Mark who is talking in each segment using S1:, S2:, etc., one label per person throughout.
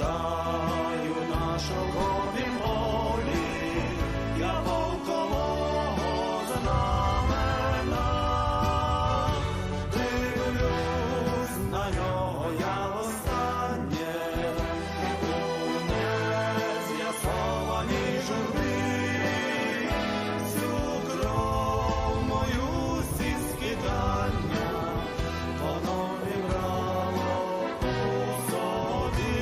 S1: краю нашого неволі, я полкового знамена, дивлюсь на нього я востаннє, у нез'ясованій журбі, всю кров мою зі скидання, воно вібрало у собі.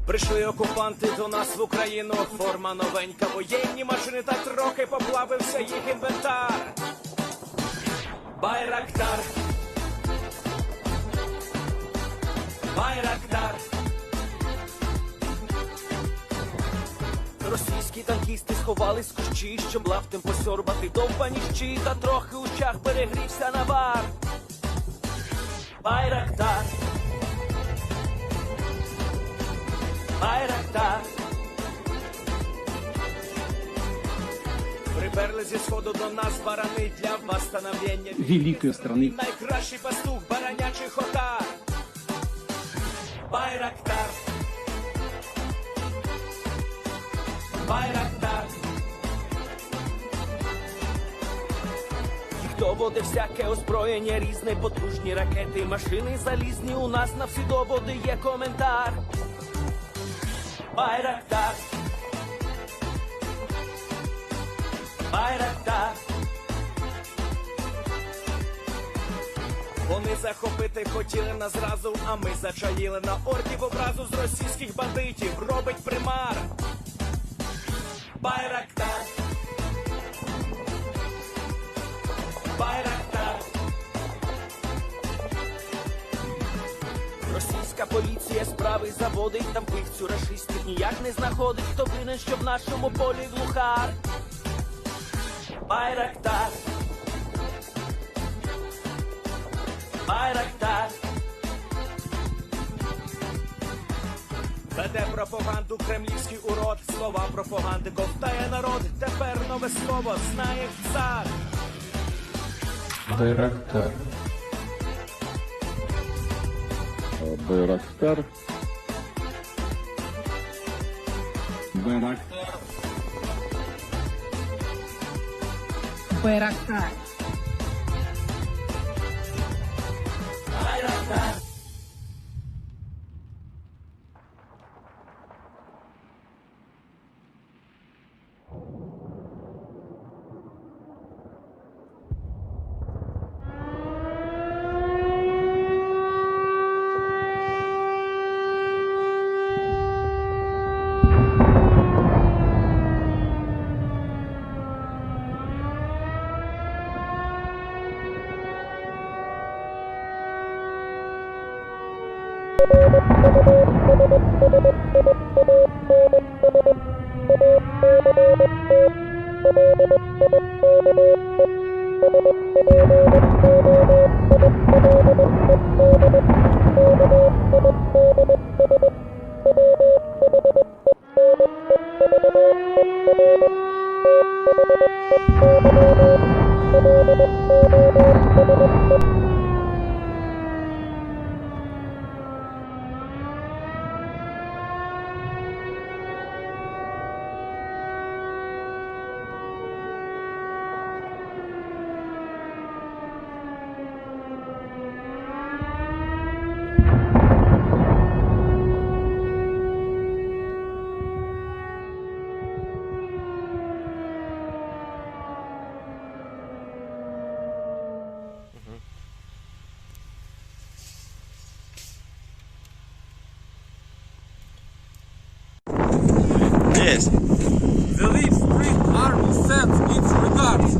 S2: Прийшли окупанти до нас в Україну, форма новенька, воєнні машини, та трохи поплавився їх інвентар. Байрактар, Байрактар. Російські танкісти сховались з кущі, щоб лаптем посьорбати довбані щі, та трохи у чах перегрівся навар. Байрактар, Байрактар. Приперли зі сходу до нас барани для восстановлення
S3: великої страни.
S2: Найкращий пастух баранячих отар. Байрактар, Байрактар. Хто буде всяке озброєння різне, потужні ракети, машини залізні, у нас на всі доводи є коментар. Байрактар, Байрактар. Вони захопити хотіли нас зразу, а ми зачаїли на орків образу з російських бандитів. Робить примар. Байрактар, Байрактар. Російська поліція справи заводить, там вбивцю рашистів ніяк не знаходить. Хто винен, що в нашому полі глухар? Байрактар, Байрактар. Веде пропаганду кремлівський урод, слова пропаганди ковтає народ. Тепер нове слово знає цар.
S3: Байрактар.
S4: Байрактар.
S3: Байрактар.
S5: Байрактар.
S2: Байрактар.
S6: Yes.
S7: The Leaf Street Army sends its regards.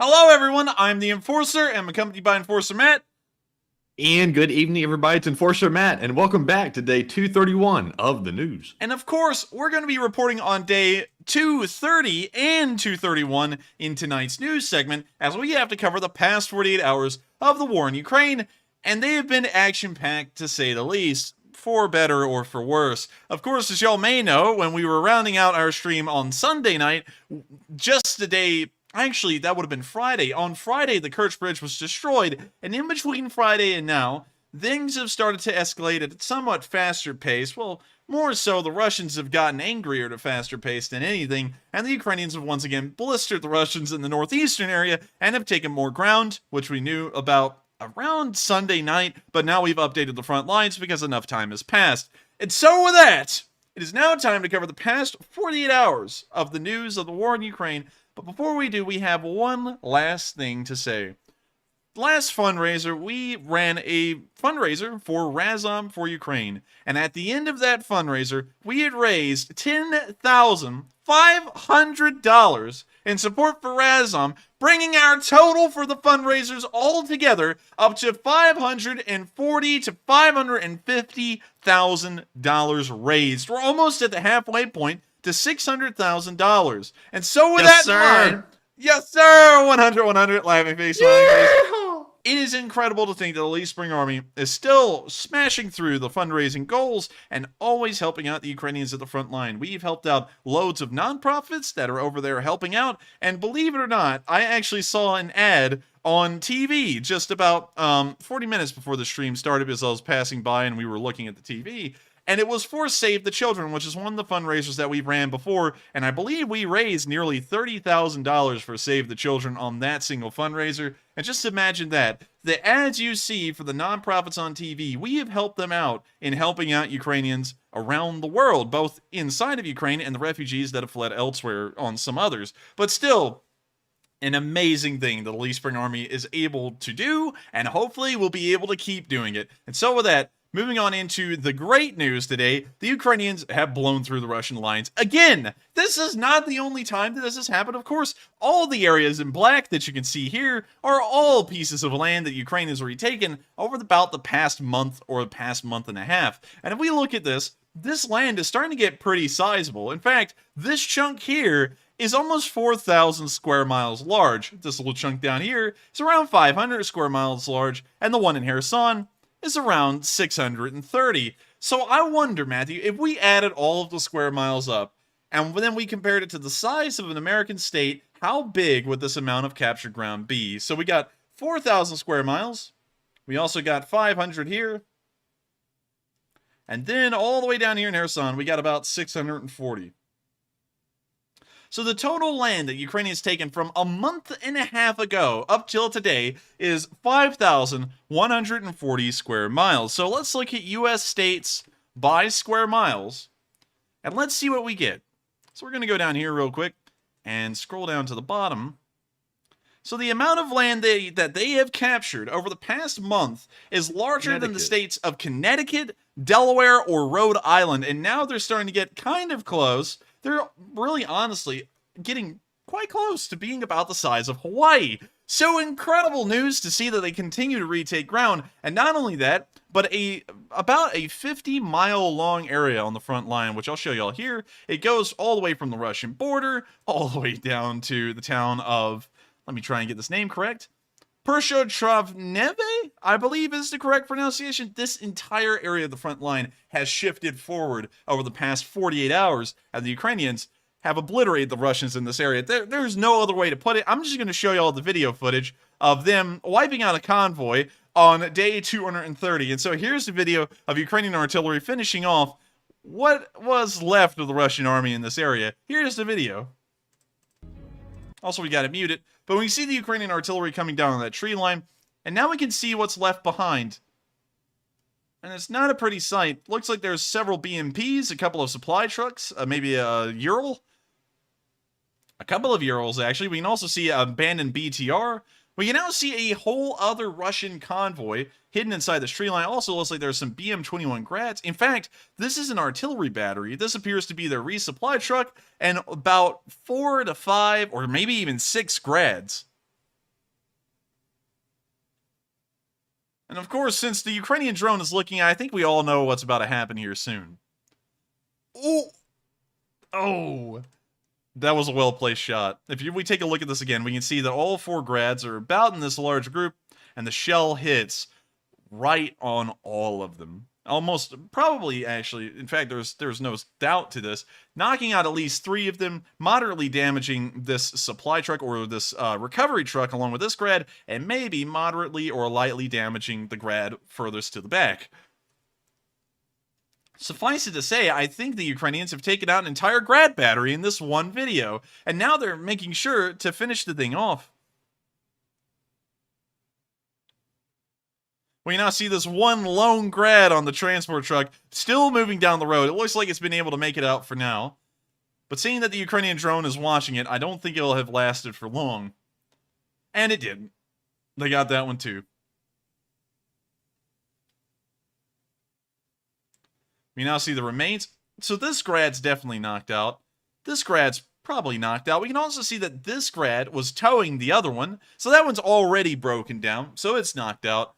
S3: Hello, everyone. I'm the Enforcer, and I'm accompanied by Enforcer Matt.
S4: And good evening, everybody. It's Enforcer Matt, and welcome back to day 231 of the news.
S3: And of course, we're going to be reporting on day 230 and 231 in tonight's news segment, as we have to cover the past 48 hours of the war in Ukraine, and they have been action-packed to say the least, for better or for worse. Of course, as y'all may know, when we were rounding out our stream on Sunday night, just the day... Actually, that would have been Friday. On Friday, the Kerch Bridge was destroyed, and in between Friday and now, things have started to escalate at a somewhat faster pace. Well, more so, the Russians have gotten angrier at a faster pace than anything, and the Ukrainians have once again blistered the Russians in the northeastern area and have taken more ground, which we knew about around Sunday night, but now we've updated the front lines because enough time has passed. And so with that, it is now time to cover the past 48 hours of the news of the war in Ukraine. But before we do, we have one last thing to say. Last fundraiser, we ran a fundraiser for Razom for Ukraine. And at the end of that fundraiser, we had raised $10,500 in support for Razom, bringing our total for the fundraisers all together up to $540,000 to $550,000 raised. We're almost at the halfway point to $600,000. And so with that in mind, yes sir, 100, laughing face, smiling face. It is incredible to think that the Elite Spring Army is still smashing through the fundraising goals and always helping out the Ukrainians at the front line. We've helped out loads of nonprofits that are over there helping out, and believe it or not, I actually saw an ad on TV just about 40 minutes before the stream started as I was passing by and we were looking at the TV. And it was for Save the Children, which is one of the fundraisers that we ran before, and I believe we raised nearly $30,000 for Save the Children on that single fundraiser. And just imagine that. The ads you see for the nonprofits on TV, we have helped them out in helping out Ukrainians around the world, both inside of Ukraine and the refugees that have fled elsewhere on some others. But still, an amazing thing that the Elite Spring Army is able to do, and hopefully will be able to keep doing it. And so with that, moving on into the great news today, the Ukrainians have blown through the Russian lines again. This is not the only time that this has happened. Of course, all the areas in black that you can see here are all pieces of land that Ukraine has retaken over about the past month or the past month and a half. And if we look at this land is starting to get pretty sizable. In fact, this chunk here is almost 4,000 square miles large. This little chunk down here is around 500 square miles large, and the one in Kherson is around 630. So I wonder, Matthew, if we added all of the square miles up, and then we compared it to the size of an American state, how big would this amount of captured ground be? So we got 4,000 square miles. We also got 500 here. And then all the way down here in Kherson, we got about 640. So the total land that Ukraine has taken from a month and a half ago up till today is 5,140 square miles. So let's look at U.S. states by square miles, and let's see what we get. So we're going to go down here real quick and scroll down to the bottom. So the amount of land that they have captured over the past month is larger than the states of Connecticut, Delaware, or Rhode Island, and now they're starting to get kind of close. They're really, honestly, getting quite close to being about the size of Hawaii. So incredible news to see that they continue to retake ground, and not only that, but about a 50-mile-long area on the front line, which I'll show y'all here. It goes all the way from the Russian border, all the way down to the town of, let me try and get this name correct, Pershotrov-Neve, I believe is the correct pronunciation. This entire area of the front line has shifted forward over the past 48 hours, and the Ukrainians have obliterated the Russians in this area. There's no other way to put it. I'm just going to show you all the video footage of them wiping out a convoy on day 230. And so here's the video of Ukrainian artillery finishing off what was left of the Russian army in this area. Here's the video. Also, we got it muted. But we see the Ukrainian artillery coming down on that tree line, and now we can see what's left behind. And it's not a pretty sight. Looks like there's several BMPs, a couple of supply trucks, maybe a Ural. A couple of Urals, actually. We can also see an abandoned BTR. We can now see a whole other Russian convoy hidden inside the tree line. Also looks like there's some BM-21 Grads. In fact, this is an artillery battery. This appears to be their resupply truck, and about 4 to 5 or maybe even 6 Grads. And of course, since the Ukrainian drone is looking, I think we all know what's about to happen here soon. Ooh. Oh. That was a well-placed shot. If we take a look at this again, we can see that all 4 grads are about in this large group, and the shell hits right on all of them. Almost, probably, actually, in fact, there's no doubt to this, knocking out at least 3 of them, moderately damaging this supply truck or this recovery truck along with this grad, and maybe moderately or lightly damaging the grad furthest to the back. Suffice it to say, I think the Ukrainians have taken out an entire grad battery in this one video, and now they're making sure to finish the thing off. We now see this one lone grad on the transport truck still moving down the road. It looks like it's been able to make it out for now. But seeing that the Ukrainian drone is watching it, I don't think it'll have lasted for long. And it didn't. They got that one too. We now see the remains. So this grad's definitely knocked out. This grad's probably knocked out. We can also see that this grad was towing the other one. So that one's already broken down. So it's knocked out.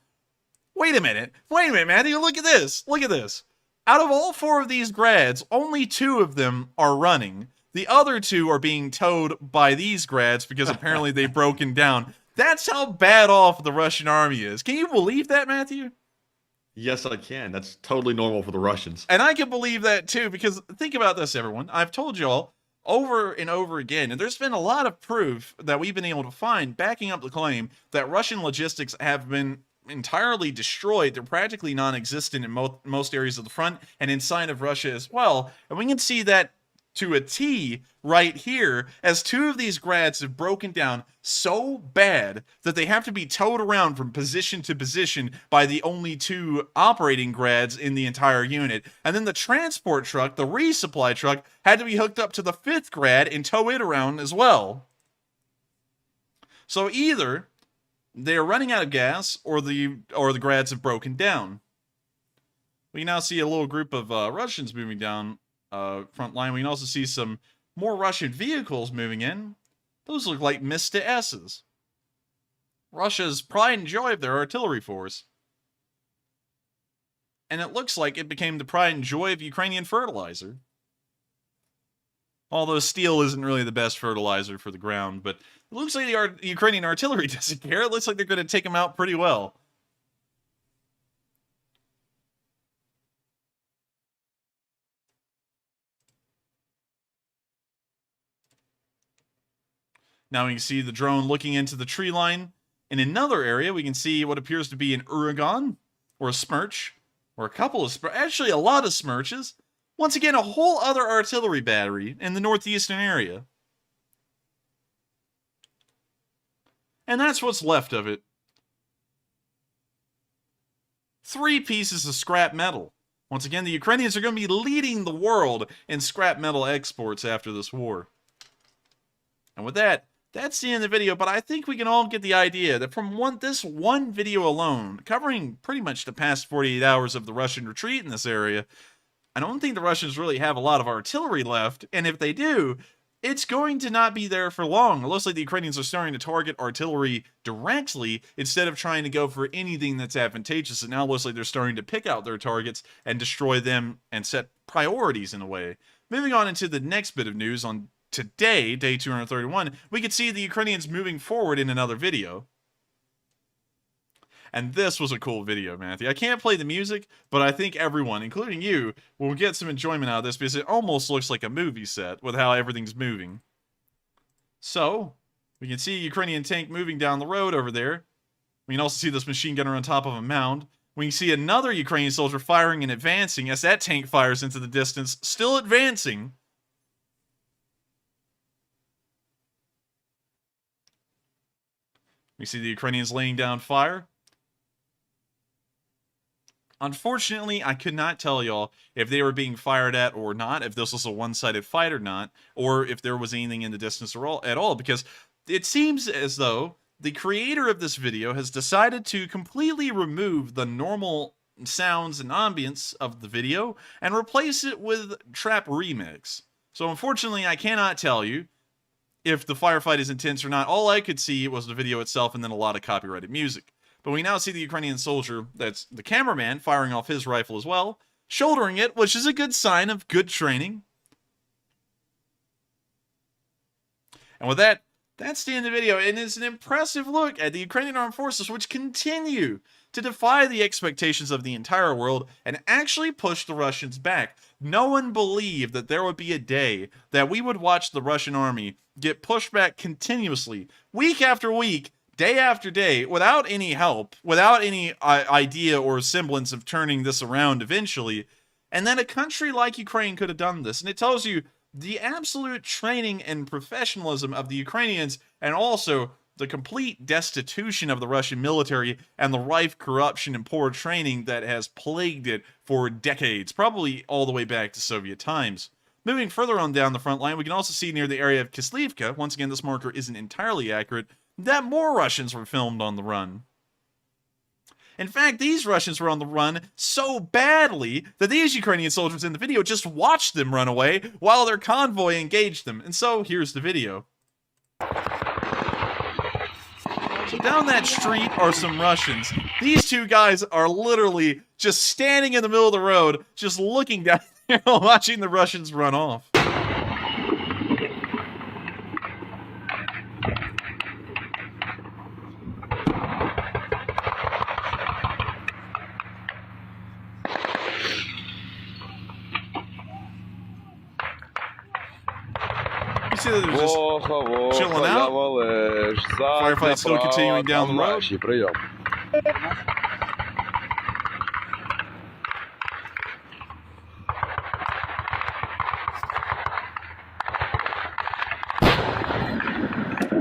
S3: Wait a minute, Matthew, look at this. Look at this. Out of all 4 of these grads, only 2 of them are running. The other 2 are being towed by these grads because apparently they've broken down. That's how bad off the Russian army is. Can you believe that, Matthew?
S4: Yes, I can. That's totally normal for the Russians.
S3: And I can believe that too, because think about this, everyone. I've told y'all over and over again, and there's been a lot of proof that we've been able to find backing up the claim that Russian logistics have been entirely destroyed. They're practically non-existent in most areas of the front and inside of Russia as well. And we can see that to a T right here, as 2 of these grads have broken down so bad that they have to be towed around from position to position by the only 2 operating grads in the entire unit. And then the transport truck, the resupply truck, had to be hooked up to the 5th grad and tow it around as well. So either they are running out of gas, or the grads have broken down. We now see a little group of Russians moving down Frontline. We can also see some more Russian vehicles moving in. Those look like Mista S's. Russia's pride and joy of their artillery force. And it looks like it became the pride and joy of Ukrainian fertilizer. Although steel isn't really the best fertilizer for the ground, but it looks like the Ukrainian artillery doesn't care. It looks like they're going to take them out pretty well. Now we can see the drone looking into the tree line. In another area, we can see what appears to be an uragan, or a smirch, or a couple of actually a lot of smirches. Once again, a whole other artillery battery in the northeastern area. And that's what's left of it. 3 pieces of scrap metal. Once again, the Ukrainians are going to be leading the world in scrap metal exports after this war. And with that, that's the end of the video, but I think we can all get the idea that from this one video alone, covering pretty much the past 48 hours of the Russian retreat in this area, I don't think the Russians really have a lot of artillery left, and if they do, it's going to not be there for long. It looks like the Ukrainians are starting to target artillery directly instead of trying to go for anything that's advantageous. And now it looks like they're starting to pick out their targets and destroy them and set priorities in a way. Moving on into the next bit of news on today, day 231, we could see the Ukrainians moving forward in another video. And this was a cool video, Matthew. I can't play the music, but I think everyone, including you, will get some enjoyment out of this because it almost looks like a movie set with how everything's moving. So, we can see a Ukrainian tank moving down the road over there. We can also see this machine gunner on top of a mound. We can see another Ukrainian soldier firing and advancing as that tank fires into the distance, still advancing. We see the Ukrainians laying down fire. Unfortunately, I could not tell y'all if they were being fired at or not, if this was a one-sided fight or not, or if there was anything in the distance at all, because it seems as though the creator of this video has decided to completely remove the normal sounds and ambience of the video and replace it with trap remix. So unfortunately, I cannot tell you if the firefight is intense or not. All I could see was the video itself and then a lot of copyrighted music. But we now see the Ukrainian soldier, that's the cameraman, firing off his rifle as well, shouldering it, which is a good sign of good training. And with that, that's the end of the video, and it's an impressive look at the Ukrainian armed forces, which continue to defy the expectations of the entire world and actually push the Russians back. No one believed that there would be a day that we would watch the Russian army get pushed back continuously, week after week, day after day, without any help, without any idea or semblance of turning this around eventually. And then a country like Ukraine could have done this. And it tells you the absolute training and professionalism of the Ukrainians, and also the complete destitution of the Russian military and the rife corruption and poor training that has plagued it for decades, probably all the way back to Soviet times. Moving further on down the front line, we can also see near the area of Kislivka, once again this marker isn't entirely accurate, that more Russians were filmed on the run. In fact, these Russians were on the run so badly that these Ukrainian soldiers in the video just watched them run away while their convoy engaged them. And so, here's the video. So down that street are some Russians. These two guys are literally just standing in the middle of the road, just looking down there, watching the Russians run off. See that they're just chilling out. Firefight still continuing down the road.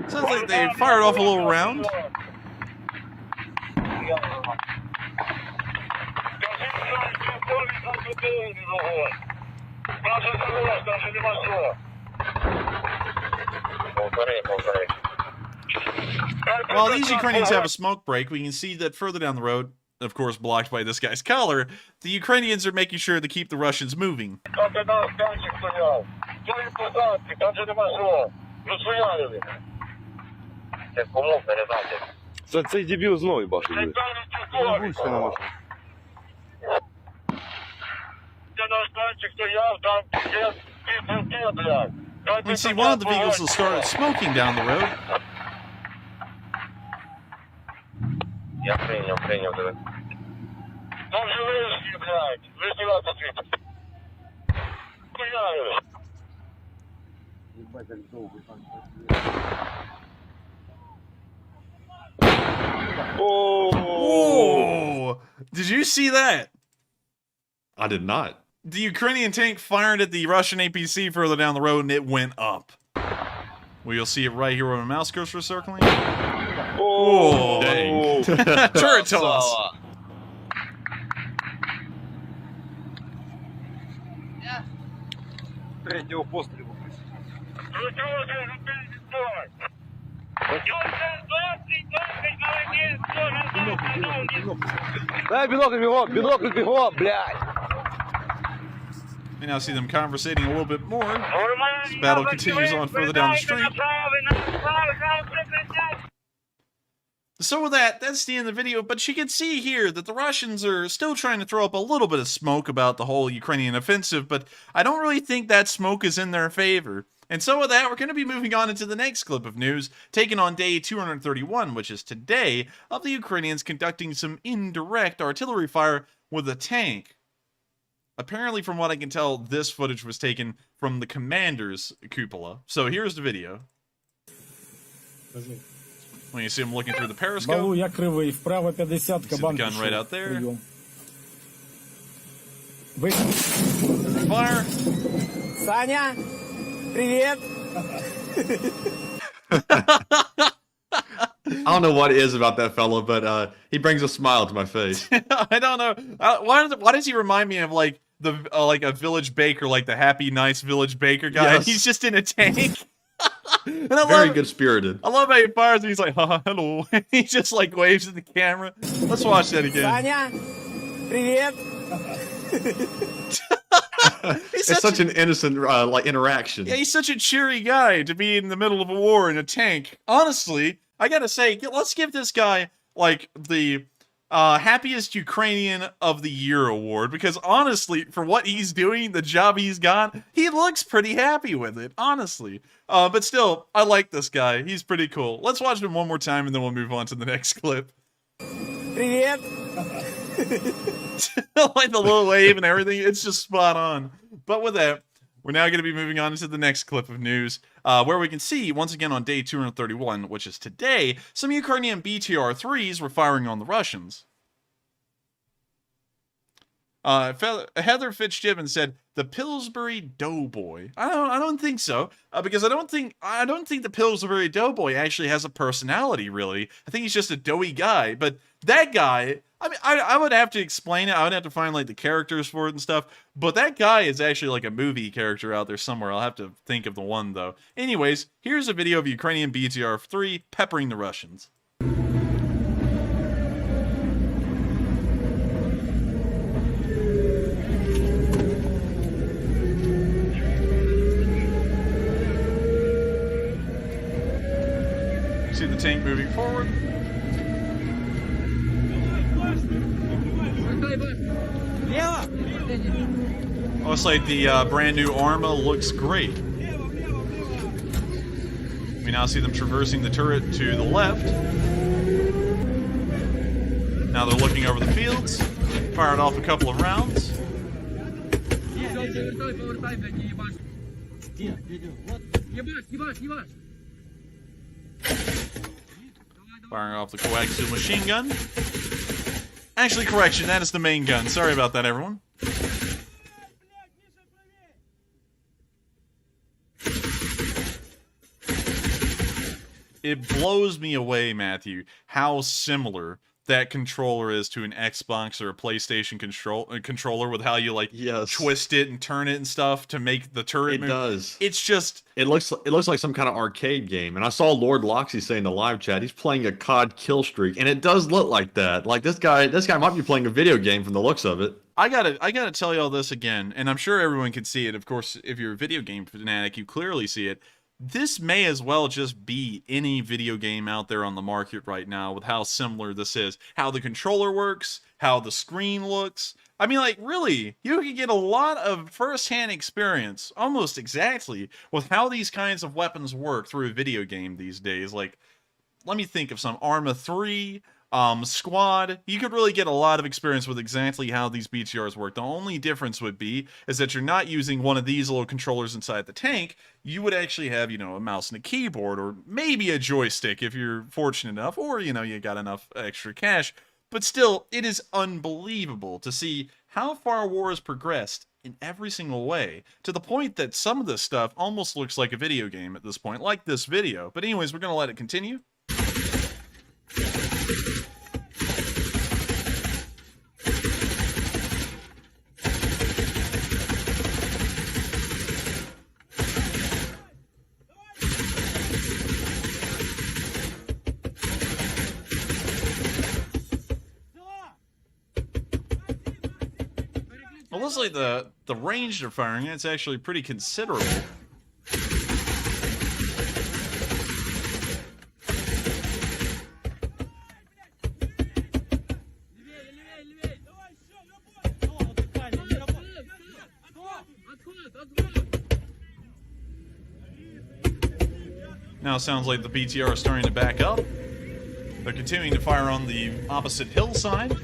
S3: Sounds like they fired off a little round. While these Ukrainians have a smoke break, we can see that further down the road, of course blocked by this guy's collar, the Ukrainians are making sure to keep the Russians moving.
S5: Цей дебіл знову бачить.
S3: We see one of the vehicles will start smoking down the road.
S5: Я принял тебе.
S3: Oh! Did you see that?
S4: I did not.
S3: The Ukrainian tank fired at the Russian APC further down the road, and it went up. Well, you'll see it right here where my mouse cursor is circling. Oh,
S4: dang.
S3: Turret toss.
S5: Третього пострілу. Дай бинокль бегом, блядь!
S3: We now see them conversating a little bit more. This battle continues on further down the street. So with that, that's the end of the video, but you can see here that the Russians are still trying to throw up a little bit of smoke about the whole Ukrainian offensive, but I don't really think that smoke is in their favor. And so with that, we're going to be moving on into the next clip of news, taken on day 231, which is today, of the Ukrainians conducting some indirect artillery fire with a tank. Apparently, from what I can tell, this footage was taken from the commander's cupola. So here's the video. When you see him looking through the periscope.
S8: Балу, я кривий, вправо 50,
S3: See the
S8: кабан
S3: gun
S8: пішов.
S3: right out there.
S8: Прийом.
S3: Fire.
S8: Саня, привет!
S4: I don't know what it is about that fella, but he brings a smile to my face.
S3: I don't know. Why does he remind me of like the like a village baker, like the happy, nice village baker guy?
S4: Yes.
S3: He's just in a tank. And I
S4: Very
S3: love,
S4: good spirited.
S3: I love how he fires and he's like, hello. He just like waves at the camera. Let's watch that again.
S8: Саня, привет!
S3: He's
S4: It's such an innocent like interaction.
S3: Yeah, he's such a cheery guy to be in the middle of a war in a tank. Honestly, I gotta say, let's give this guy like the happiest Ukrainian of the year award, because honestly, for what he's doing, the job he's got, he looks pretty happy with it, honestly. But still, I like this guy. He's pretty cool. Let's watch him one more time and then we'll move on to the next clip.
S8: Привет.
S3: Like the little wave and everything, it's just spot on. But with that, we're now going to be moving on to the next clip of news, where we can see, once again on day 231, which is today, some Ukrainian BTR-3s were firing on the Russians. Heather Fitzgibbon said, "The Pillsbury Doughboy." I don't think so, because I don't think the Pillsbury Doughboy actually has a personality. Really, I think he's just a doughy guy. But that guy, I mean, I would have to explain it. I would have to find like the characters for it and stuff. But that guy is actually like a movie character out there somewhere. I'll have to think of the one though. Anyways, here's a video of Ukrainian BTR-3 peppering the Russians. See the tank moving forward. Looks like the brand new Arma looks great. We now see them traversing the turret to the left. Now they're looking over the fields. Fired off a couple of rounds. Firing off the coaxial machine gun. Actually, correction, that is the main gun. Sorry about that, everyone. It blows me away, Matthew, how similar that controller is to an Xbox or a PlayStation controller with how you like twist it and turn it and stuff to make the turret move.
S4: It does.
S3: It's just
S4: it looks like some kind of arcade game. And I saw Lord Loxy say in the live chat he's playing a COD kill streak, and it does look like that. Like this guy might be playing a video game from the looks of it.
S3: I gotta tell you all this again, and I'm sure everyone can see it. Of course, if you're a video game fanatic, you clearly see it. This may as well just be any video game out there on the market right now with how similar this is. How the controller works, how the screen looks. I mean, like, really, you can get a lot of first-hand experience, almost exactly, with how these kinds of weapons work through a video game these days. Like, let me think of some. Arma 3, Squad. You could really get a lot of experience with exactly how these BTRs work. The only difference would be is that you're not using one of these little controllers inside the tank. You would actually have, you know, a mouse and a keyboard, or maybe a joystick if you're fortunate enough, or, you know, you got enough extra cash. But still, it is unbelievable to see how far war has progressed in every single way, to the point that some of this stuff almost looks like a video game at this point, like this video. But anyways, we're going to let it continue. Well, looks like the range they're firing, it's actually pretty considerable. Now it sounds like the BTR is starting to back up. They're continuing to fire on the opposite hillside.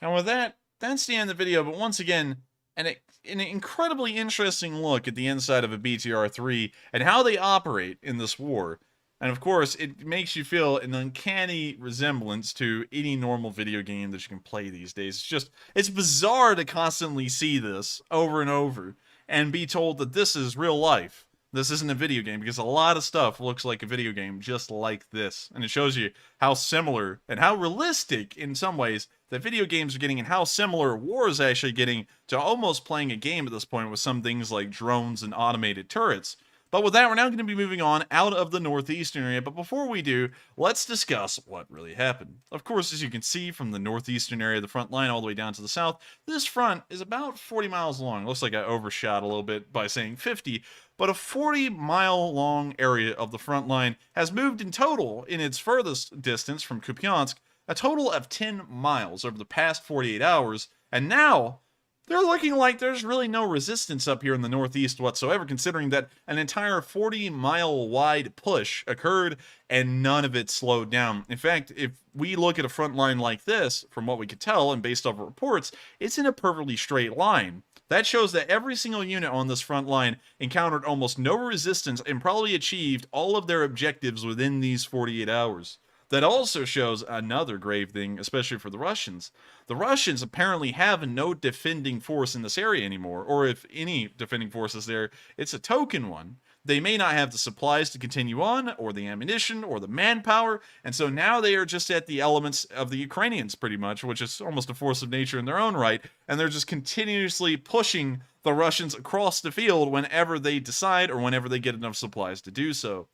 S3: And with that, that's the end of the video. But once again, an incredibly interesting look at the inside of a BTR-3 and how they operate in this war. And of course, it makes you feel an uncanny resemblance to any normal video game that you can play these days. It's bizarre to constantly see this over and over and be told that this is real life. This isn't a video game, because a lot of stuff looks like a video game just like this. And it shows you how similar and how realistic in some ways that video games are getting, and how similar war is actually getting to almost playing a game at this point with some things like drones and automated turrets. But with that, we're now going to be moving on out of the northeastern area. But before we do, let's discuss what really happened. Of course, as you can see from the northeastern area of the front line all the way down to the south, this front is about 40 miles long. Looks like I overshot a little bit by saying 50, but a 40-mile-long area of the front line has moved in total, in its furthest distance from Kupiansk, a total of 10 miles over the past 48 hours, and now they're looking like there's really no resistance up here in the northeast whatsoever, considering that an entire 40-mile-wide push occurred and none of it slowed down. In fact, if we look at a front line like this, from what we could tell and based off of reports, it's in a perfectly straight line. That shows that every single unit on this front line encountered almost no resistance and probably achieved all of their objectives within these 48 hours. That also shows another grave thing, especially for the Russians. The Russians apparently have no defending force in this area anymore, or if any defending force is there, it's a token one. They may not have the supplies to continue on, or the ammunition, or the manpower, and so now they are just at the elements of the Ukrainians, pretty much, which is almost a force of nature in their own right, and they're just continuously pushing the Russians across the field whenever they decide, or whenever they get enough supplies to do so.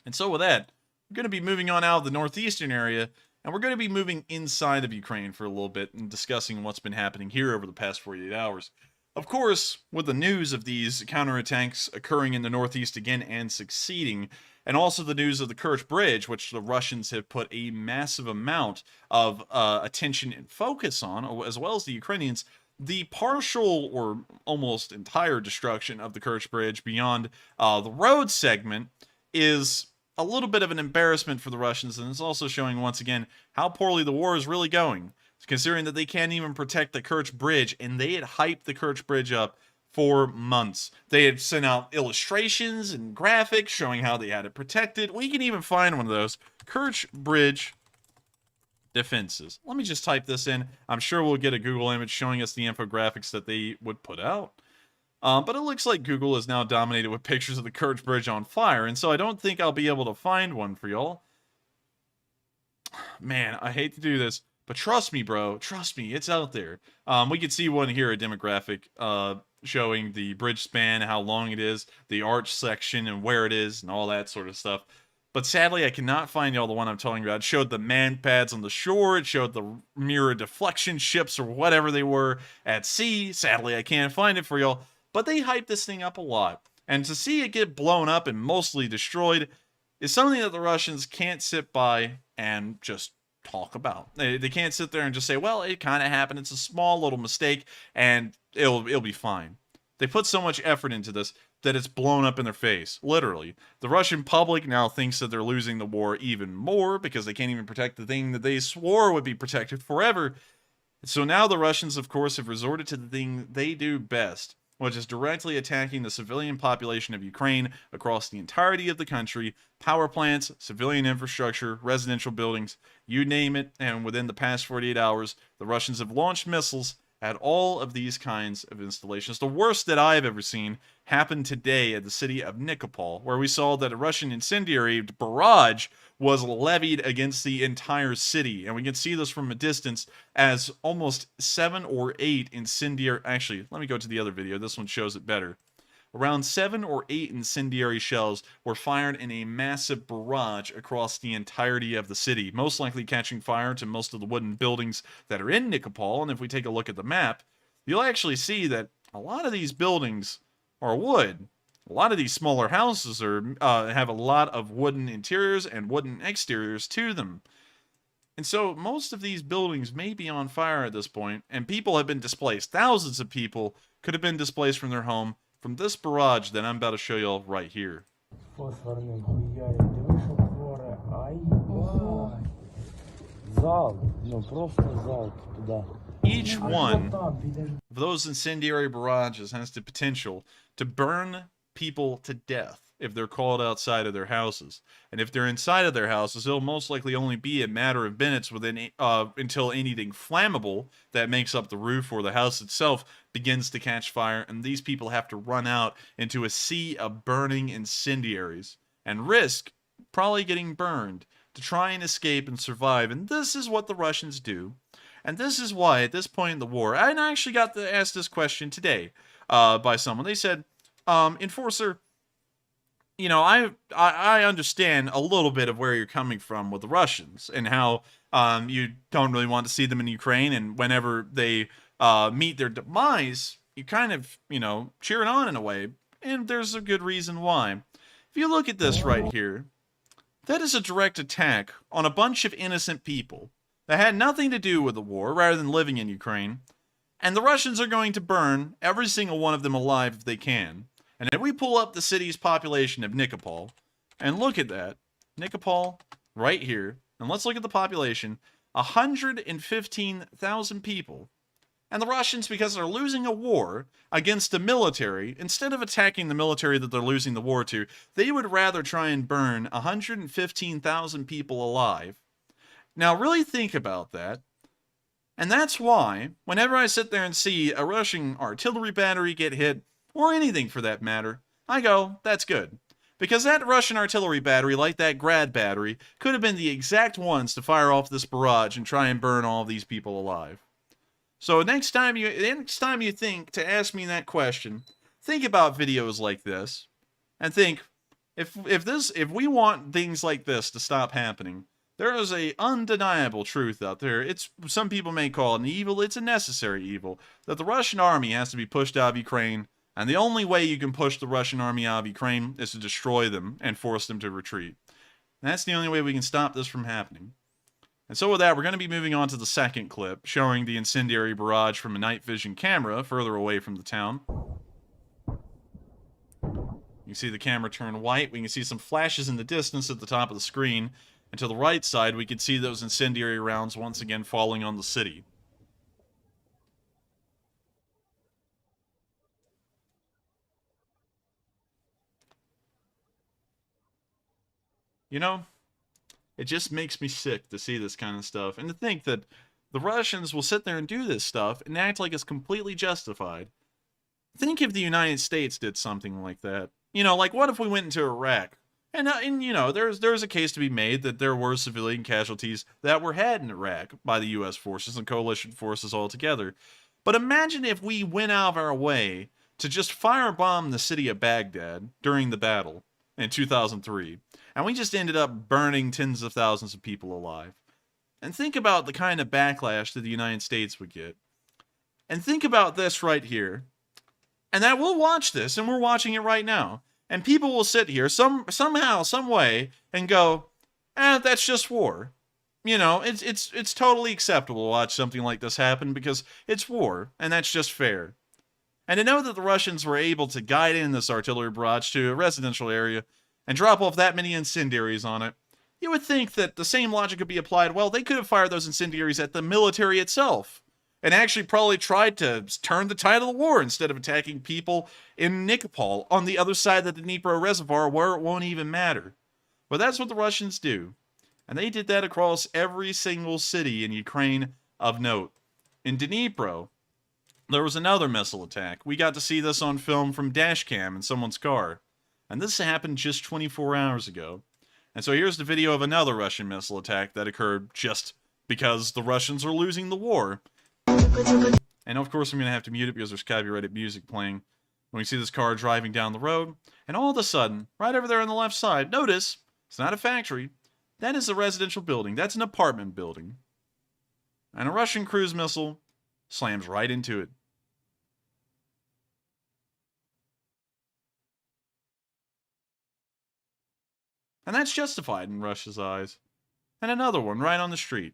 S3: And so with that, we're going to be moving on out of the northeastern area, and we're going to be moving inside of Ukraine for a little bit and discussing what's been happening here over the past 48 hours. Of course, with the news of these counterattacks occurring in the northeast again and succeeding, and also the news of the Kerch bridge, which the Russians have put a massive amount of attention and focus on, as well as the Ukrainians, the partial or almost entire destruction of the Kerch bridge beyond the road segment is a little bit of an embarrassment for the Russians, and it's also showing once again how poorly the war is really going, considering that they can't even protect the Kerch bridge, and they had hyped the Kerch bridge up for months. They had sent out illustrations and graphics showing how they had it protected. We can even find one of those. Kerch bridge defenses. Let me just type this in. I'm sure we'll get a Google image showing us the infographics that they would put out. But it looks like Google is now dominated with pictures of the Kerch bridge on fire, and so I don't think I'll be able to find one for y'all. Man, I hate to do this, but trust me, bro. Trust me, it's out there. We can see one here, a demographic showing the bridge span, how long it is, the arch section, and where it is, and all that sort of stuff. But sadly, I cannot find y'all the one I'm talking about. It showed the man pads on the shore. It showed the mirror deflection ships or whatever they were at sea. Sadly, I can't find it for y'all. But they hyped this thing up a lot. And to see it get blown up and mostly destroyed is something that the Russians can't sit by and just talk about. They can't sit there and just say, well, it kind of happened. It's a small little mistake, and it'll be fine. They put so much effort into this that it's blown up in their face, literally. The Russian public now thinks that they're losing the war even more because they can't even protect the thing that they swore would be protected forever. So now the Russians, of course, have resorted to the thing they do best, which is directly attacking the civilian population of Ukraine across the entirety of the country, power plants, civilian infrastructure, residential buildings, you name it, and within the past 48 hours, the Russians have launched missiles at all of these kinds of installations. The worst that I've ever seen happened today at the city of Nikopol, where we saw that a Russian incendiary barrage was levied against the entire city. And we can see this from a distance as almost 7 or 8 incendiary... Actually, let me go to the other video. This one shows it better. Around 7 or 8 incendiary shells were fired in a massive barrage across the entirety of the city, most likely catching fire to most of the wooden buildings that are in Nikopol. And if we take a look at the map, you'll actually see that a lot of these buildings are wood. A lot of these smaller houses have a lot of wooden interiors and wooden exteriors to them. And so most of these buildings may be on fire at this point, and people have been displaced. Thousands of people could have been displaced from their home from this barrage that I'm about to show y'all right here. Each one of those incendiary barrages has the potential to burn people to death if they're called outside of their houses. And if they're inside of their houses, it'll most likely only be a matter of minutes until anything flammable that makes up the roof or the house itself begins to catch fire, and these people have to run out into a sea of burning incendiaries and risk probably getting burned to try and escape and survive. And this is what the Russians do. And this is why, at this point in the war, and I actually got to ask this question today by someone. They said, Enforcer, you know, I understand a little bit of where you're coming from with the Russians and how you don't really want to see them in Ukraine, and whenever they meet their demise, you kind of, you know, cheer it on in a way, and there's a good reason why. If you look at this right here, that is a direct attack on a bunch of innocent people that had nothing to do with the war rather than living in Ukraine, and the Russians are going to burn every single one of them alive if they can. And if we pull up the city's population of Nikopol, and look at that, Nikopol right here, and let's look at the population, 115,000 people. And the Russians, because they're losing a war against the military, instead of attacking the military that they're losing the war to, they would rather try and burn 115,000 people alive. Now, really think about that. And that's why, whenever I sit there and see a Russian artillery battery get hit, or anything for that matter, I go, that's good. Because that Russian artillery battery, like that Grad battery, could have been the exact ones to fire off this barrage and try and burn all of these people alive. So next time you think to ask me that question, think about videos like this, and think, if we want things like this to stop happening, there is a undeniable truth out there. It's, some people may call it an evil, it's a necessary evil, that the Russian army has to be pushed out of Ukraine. And the only way you can push the Russian army out of Ukraine is to destroy them and force them to retreat. And that's the only way we can stop this from happening. And so with that, we're going to be moving on to the second clip, showing the incendiary barrage from a night vision camera further away from the town. You can see the camera turn white. We can see some flashes in the distance at the top of the screen. And to the right side, we can see those incendiary rounds once again falling on the city. You know, it just makes me sick to see this kind of stuff, and to think that the Russians will sit there and do this stuff and act like it's completely justified. Think if the United States did something like that. You know, like what if we went into Iraq? And you know, there's a case to be made that there were civilian casualties that were had in Iraq by the U.S. forces and coalition forces altogether. But imagine if we went out of our way to just firebomb the city of Baghdad during the battle in 2003. And we just ended up burning tens of thousands of people alive. And think about the kind of backlash that the United States would get. And think about this right here. And that we'll watch this, and we're watching it right now. And people will sit here somehow, some way, and go, that's just war. You know, it's totally acceptable to watch something like this happen because it's war, and that's just fair. And to know that the Russians were able to guide in this artillery barrage to a residential area and drop off that many incendiaries on it, you would think that the same logic could be applied. Well, they could have fired those incendiaries at the military itself and actually probably tried to turn the tide of the war instead of attacking people in Nikopol on the other side of the Dnipro Reservoir where it won't even matter. But that's what the Russians do. And they did that across every single city in Ukraine of note. In Dnipro, there was another missile attack. We got to see this on film from dashcam in someone's car. And this happened just 24 hours ago. And so here's the video of another Russian missile attack that occurred just because the Russians are losing the war. And of course I'm going to have to mute it because there's copyrighted music playing. When we see this car driving down the road, and all of a sudden, right over there on the left side, notice, it's not a factory. That is a residential building. That's an apartment building. And a Russian cruise missile slams right into it. And that's justified in Russia's eyes. And another one right on the street.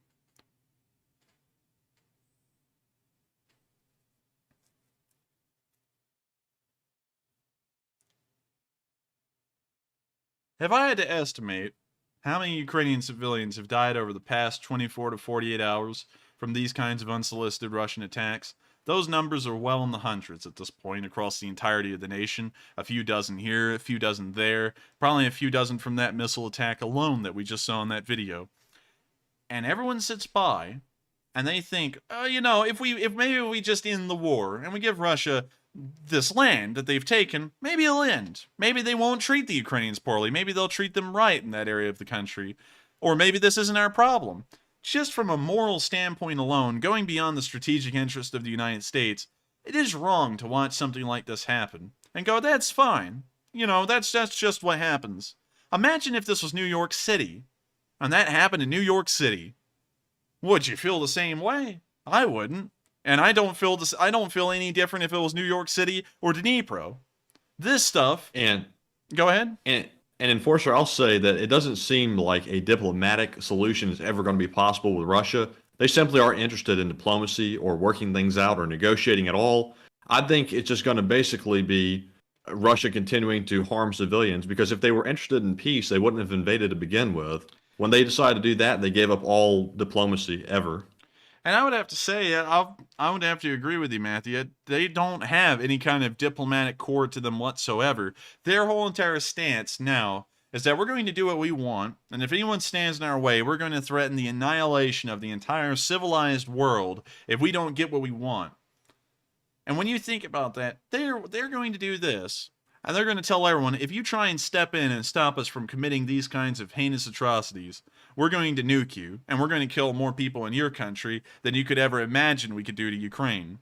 S3: If I had to estimate how many Ukrainian civilians have died over the past 24 to 48 hours from these kinds of unsolicited Russian attacks, those numbers are well in the hundreds at this point across the entirety of the nation. A few dozen here, a few dozen there, probably a few dozen from that missile attack alone that we just saw in that video. And everyone sits by and they think, you know, if maybe we just end the war and we give Russia this land that they've taken, maybe it'll end. Maybe they won't treat the Ukrainians poorly. Maybe they'll treat them right in that area of the country. Or maybe this isn't our problem. Just from a moral standpoint alone, going beyond the strategic interest of the United States, it is wrong to watch something like this happen and go, that's fine. You know, that's just what happens. Imagine if this was New York City, and that happened in New York City. Would you feel the same way? I wouldn't. And I don't feel any different if it was New York City or Dnipro. This stuff.
S4: And
S3: go ahead.
S4: And Enforcer, I'll say that it doesn't seem like a diplomatic solution is ever going to be possible with Russia. They simply aren't interested in diplomacy or working things out or negotiating at all. I think it's just going to basically be Russia continuing to harm civilians, because if they were interested in peace, they wouldn't have invaded to begin with. When they decided to do that, they gave up all diplomacy ever.
S3: And I would have to say, I would have to agree with you, Matthew. They don't have any kind of diplomatic core to them whatsoever. Their whole entire stance now is that we're going to do what we want, and if anyone stands in our way, we're going to threaten the annihilation of the entire civilized world if we don't get what we want. And when you think about that, they're going to do this, and they're going to tell everyone, if you try and step in and stop us from committing these kinds of heinous atrocities, we're going to nuke you, and we're going to kill more people in your country than you could ever imagine we could do to Ukraine.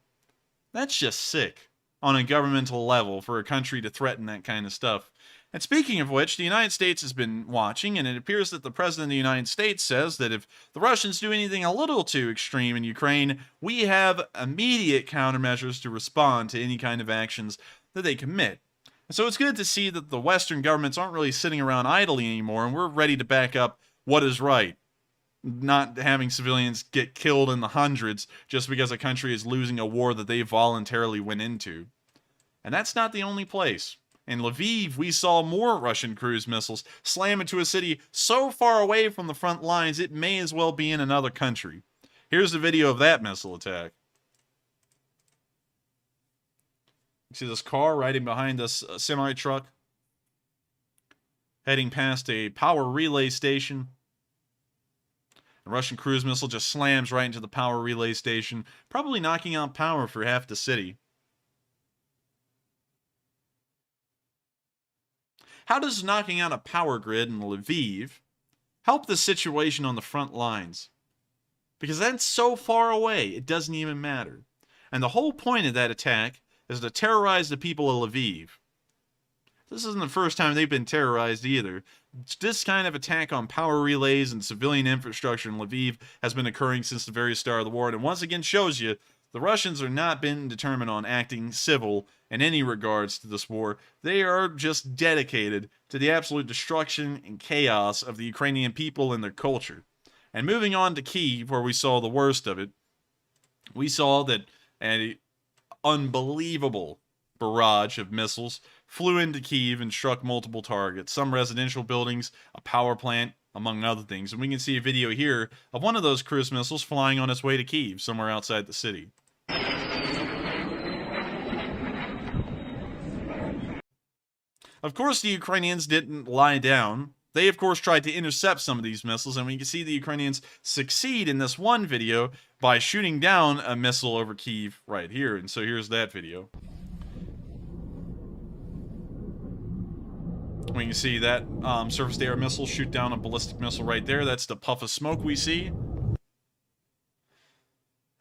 S3: That's just sick on a governmental level for a country to threaten that kind of stuff. And speaking of which, the United States has been watching, and it appears that the President of the United States says that if the Russians do anything a little too extreme in Ukraine, we have immediate countermeasures to respond to any kind of actions that they commit. And so it's good to see that the Western governments aren't really sitting around idly anymore, and we're ready to back up what is right. Not having civilians get killed in the hundreds just because a country is losing a war that they voluntarily went into. And that's not the only place. In Lviv, we saw more Russian cruise missiles slam into a city so far away from the front lines it may as well be in another country. Here's the video of that missile attack. You see this car riding behind this semi-truck? Heading past a power relay station. A Russian cruise missile just slams right into the power relay station, probably knocking out power for half the city. How does knocking out a power grid in Lviv help the situation on the front lines? Because that's so far away, it doesn't even matter. And the whole point of that attack is to terrorize the people of Lviv. This isn't the first time they've been terrorized either. This kind of attack on power relays and civilian infrastructure in Lviv has been occurring since the very start of the war, and it once again shows you the Russians are not been determined on acting civil in any regards to this war. They are just dedicated to the absolute destruction and chaos of the Ukrainian people and their culture. And moving on to Kyiv, where we saw the worst of it, we saw that an unbelievable barrage of missiles flew into Kyiv and struck multiple targets, some residential buildings, a power plant, among other things. And we can see a video here of one of those cruise missiles flying on its way to Kyiv, somewhere outside the city. Of course, the Ukrainians didn't lie down. They, of course, tried to intercept some of these missiles, and we can see the Ukrainians succeed in this one video by shooting down a missile over Kyiv right here. And so here's that video. We can see that surface-to-air missile shoot down a ballistic missile right there. That's the puff of smoke we see.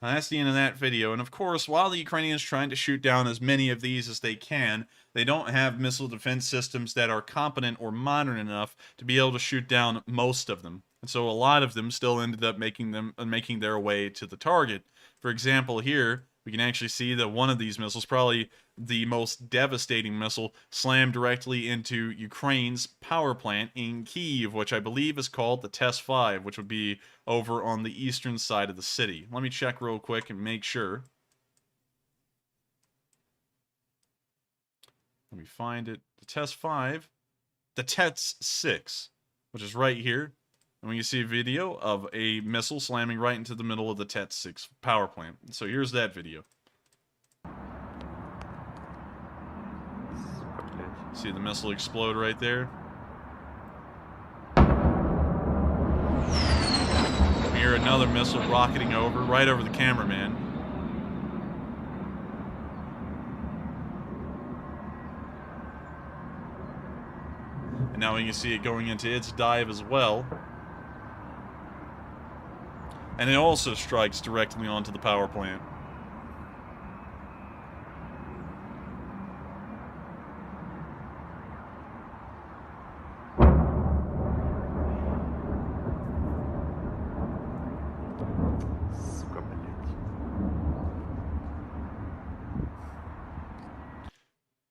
S3: And that's the end of that video. And of course, while the Ukrainians trying to shoot down as many of these as they can, they don't have missile defense systems that are competent or modern enough to be able to shoot down most of them. And so a lot of them still ended up making their way to the target. For example, here we can actually see that one of these missiles, probably the most devastating missile, slammed directly into Ukraine's power plant in Kyiv, which I believe is called the TES-5, which would be over on the eastern side of the city. Let me check real quick and make sure. Let me find it. The TES-5, the TES-6, which is right here. And we can see a video of a missile slamming right into the middle of the TES-6 power plant. So here's that video. See the missile explode right there? We hear another missile rocketing over, right over the cameraman. And now we can see it going into its dive as well. And it also strikes directly onto the power plant.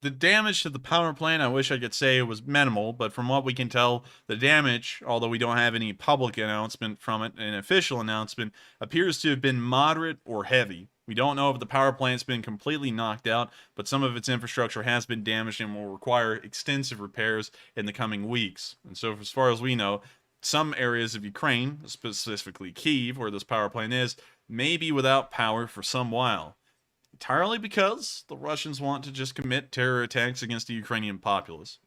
S3: The damage to the power plant, I wish I could say it was minimal, but from what we can tell, the damage, although we don't have any public announcement from it, an official announcement, appears to have been moderate or heavy. We don't know if the power plant's been completely knocked out, but some of its infrastructure has been damaged and will require extensive repairs in the coming weeks. And so, as far as we know, some areas of Ukraine, specifically Kyiv, where this power plant is, may be without power for some while. Entirely because the Russians want to just commit terror attacks against the Ukrainian populace.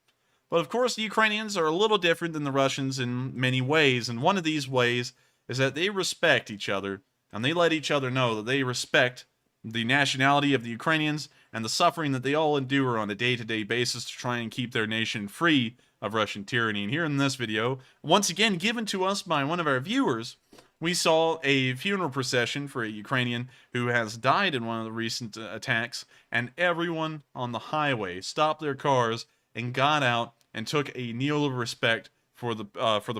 S3: But of course, the Ukrainians are a little different than the Russians in many ways, and one of these ways is that they respect each other, and they let each other know that they respect the nationality of the Ukrainians and the suffering that they all endure on a day-to-day basis to try and keep their nation free of Russian tyranny. And here in this video, once again given to us by one of our viewers, we saw a funeral procession for a Ukrainian who has died in one of the recent attacks, and everyone on the highway stopped their cars and got out and took a kneel of respect for the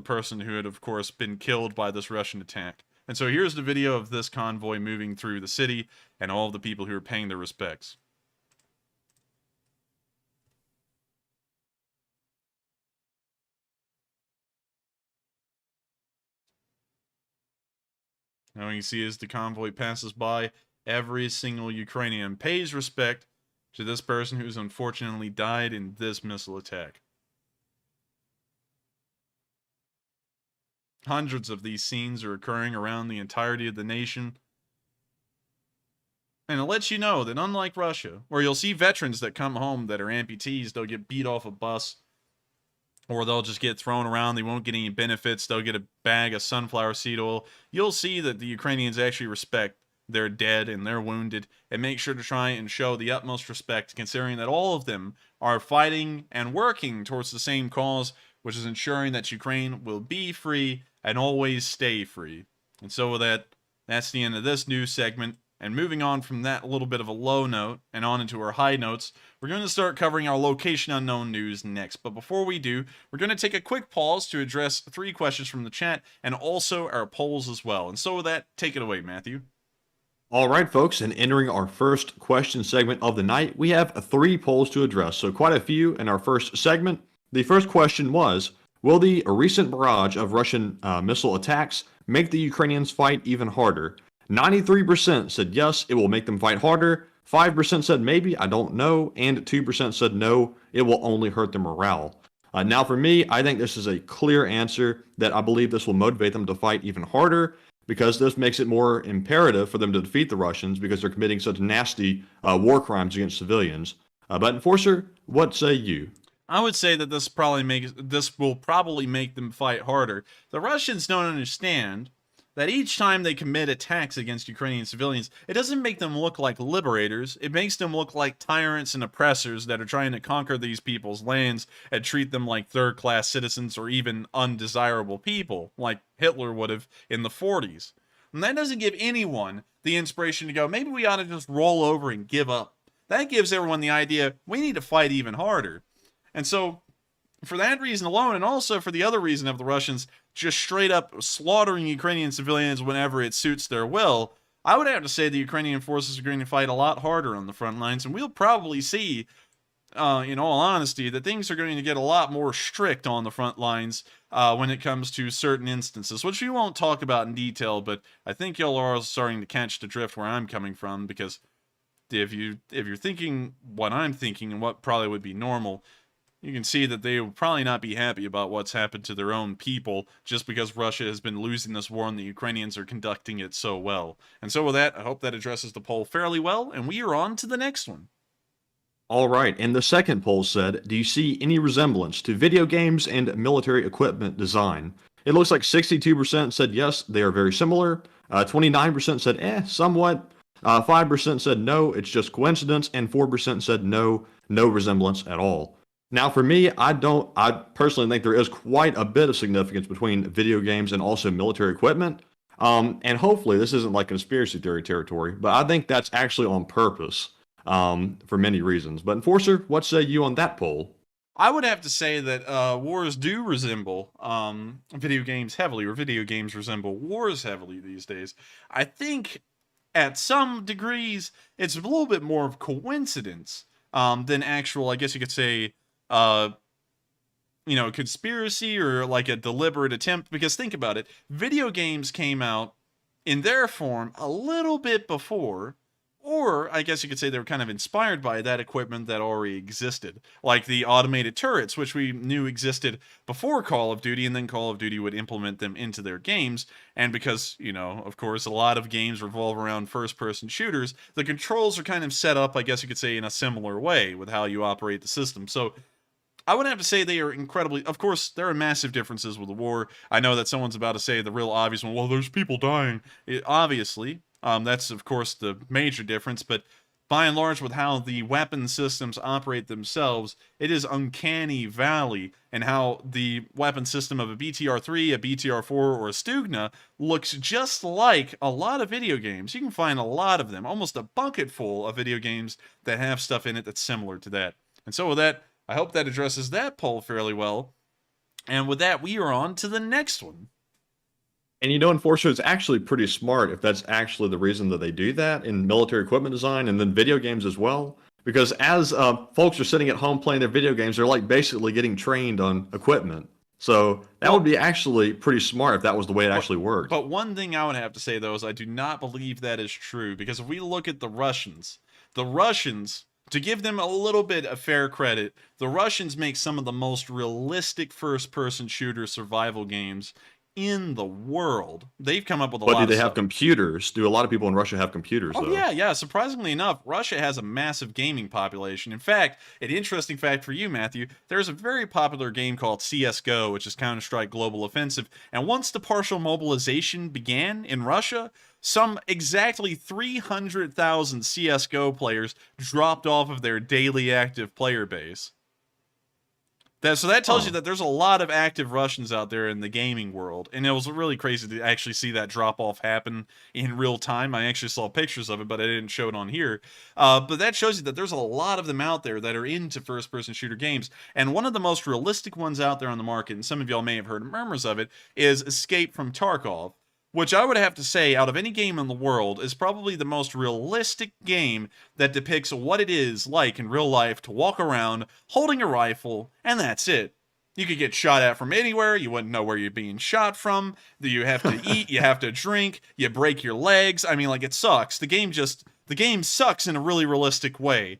S3: person who had, of course, been killed by this Russian attack. And so here's the video of this convoy moving through the city and all of the people who are paying their respects. Now you can see as the convoy passes by, every single Ukrainian pays respect to this person who's unfortunately died in this missile attack. Hundreds of these scenes are occurring around the entirety of the nation. And it lets you know that unlike Russia, where you'll see veterans that come home that are amputees, they'll get beat off a bus, or they'll just get thrown around, they won't get any benefits, they'll get a bag of sunflower seed oil. You'll see that the Ukrainians actually respect their dead and their wounded, and make sure to try and show the utmost respect, considering that all of them are fighting and working towards the same cause, which is ensuring that Ukraine will be free and always stay free. And so with that, that's the end of this news segment. And moving on from that little bit of a low note and on into our high notes, we're going to start covering our location unknown news next. But before we do, we're going to take a quick pause to address 3 questions from the chat and also our polls as well. And so with that, take it away, Matthew.
S4: All right, folks, and entering our first question segment of the night, we have 3 polls to address, so quite a few in our first segment. The first question was, will the recent barrage of Russian missile attacks make the Ukrainians fight even harder? 93% said yes, it will make them fight harder. 5% said maybe, I don't know. And 2% said no, it will only hurt their morale. Now for me, I think this is a clear answer that I believe this will motivate them to fight even harder, because this makes it more imperative for them to defeat the Russians because they're committing such nasty war crimes against civilians. But Enforcer, what say you?
S3: I would say that this will probably make them fight harder. The Russians don't understand that each time they commit attacks against Ukrainian civilians, it doesn't make them look like liberators. It makes them look like tyrants and oppressors that are trying to conquer these people's lands and treat them like third-class citizens or even undesirable people, like Hitler would have in the 40s. And that doesn't give anyone the inspiration to go, maybe we ought to just roll over and give up. That gives everyone the idea, we need to fight even harder. And so, for that reason alone, and also for the other reason of the Russians just straight up slaughtering Ukrainian civilians whenever it suits their will, I would have to say the Ukrainian forces are going to fight a lot harder on the front lines, and we'll probably see, in all honesty, that things are going to get a lot more strict on the front lines when it comes to certain instances, which we won't talk about in detail, but I think y'all are starting to catch the drift where I'm coming from, because if you're thinking what I'm thinking and what probably would be normal, you can see that they will probably not be happy about what's happened to their own people just because Russia has been losing this war and the Ukrainians are conducting it so well. And so with that, I hope that addresses the poll fairly well, and we are on to the next one.
S4: All right, and the second poll said, do you see any resemblance to video games and military equipment design? It looks like 62% said yes, they are very similar. 29% said somewhat. 5% said no, it's just coincidence, and 4% said no resemblance at all. Now, for me, I personally think there is quite a bit of significance between video games and also military equipment. And hopefully this isn't like conspiracy theory territory, but I think that's actually on purpose for many reasons. But Enforcer, what say you on that poll?
S3: I would have to say that wars do resemble video games heavily, or video games resemble wars heavily these days. I think at some degrees it's a little bit more of coincidence than actual, I guess you could say, conspiracy or like a deliberate attempt. Because think about it, video games came out in their form a little bit before, or I guess you could say they were kind of inspired by that equipment that already existed, like the automated turrets, which we knew existed before Call of Duty, and then Call of Duty would implement them into their games. And because, of course, a lot of games revolve around first-person shooters, the controls are kind of set up, I guess you could say, in a similar way with how you operate the system. So I would have to say they are incredibly... Of course, there are massive differences with the war. I know that someone's about to say the real obvious one, well, there's people dying. Obviously, that's, of course, the major difference, but by and large, with how the weapon systems operate themselves, it is uncanny valley, and how the weapon system of a BTR-3, a BTR-4, or a Stugna looks just like a lot of video games. You can find a lot of them, almost a bucket full of video games that have stuff in it that's similar to that. And so with that, I hope that addresses that poll fairly well. And with that, we are on to the next one.
S4: And Enforcer, it's actually pretty smart if that's actually the reason that they do that in military equipment design and then video games as well. Because as folks are sitting at home playing their video games, they're like basically getting trained on equipment. So that would be actually pretty smart if that was the way it actually worked.
S3: But one thing I would have to say, though, is I do not believe that is true. Because if we look at the Russians, to give them a little bit of fair credit, the Russians make some of the most realistic first-person shooter survival games in the world. They've come up with a lot of stuff.
S4: But do they have computers? Do a lot of people in Russia have computers, though?
S3: Yeah. Surprisingly enough, Russia has a massive gaming population. In fact, an interesting fact for you, Matthew, there's a very popular game called CSGO, which is Counter-Strike Global Offensive, and once the partial mobilization began in Russia, some exactly 300,000 CSGO players dropped off of their daily active player base. So that tells you that there's a lot of active Russians out there in the gaming world. And it was really crazy to actually see that drop-off happen in real time. I actually saw pictures of it, but I didn't show it on here. But that shows you that there's a lot of them out there that are into first-person shooter games. And one of the most realistic ones out there on the market, and some of y'all may have heard murmurs of it, is Escape from Tarkov, which I would have to say, out of any game in the world, is probably the most realistic game that depicts what it is like in real life to walk around holding a rifle, and that's it. You could get shot at from anywhere, you wouldn't know where you're being shot from, you have to eat, you have to drink, you break your legs, I mean, like, it sucks. The game sucks in a really realistic way.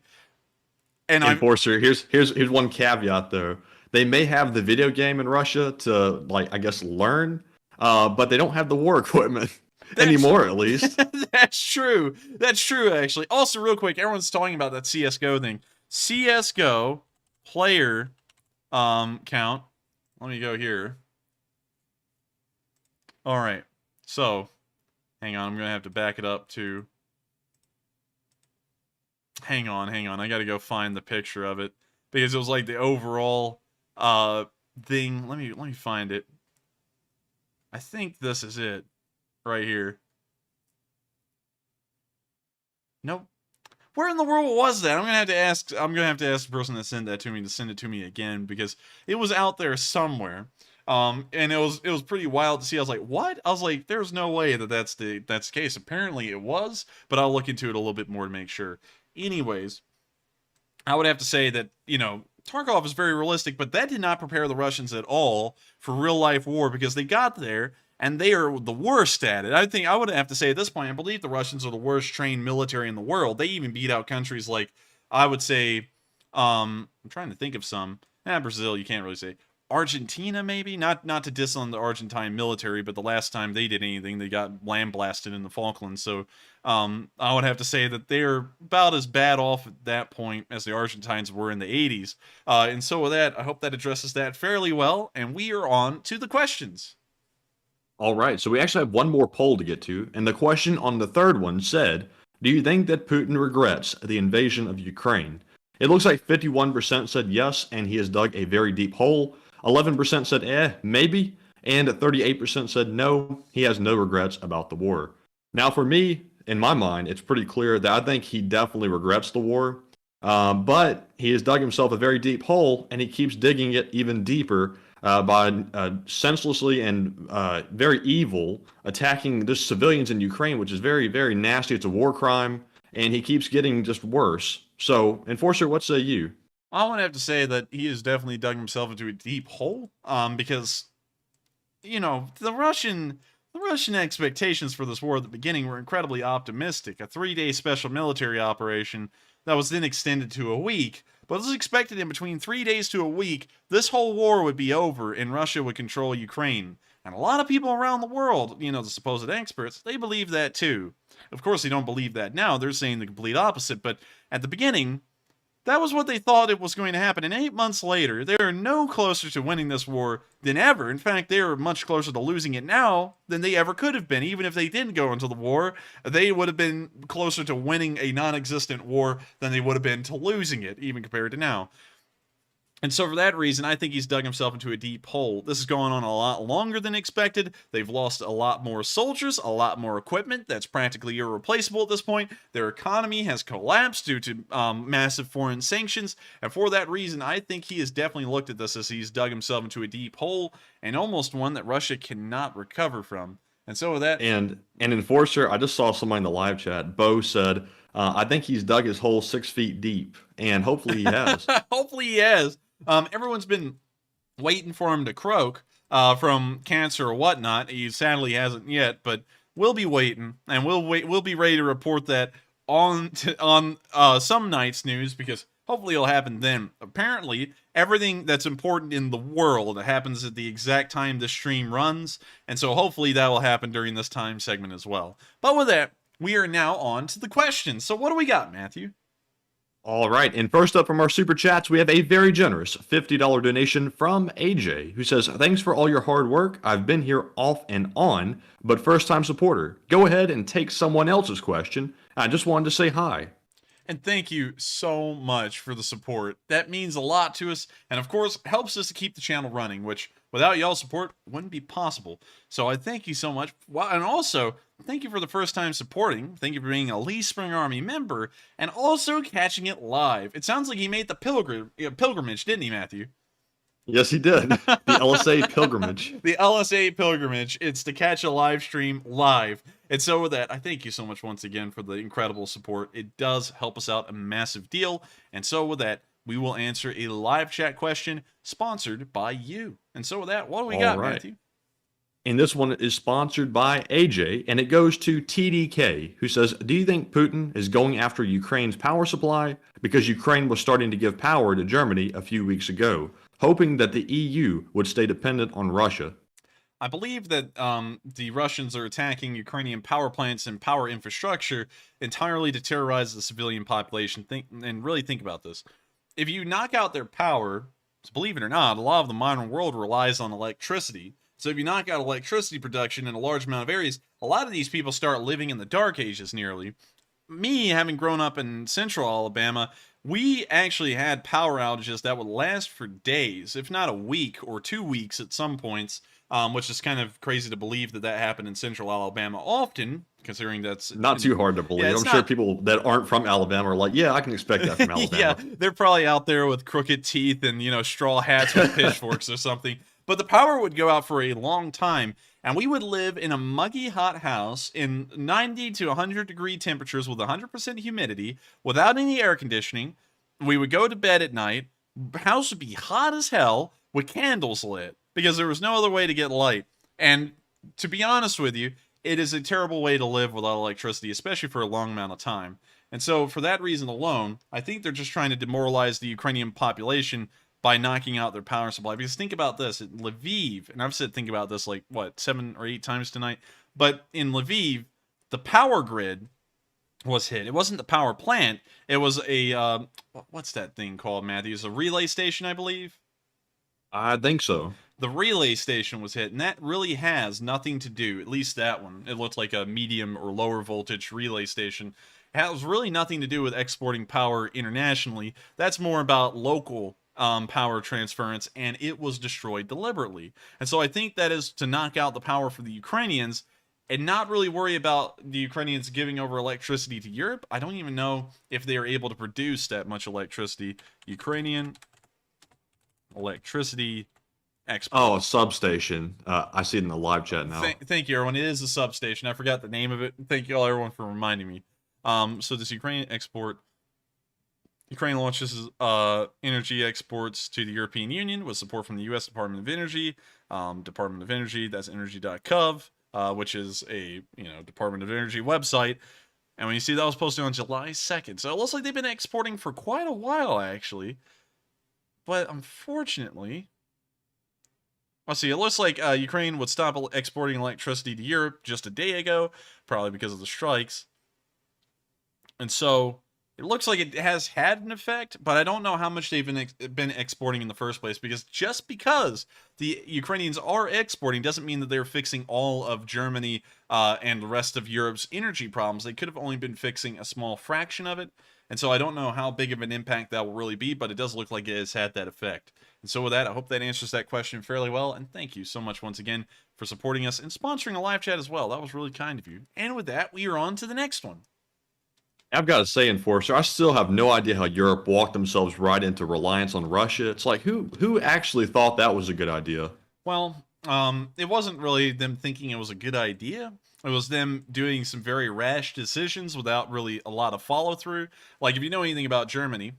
S3: And
S4: Enforcer, here's one caveat, though. They may have the video game in Russia to, like, I guess, learn, but they don't have the war equipment anymore, at least.
S3: That's true. That's true, actually. Also, real quick, everyone's talking about that CSGO thing. CSGO player count. Let me go here. All right. So, hang on. I'm going to have to back it up to... Hang on. I got to go find the picture of it. Because it was like the overall thing. Let me find it. I think this is it, right here. Nope. Where in the world was that? I'm gonna have to ask the person that sent that to me to send it to me again, because it was out there somewhere. And it was pretty wild to see. I was like, what? I was like, there's no way that's the case. Apparently it was, but I'll look into it a little bit more to make sure. Anyways, I would have to say that, Tarkov is very realistic, but that did not prepare the Russians at all for real-life war, because they got there, and they are the worst at it. I would have to say at this point, I believe the Russians are the worst trained military in the world. They even beat out countries like, I would say, I'm trying to think of some. Brazil, you can't really say. Argentina, maybe? Not to diss on the Argentine military, but the last time they did anything, they got land blasted in the Falklands. So I would have to say that they're about as bad off at that point as the Argentines were in the 80s. And so with that, I hope that addresses that fairly well. And we are on to the questions.
S4: All right, so we actually have one more poll to get to. And the question on the third one said, do you think that Putin regrets the invasion of Ukraine? It looks like 51% said yes, and he has dug a very deep hole. 11% said maybe, and 38% said no, he has no regrets about the war. Now for me, in my mind, it's pretty clear that I think he definitely regrets the war, but he has dug himself a very deep hole, and he keeps digging it even deeper by senselessly and very evil attacking just civilians in Ukraine, which is very, very nasty. It's a war crime, and he keeps getting just worse. So, Enforcer, what say you?
S3: I would have to say that he has definitely dug himself into a deep hole, because, the Russian expectations for this war at the beginning were incredibly optimistic. A 3-day special military operation that was then extended to a week, but it was expected in between 3 days to a week, this whole war would be over and Russia would control Ukraine. And a lot of people around the world, the supposed experts, they believe that too. Of course, they don't believe that now. They're saying the complete opposite. But at the beginning, that was what they thought it was going to happen. And 8 months later, they are no closer to winning this war than ever. In fact, they are much closer to losing it now than they ever could have been. Even if they didn't go into the war, they would have been closer to winning a non-existent war than they would have been to losing it, even compared to now. And so for that reason, I think he's dug himself into a deep hole. This is going on a lot longer than expected. They've lost a lot more soldiers, a lot more equipment that's practically irreplaceable at this point. Their economy has collapsed due to massive foreign sanctions. And for that reason, I think he has definitely looked at this as he's dug himself into a deep hole, and almost one that Russia cannot recover from. And so with that...
S4: And Enforcer, I just saw somebody in the live chat. Bo said, I think he's dug his hole 6 feet deep. And hopefully he has.
S3: Hopefully he has. Everyone's been waiting for him to croak from cancer or whatnot. He sadly hasn't yet, but we'll be waiting, and we'll be ready to report that on some night's news, because hopefully it'll happen then. Apparently, everything that's important in the world happens at the exact time this stream runs, and so hopefully that will happen during this time segment as well. But with that, we are now on to the questions. So what do we got, Matthew?
S4: All right, and first up from our super chats, we have a very generous $50 donation from AJ, who says, thanks for all your hard work. I've been here off and on, but first-time supporter. Go ahead and take someone else's question. I just wanted to say hi.
S3: And thank you so much for the support. That means a lot to us, and of course, helps us to keep the channel running, which without y'all's support wouldn't be possible. So I thank you so much. And also, thank you for the first time supporting. Thank you for being a Lee Spring Army member, and also catching it live. It sounds like he made the pilgrimage, didn't he, Matthew?
S4: Yes, he did. The LSA pilgrimage.
S3: The LSA pilgrimage. It's to catch a live stream live. And so with that, I thank you so much once again for the incredible support. It does help us out a massive deal. And so with that, we will answer a live chat question sponsored by you. And so with that, what do we got, Matthew?
S4: And this one is sponsored by AJ, and it goes to TDK, who says, do you think Putin is going after Ukraine's power supply? Because Ukraine was starting to give power to Germany a few weeks ago, hoping that the EU would stay dependent on Russia.
S3: I believe that the Russians are attacking Ukrainian power plants and power infrastructure entirely to terrorize the civilian population. And really think about this. If you knock out their power, believe it or not, a lot of the modern world relies on electricity. So if you knock out electricity production in a large amount of areas, a lot of these people start living in the dark ages nearly. Me, having grown up in central Alabama, we actually had power outages that would last for days, if not a week or 2 weeks at some points, which is kind of crazy to believe that happened in central Alabama often, considering that's...
S4: Not too hard to believe. I'm sure people that aren't from Alabama are like, yeah, I can expect that from Alabama.
S3: Yeah, they're probably out there with crooked teeth and, straw hats with pitchforks or something. But the power would go out for a long time, and we would live in a muggy hot house in 90 to 100 degree temperatures with 100% humidity, without any air conditioning. We would go to bed at night. The house would be hot as hell with candles lit, because there was no other way to get light. And to be honest with you, it is a terrible way to live without electricity, especially for a long amount of time. And so for that reason alone, I think they're just trying to demoralize the Ukrainian population by knocking out their power supply. Because think about this, in Lviv, and I've said think about this 7 or 8 times tonight, but in Lviv, the power grid was hit. It wasn't the power plant, it was a, what's that thing called, Matthew? It's a relay station, I believe?
S4: I think so.
S3: The relay station was hit, and that really has nothing to do, at least that one. It looked like a medium or lower voltage relay station. It has really nothing to do with exporting power internationally. That's more about local power transference, and it was destroyed deliberately. And so I think that is to knock out the power for the Ukrainians and not really worry about the Ukrainians giving over electricity to Europe. I don't even know if they are able to produce that much electricity. Ukrainian electricity export.
S4: Oh, a substation. I see it in the live chat now.
S3: Thank you, everyone. It is a substation. I forgot the name of it. Thank you all, everyone, for reminding me. So this Ukrainian export Ukraine launches energy exports to the European Union with support from the U.S. Department of Energy. Department of Energy, that's energy.gov, which is a Department of Energy website. And when you see that was posted on July 2nd, so it looks like they've been exporting for quite a while, actually. But unfortunately, let's see, it looks like Ukraine would stop exporting electricity to Europe just a day ago, probably because of the strikes. And so it looks like it has had an effect, but I don't know how much they've been exporting in the first place, because just because the Ukrainians are exporting doesn't mean that they're fixing all of Germany and the rest of Europe's energy problems. They could have only been fixing a small fraction of it, and so I don't know how big of an impact that will really be, but it does look like it has had that effect. And so with that, I hope that answers that question fairly well, and thank you so much once again for supporting us and sponsoring a live chat as well. That was really kind of you. And with that, we are on to the next one.
S4: I've got to say, Enforcer, I still have no idea how Europe walked themselves right into reliance on Russia. It's like, who actually thought that was a good idea?
S3: Well, it wasn't really them thinking it was a good idea. It was them doing some very rash decisions without really a lot of follow-through. Like, if you know anything about Germany,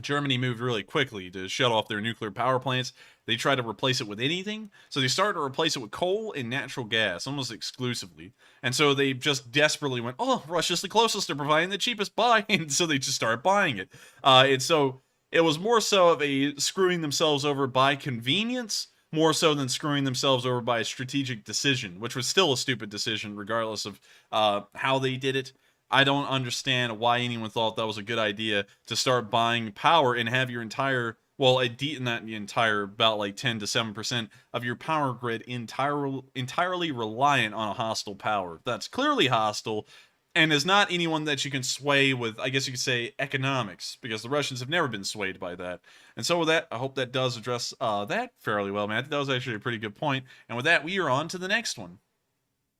S3: Germany moved really quickly to shut off their nuclear power plants. They tried to replace it with anything. So they started to replace it with coal and natural gas, almost exclusively. And so they just desperately went, oh, Russia's the closest. They're providing the cheapest buy. And so they just started buying it. And so it was more so of a screwing themselves over by convenience, more so than screwing themselves over by a strategic decision, which was still a stupid decision regardless of how they did it. I don't understand why anyone thought that was a good idea to start buying power and have your entire, well, not the entire, about like 10 to 7% of your power grid entirely reliant on a hostile power. That's clearly hostile and is not anyone that you can sway with, I guess you could say, economics, because the Russians have never been swayed by that. And so with that, I hope that does address that fairly well, man. That was actually a pretty good point. And with that, we are on to the next one.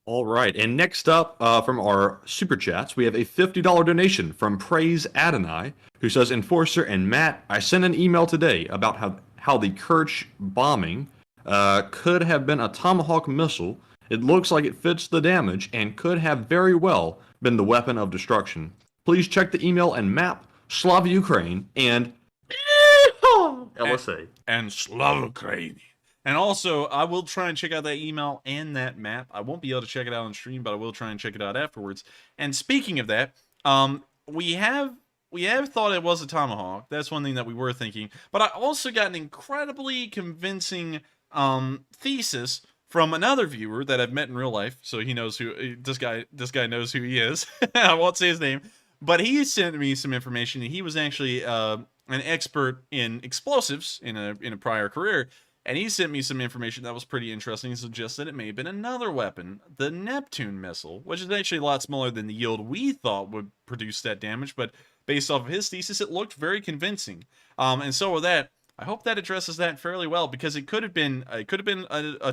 S4: All right, and next up from our super chats, we have a $50 donation from Praise Adonai, who says, Enforcer and Matt, I sent an email today about how the Kerch bombing could have been a Tomahawk missile. It looks like it fits the damage and could have very well been the weapon of destruction. Please check the email and map Slava Ukraine and LSA.
S3: And Slava Ukraine. And also, I will try and check out that email and that map. I won't be able to check it out on stream, but I will try and check it out afterwards. And speaking of that, we have thought it was a Tomahawk. That's one thing that we were thinking. But I also got an incredibly convincing thesis from another viewer that I've met in real life. So he knows who this guy knows who he is. I won't say his name, but he sent me some information. And he was actually an expert in explosives in a prior career. And he sent me some information that was pretty interesting. He suggested it may have been another weapon, the Neptune missile, which is actually a lot smaller than the yield we thought would produce that damage. But based off of his thesis, it looked very convincing. And so with that, I hope that addresses that fairly well, because it could have been a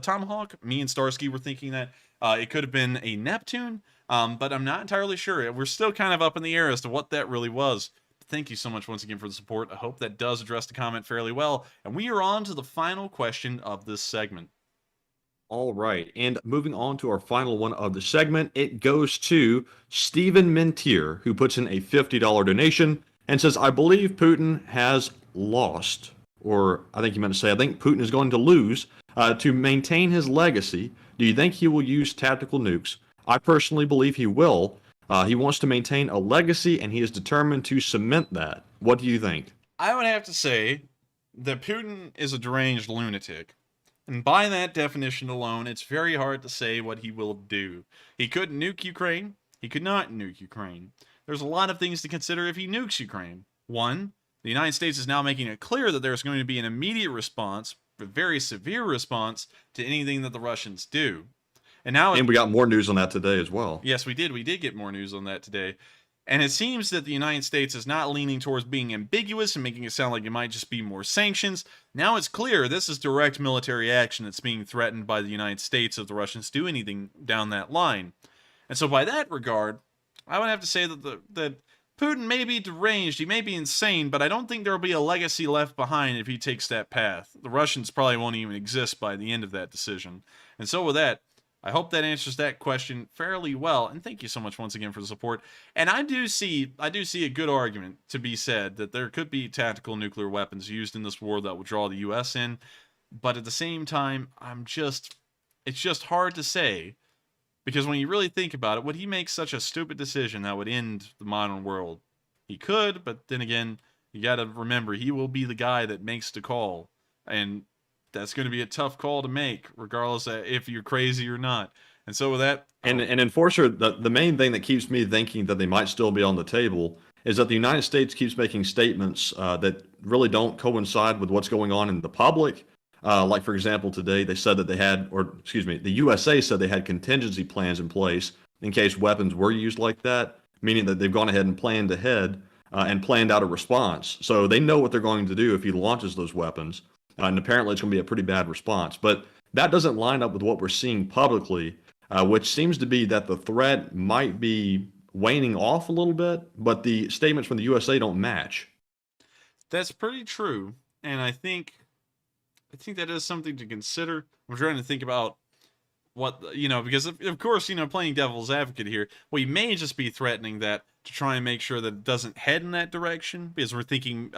S3: Tomahawk. Me and Starsky were thinking that it could have been a Neptune, but I'm not entirely sure. We're still kind of up in the air as to what that really was. Thank you so much once again for the support. I hope that does address the comment fairly well. And we are on to the final question of this segment.
S4: All right. And moving on to our final one of the segment, it goes to Stephen Mentier, who puts in a $50 donation and says, I believe Putin has lost, or I think he meant to say, I think Putin is going to lose to maintain his legacy. Do you think he will use tactical nukes? I personally believe he will. He wants to maintain a legacy, and he is determined to cement that. What do you think?
S3: I would have to say that Putin is a deranged lunatic. And by that definition alone, it's very hard to say what he will do. He could nuke Ukraine. He could not nuke Ukraine. There's a lot of things to consider if he nukes Ukraine. One, the United States is now making it clear that there's going to be an immediate response, a very severe response, to anything that the Russians do. And
S4: we got more news on that today as well.
S3: Yes, we did. We did get more news on that today. And it seems that the United States is not leaning towards being ambiguous and making it sound like it might just be more sanctions. Now it's clear this is direct military action that's being threatened by the United States if the Russians do anything down that line. And so by that regard, I would have to say that Putin may be deranged, he may be insane, but I don't think there will be a legacy left behind if he takes that path. The Russians probably won't even exist by the end of that decision. And so with that, I hope that answers that question fairly well, and thank you so much once again for the support. And I do see a good argument to be said that there could be tactical nuclear weapons used in this war that will draw the U.S. in, but at the same time, it's just hard to say, because when you really think about it, would he make such a stupid decision that would end the modern world? He could, but then again, you got to remember, he will be the guy that makes the call, and that's going to be a tough call to make, regardless of if you're crazy or not. And so with that...
S4: And Enforcer, the main thing that keeps me thinking that they might still be on the table is that the United States keeps making statements that really don't coincide with what's going on in the public. Like, for example, today they said that they had, or excuse me, the USA said they had contingency plans in place in case weapons were used like that, meaning that they've gone ahead and planned ahead and planned out a response. So they know what they're going to do if he launches those weapons. And apparently it's going to be a pretty bad response. But that doesn't line up with what we're seeing publicly, which seems to be that the threat might be waning off a little bit, but the statements from the USA don't match.
S3: That's pretty true. And I think that is something to consider. I'm trying to think about what, because of course, playing devil's advocate here, we may just be threatening that to try and make sure that it doesn't head in that direction, because we're thinking,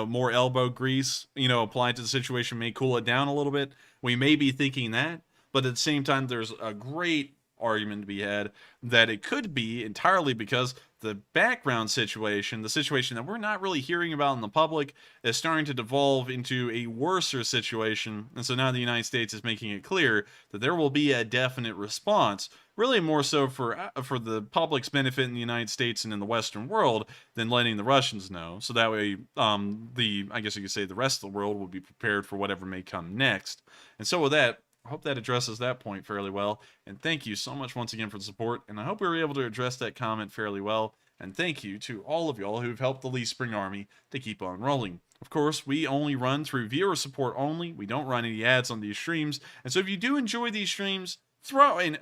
S3: more elbow grease, applied to the situation may cool it down a little bit. We may be thinking that, but at the same time, there's a great argument to be had that it could be entirely because the background situation, the situation that we're not really hearing about in the public, is starting to devolve into a worser situation. And so now the United States is making it clear that there will be a definite response, really more so for the public's benefit in the United States and in the Western world than letting the Russians know. So that way, I guess you could say the rest of the world will be prepared for whatever may come next. And so with that, I hope that addresses that point fairly well. And thank you so much once again for the support. And I hope we were able to address that comment fairly well. And thank you to all of y'all who've helped the Lee Spring Army to keep on rolling. Of course, we only run through viewer support only. We don't run any ads on these streams. And so if you do enjoy these streams, I'm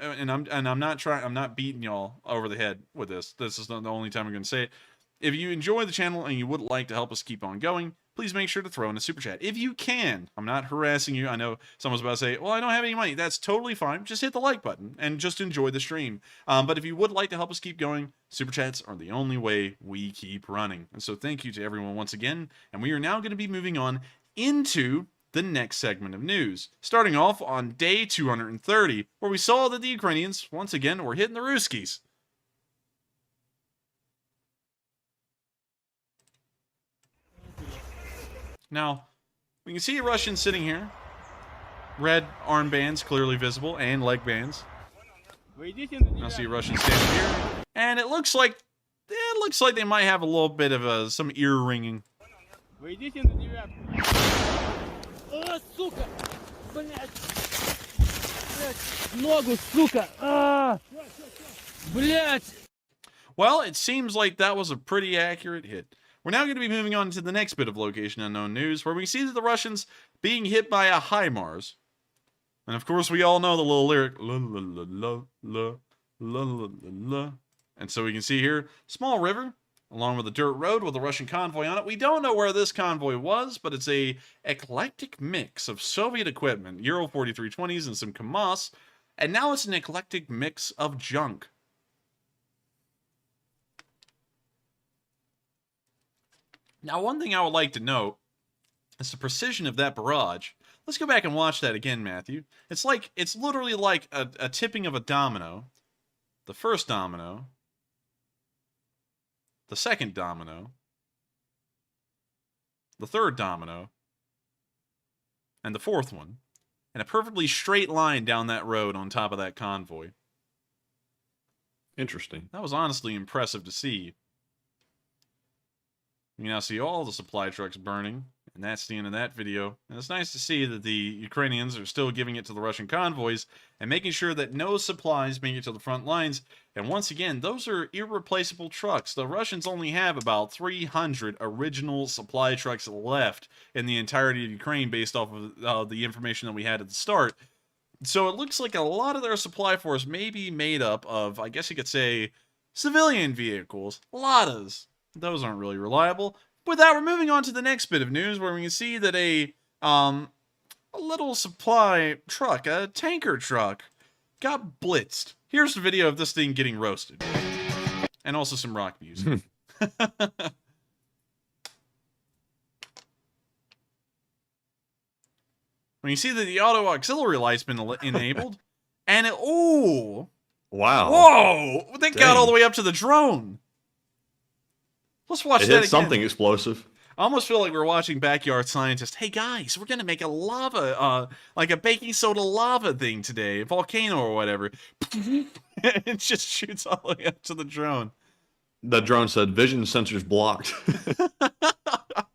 S3: not beating y'all over the head with this. This is not the only time I'm going to say it. If you enjoy the channel and you would like to help us keep on going, please make sure to throw in a super chat. If you can, I'm not harassing you. I know someone's about to say, well, I don't have any money. That's totally fine. Just hit the like button and just enjoy the stream. But if you would like to help us keep going, super chats are the only way we keep running. And so thank you to everyone once again. And we are now going to be moving on into the next segment of news, starting off on day 230, where we saw that the Ukrainians, once again, were hitting the Ruskies. Now, we can see a Russian sitting here. Red armbands clearly visible, and leg bands. Now see a Russian standing here. And it looks like they might have a little bit of some ear ringing. Well, it seems like that was a pretty accurate hit. We're now going to be moving on to the next bit of location unknown news, where we see that the Russians being hit by a HIMARS. And of course, we all know the little lyric, la la la la la la la la. And so we can see here, small river, along with a dirt road with a Russian convoy on it. We don't know where this convoy was, but it's a eclectic mix of Soviet equipment, Euro 4320s and some KAMAZ, and now it's an eclectic mix of junk. Now, one thing I would like to note is the precision of that barrage. Let's go back and watch that again, Matthew. It's literally like a tipping of a domino. The first domino, the second domino, the third domino, and the fourth one, and a perfectly straight line down that road on top of that convoy.
S4: Interesting.
S3: That was honestly impressive to see. You now see all the supply trucks burning, and that's the end of that video. And it's nice to see that the Ukrainians are still giving it to the Russian convoys and making sure that no supplies make it to the front lines. And once again, those are irreplaceable trucks. The Russians only have about 300 original supply trucks left in the entirety of Ukraine based off of the information that we had at the start. So it looks like a lot of their supply force may be made up of, I guess you could say, civilian vehicles. Ladas. Those aren't really reliable. With that, we're moving on to the next bit of news, where we can see that a little supply truck, a tanker truck, got blitzed. Here's the video of this thing getting roasted. And also some rock music. When you see that the auto auxiliary light's been enabled, and it, ooh,
S4: Wow.
S3: whoa, that got
S4: Dang.
S3: all the way up to the drone. Let's watch
S4: It
S3: that
S4: hit
S3: again.
S4: something explosive.
S3: I almost feel like we're watching Backyard Scientist. Hey guys, we're gonna make a lava, like a baking soda lava thing today, a volcano or whatever. It just shoots all the way up to the drone.
S4: The drone said vision sensors blocked.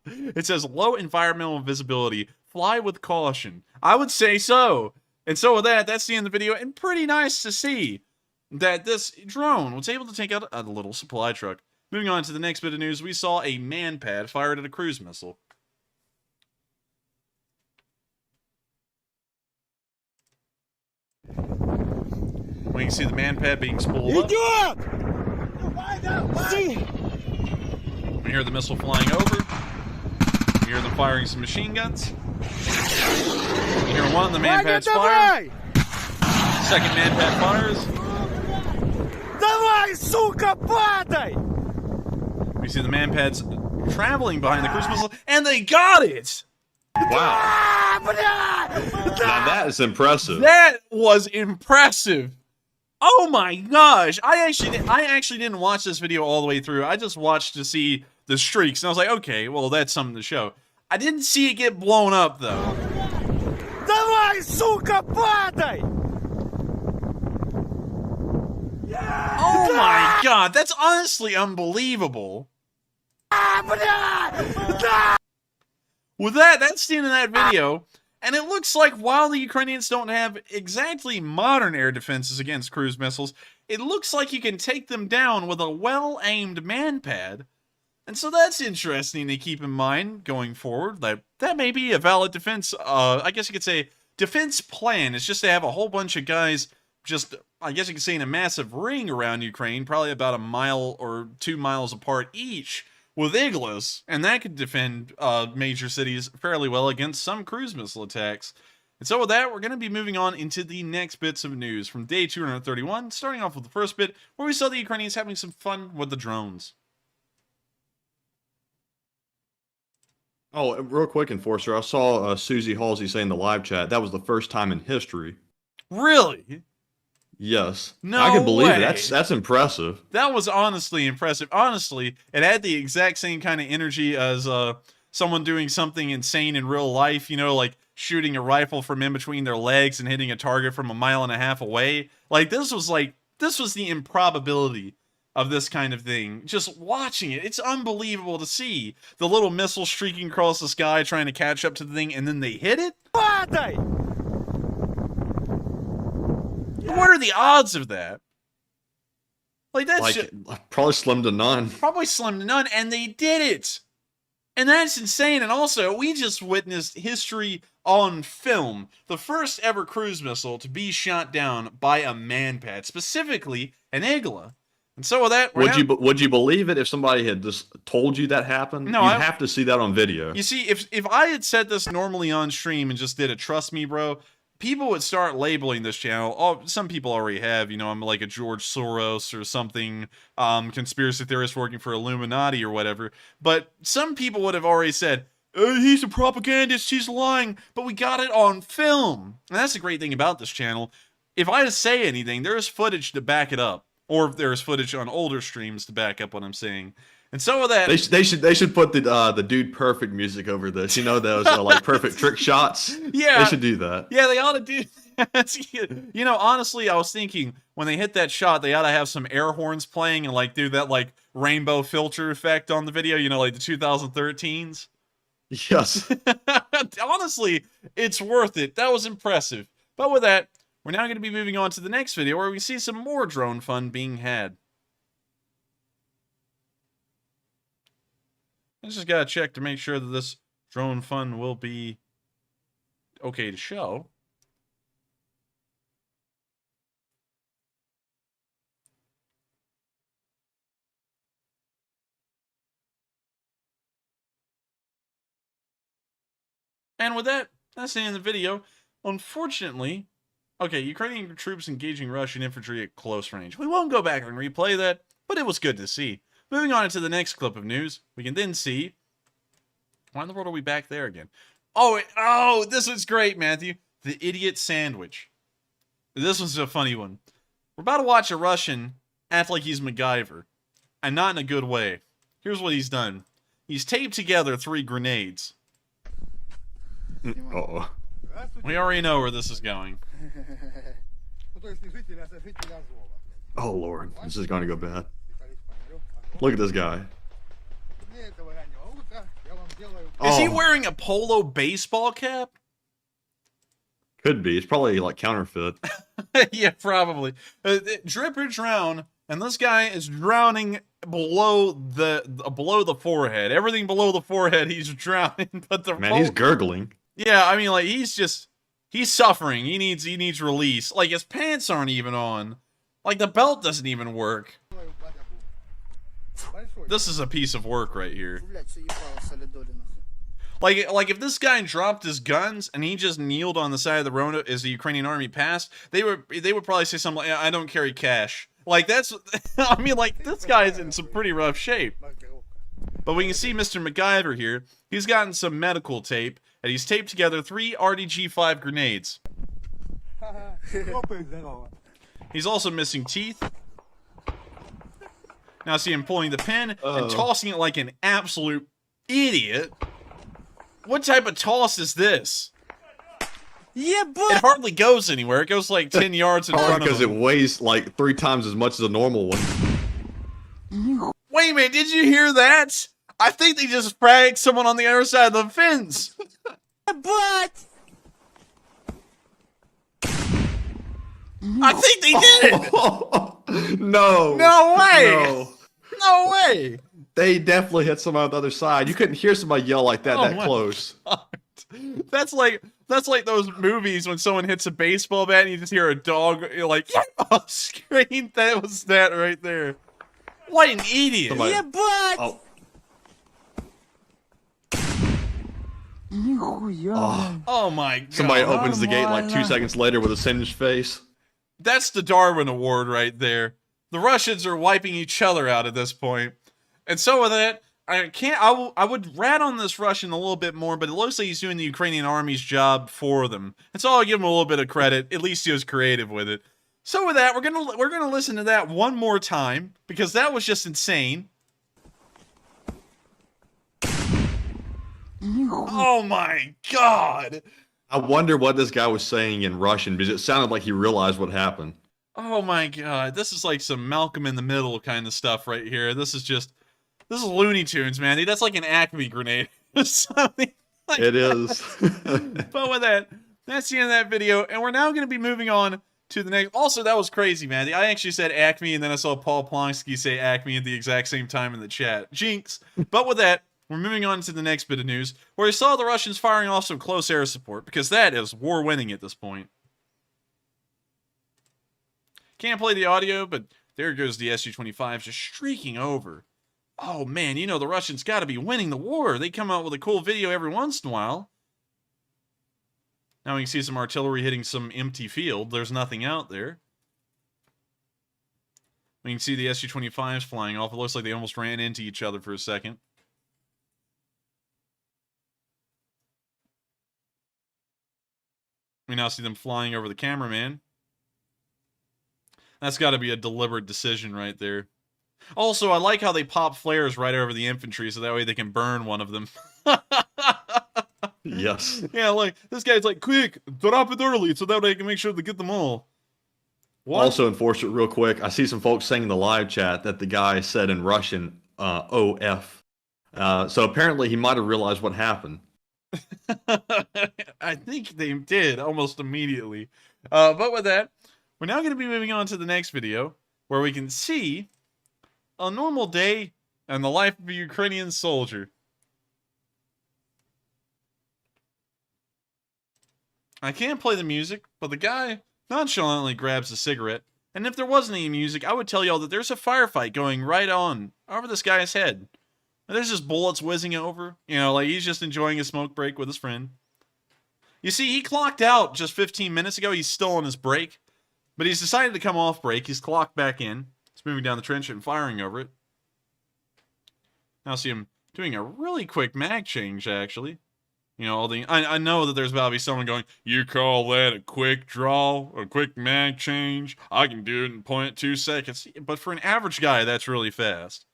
S3: It says low environmental visibility. Fly with caution. I would say so. And so with that, that's the end of the video. And pretty nice to see that this drone was able to take out a little supply truck. Moving on to the next bit of news, we saw a man-pad fired at a cruise missile. We can see the man-pad being spooled up. We hear the missile flying over. We hear them firing some machine guns. We hear one of the man-pads fire. Second man-pad fires.
S8: Давай, сука, падай!
S3: We see the man-pads traveling behind the cruise missile, and they got it!
S4: Wow. Now that is impressive.
S3: That was impressive. Oh my gosh! I actually didn't watch this video all the way through. I just watched to see the streaks, and I was like, okay, well that's something to show. I didn't see it get blown up though.
S8: Давай, сука, падай!
S3: Oh my god, that's honestly unbelievable. With that, that's the end of that video. And it looks like while the Ukrainians don't have exactly modern air defenses against cruise missiles, it looks like you can take them down with a well-aimed man-pad. And so that's interesting to keep in mind going forward. That may be a valid defense, I guess you could say, defense plan. It's just to have a whole bunch of guys just, I guess you could say, in a massive ring around Ukraine, probably about a mile or 2 miles apart each, with igloos, and that could defend major cities fairly well against some cruise missile attacks. And so with that, we're going to be moving on into the next bits of news from day 231, starting off with the first bit, where we saw the Ukrainians having some fun with the drones.
S4: Oh, real quick, Enforcer, I saw Susie Halsey say in the live chat that was the first time in history.
S3: Really?
S4: Yes.
S3: No
S4: I can believe
S3: way.
S4: it. That's impressive.
S3: That was honestly impressive. Honestly, it had the exact same kind of energy as someone doing something insane in real life, you know, like shooting a rifle from in between their legs and hitting a target from 1.5 miles away. This was the improbability of this kind of thing. Just watching it, it's unbelievable to see the little missile streaking across the sky trying to catch up to the thing, and then they hit it? What are the odds of that? That's
S4: probably slim to none.
S3: probably slim to none, and they did it. And that's insane. And also, we just witnessed history on film. The first ever cruise missile to be shot down by a man-pad, specifically an Igla. And so with that,
S4: Would you believe it if somebody had just told you that happened?
S3: No,
S4: You'd have to see that on video.
S3: You see, if I had said this normally on stream and just did a trust me, bro, people would start labeling this channel. Oh, some people already have. You know, I'm like a George Soros or something, conspiracy theorist working for Illuminati or whatever. But some people would have already said, he's a propagandist, he's lying. But we got it on film. And that's the great thing about this channel. If I say anything, there's footage to back it up. Or if there's footage on older streams to back up what I'm saying. And so with that,
S4: they should put the Dude Perfect music over this. You know, those like perfect trick shots.
S3: Yeah,
S4: they should do that.
S3: Yeah, they ought to do that. You know, honestly, I was thinking when they hit that shot, they ought to have some air horns playing and like do that like rainbow filter effect on the video. You know, like the 2013s.
S4: Yes.
S3: Honestly, it's worth it. That was impressive. But with that, we're now going to be moving on to the next video where we see some more drone fun being had. I just gotta check to make sure that this drone fun will be okay to show. And with that, that's the end of the video. Unfortunately, Okay, Ukrainian troops engaging Russian infantry at close range. We won't go back and replay that, but it was good to see. Moving on to the next clip of news, we can then see... Why in the world are we back there again? Oh, this was great, Matthew. The idiot sandwich. This was a funny one. We're about to watch a Russian act like he's MacGyver, and not in a good way. Here's what he's done. He's taped together 3 grenades.
S4: Uh-oh.
S3: We already know where this is going.
S4: Oh, Lord. This is going to go bad. Look at this guy.
S3: Is he wearing a polo baseball cap?
S4: Could be. It's probably like counterfeit.
S3: Yeah, probably. Drip or drown, and this guy is drowning below the forehead. Everything below the forehead, he's drowning. But
S4: He's gurgling.
S3: Yeah, I mean, like he's suffering. He needs release. Like his pants aren't even on. Like the belt doesn't even work. This is a piece of work right here. Like if this guy dropped his guns and he just kneeled on the side of the road as the Ukrainian army passed, they would probably say something like, "I don't carry cash." Like that's, I mean, like this guy's in some pretty rough shape. But we can see Mr. MacGyver here. He's gotten some medical tape and he's taped together 3 RDG-5 grenades. He's also missing teeth. Now see him pulling the pin and tossing it like an absolute idiot. What type of toss is this?
S8: Yeah, but
S3: It hardly goes anywhere. It goes like 10 yards in front of
S4: Because
S3: him.
S4: it weighs like 3 times as much as a normal one.
S3: Wait a minute, did you hear that? I think they just fragged someone on the other side of the fence.
S8: but
S3: I think they did it.
S4: No.
S3: No way.
S4: No.
S3: No way.
S4: They definitely hit somebody on the other side. You couldn't hear somebody yell like that
S3: Oh my
S4: close.
S3: God. That's like those movies when someone hits a baseball bat and you just hear a dog like off screen. That was that right there. What an idiot.
S4: Somebody-
S8: yeah, but
S4: Oh,
S3: Oh my God.
S4: somebody opens the gate like 2 seconds later with a singed face.
S3: That's the Darwin Award right there. The Russians are wiping each other out at this point. And so with that, I would rat on this Russian a little bit more, but it looks like he's doing the Ukrainian army's job for them. And so I'll give him a little bit of credit. At least he was creative with it. So with that, we're gonna listen to that one more time because that was just insane. Oh my God.
S4: I wonder what this guy was saying in Russian because it sounded like he realized what happened.
S3: Oh my God. This is like some Malcolm in the Middle kind of stuff right here. This is Looney Tunes, man. That's like an Acme grenade or something like
S4: It is.
S3: But with that, that's the end of that video, and we're now going to be moving on to the next. Also, that was crazy, man. I actually said Acme, and then I saw Paul Plonsky say Acme at the exact same time in the chat. Jinx. But with that, we're moving on to the next bit of news, where we saw the Russians firing off some close air support, because that is war-winning at this point. Can't play the audio, but there goes the Su-25 just streaking over. Oh man, you know the Russians got to be winning the war. They come out with a cool video every once in a while. Now we can see some artillery hitting some empty field. There's nothing out there. We can see the Su-25s flying off. It looks like they almost ran into each other for a second. We now see them flying over the cameraman. That's got to be a deliberate decision right there. Also, I like how they pop flares right over the infantry so that way they can burn one of them.
S4: Yes.
S3: Yeah, like, this guy's like, quick, drop it early so that way I can make sure to get them all. What?
S4: Also, enforcer, real quick, I see some folks saying in the live chat that the guy said in Russian, OF. So apparently he might have realized what happened.
S3: I think they did almost immediately. But with that, we're now going to be moving on to the next video where we can see a normal day in the life of a Ukrainian soldier. I can't play the music, but the guy nonchalantly grabs a cigarette. And if there wasn't any music, I would tell y'all that there's a firefight going right on over this guy's head. And there's just bullets whizzing over. You know, like he's just enjoying a smoke break with his friend. You see, he clocked out just 15 minutes ago. He's still on his break. But he's decided to come off break. He's clocked back in. He's moving down the trench and firing over it. Now see him doing a really quick mag change, actually. You know, all the I know that there's about to be someone going, you call that a quick draw, a quick mag change? I can do it in 0.2 seconds. But for an average guy, that's really fast.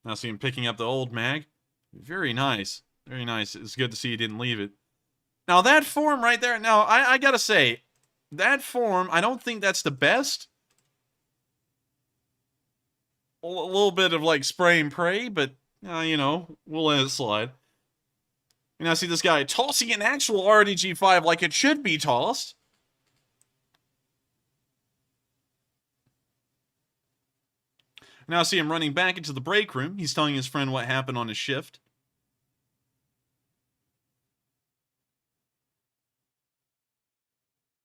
S3: Now see him picking up the old mag. Very nice. Very nice. It's good to see he didn't leave it. Now that form right there, now I gotta say, that form, I don't think that's the best. A little bit of like spray and pray, but you know, we'll let it slide. And now see this guy tossing an actual RDG-5 like it should be tossed. Now see him running back into the break room. He's telling his friend what happened on his shift.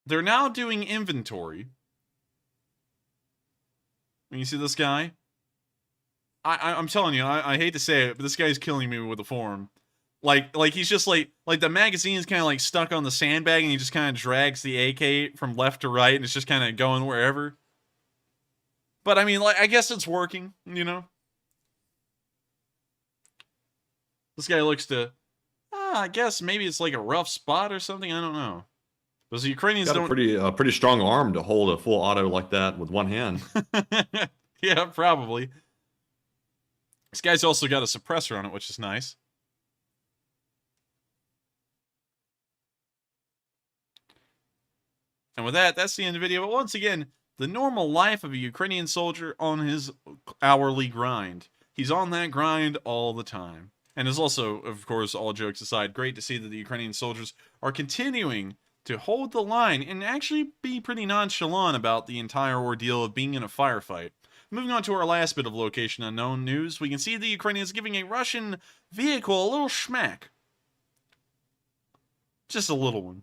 S3: They're now doing inventory. When you see this guy, I'm telling you, I hate to say it, but this guy's killing me with the form. Like he's just like the magazine is kind of like stuck on the sandbag, and he just kind of drags the AK from left to right, and it's just kind of going wherever. But I mean, like, I guess it's working, you know. This guy looks to, I guess maybe it's like a rough spot or something. I don't know. Because the Ukrainians
S4: got a pretty strong arm to hold a full auto like that with one hand.
S3: Yeah, probably. This guy's also got a suppressor on it, which is nice. And with that, that's the end of the video. But once again, the normal life of a Ukrainian soldier on his hourly grind. He's on that grind all the time. And it's also, of course, all jokes aside, great to see that the Ukrainian soldiers are continuing to hold the line and actually be pretty nonchalant about the entire ordeal of being in a firefight. Moving on to our last bit of location unknown news, we can see the Ukrainians giving a Russian vehicle a little schmack. Just a little one.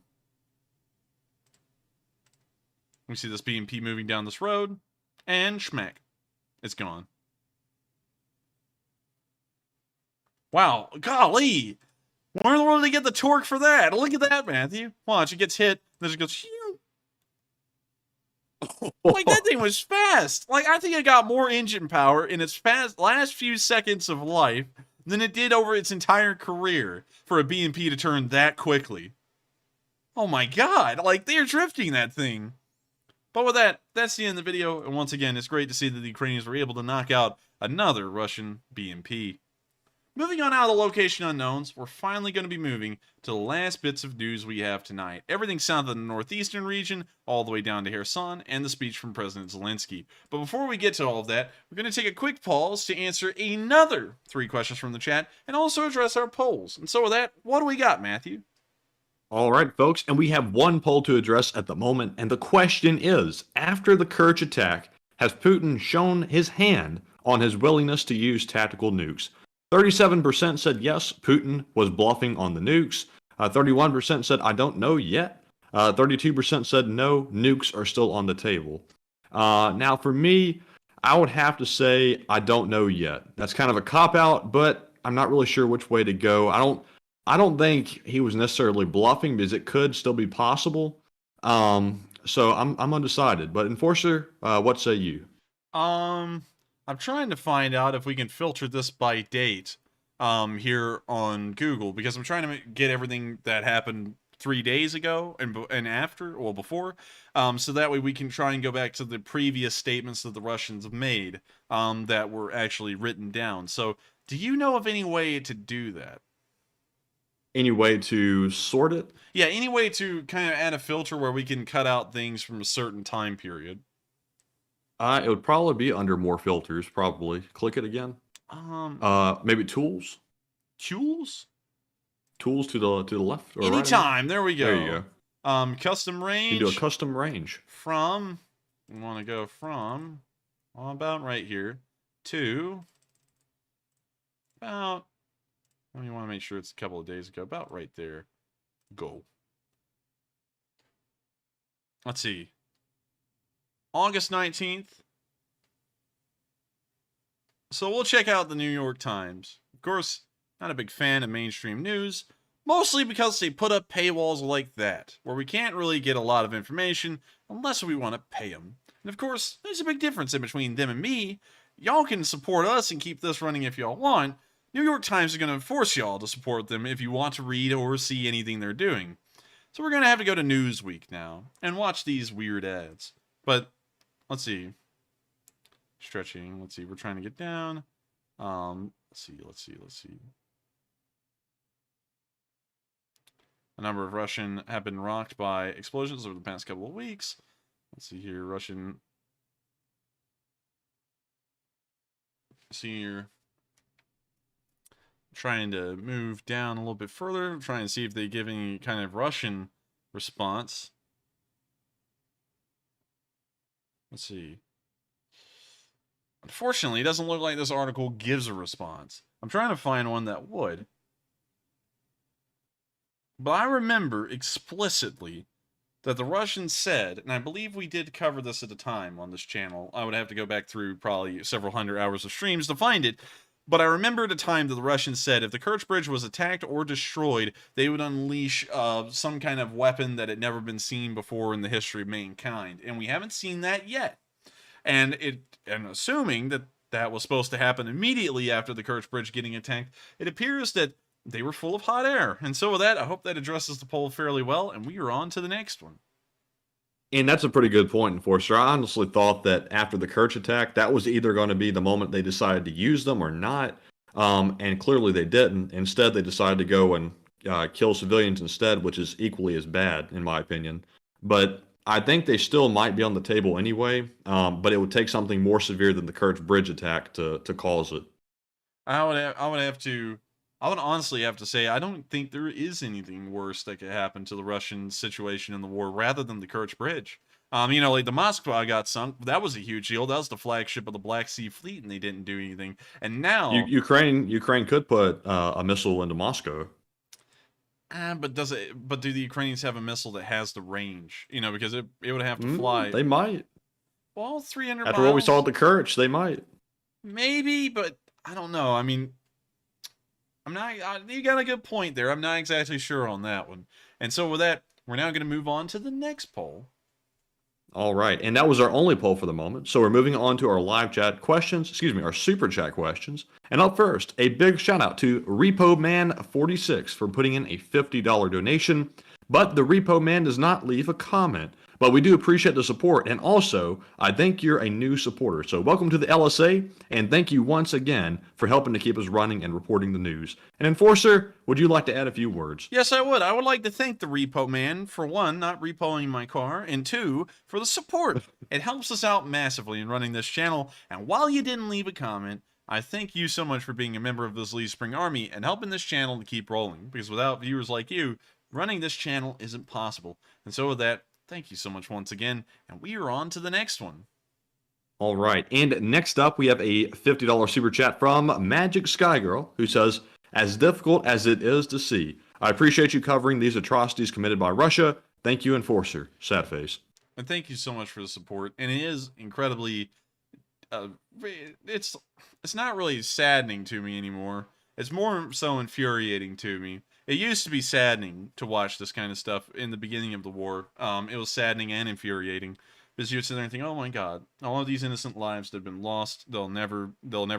S3: We see this BMP moving down this road, and schmack. It's gone. Wow, golly! Where in the world did they get the torque for that? Look at that, Matthew. Watch, it gets hit, then it goes... Like, that thing was fast. Like, I think it got more engine power in its last few seconds of life than it did over its entire career for a BMP to turn that quickly. Oh my god, like, they're drifting that thing. But with that, that's the end of the video, and once again, it's great to see that the Ukrainians were able to knock out another Russian BMP. Moving on out of the location unknowns, we're finally going to be moving to the last bits of news we have tonight. Everything south of the northeastern region, all the way down to Kherson, and the speech from President Zelenskyy. But before we get to all of that, we're going to take a quick pause to answer another 3 questions from the chat, and also address our polls. And so with that, what do we got, Matthew?
S4: All right, folks, and we have one poll to address at the moment, and the question is, after the Kerch attack, has Putin shown his hand on his willingness to use tactical nukes? 37% said yes, Putin was bluffing on the nukes. 31% said, I don't know yet. 32% said no, nukes are still on the table. Now, for me, I would have to say I don't know yet. That's kind of a cop-out, but I'm not really sure which way to go. I don't think he was necessarily bluffing because it could still be possible. So I'm undecided. But Enforcer, what say you?
S3: I'm trying to find out if we can filter this by date here on Google, because I'm trying to get everything that happened 3 days ago and after, well, before, so that way we can try and go back to the previous statements that the Russians have made that were actually written down. So do you know of any way to do that?
S4: Any way to sort it?
S3: Yeah, any way to kind of add a filter where we can cut out things from a certain time period.
S4: It would probably be under more filters, probably. Click it again. Maybe tools?
S3: Tools?
S4: Tools to the left or
S3: Anytime.
S4: right?
S3: There we go.
S4: There you go.
S3: Custom range.
S4: You can do a custom range.
S3: From, we want to go from, about right here, to about, we want to make sure it's a couple of days ago, about right there. Go. Let's see. August 19th. So we'll check out the New York Times. Of course, Not a big fan of mainstream news, mostly because they put up paywalls like that, where we can't really get a lot of information unless we want to pay them. And of course, there's a big difference in between them and me. Y'all can support us and keep this running if y'all want. New York Times is going to force y'all to support them if you want to read or see anything they're doing. So we're going to have to go to Newsweek now and watch these weird ads. But let's see. Stretching. Let's see. We're trying to get down. Let's see. A number of Russian have been rocked by explosions over the past couple of weeks. Let's see here. Russian. See here. Trying to move down a little bit further, trying to see if they give any kind of Russian response. Let's see. Unfortunately, it doesn't look like this article gives a response. I'm trying to find one that would. But I remember explicitly that the Russians said, and I believe we did cover this at a time on this channel. I would have to go back through probably several hundred hours of streams to find it. But I remember at a time that the Russians said if the Kerch Bridge was attacked or destroyed, they would unleash some kind of weapon that had never been seen before in the history of mankind. And we haven't seen that yet. And assuming that that was supposed to happen immediately after the Kerch Bridge getting attacked, it appears that they were full of hot air. And so with that, I hope that addresses the poll fairly well, and we are on to the next one.
S4: And that's a pretty good point, Enforcer. I honestly thought that after the Kerch attack, that was either going to be the moment they decided to use them or not. And clearly they didn't. Instead, they decided to go and kill civilians instead, which is equally as bad, in my opinion. But I think they still might be on the table anyway, but it would take something more severe than the Kerch Bridge attack to cause it.
S3: I would honestly have to say I don't think there is anything worse that could happen to the Russian situation in the war rather than the Kerch Bridge. Like the Moskva got sunk. That was a huge deal. That was the flagship of the Black Sea Fleet, and they didn't do anything. And now
S4: Ukraine could put a missile into Moscow.
S3: But do the Ukrainians have a missile that has the range? Because it would have to fly.
S4: They might.
S3: Well, 300
S4: After
S3: miles.
S4: what we saw at the Kerch, they might.
S3: Maybe, but I don't know. I mean, you got a good point there. I'm not exactly sure on that one. And so with that, we're now going to move on to the next poll.
S4: All right, and that was our only poll for the moment. So we're moving on to our live chat questions, our super chat questions. And up first, a big shout out to Repo Man 46 for putting in a $50 donation. But the Repo Man does not leave a comment. But we do appreciate the support, and also, I think you're a new supporter. So welcome to the LSA, and thank you once again for helping to keep us running and reporting the news. And Enforcer, would you like to add a few words?
S3: Yes, I would. I would like to thank the Repo Man for, one, not repoing my car, and two, for the support. It helps us out massively in running this channel, and while you didn't leave a comment, I thank you so much for being a member of this Lee Spring Army and helping this channel to keep rolling, because without viewers like you, running this channel isn't possible. And so with that, thank you so much once again, and we are on to the next one.
S4: All right, and next up we have a $50 super chat from Magic Sky Girl, who says, as difficult as it is to see, I appreciate you covering these atrocities committed by Russia. Thank you, Enforcer. Sad face.
S3: And thank you so much for the support. And it is incredibly, it's not really saddening to me anymore. It's more so infuriating to me. It used to be saddening to watch this kind of stuff in the beginning of the war. It was saddening and infuriating because you would sit there and think, oh my God, all of these innocent lives that have been lost, they'll never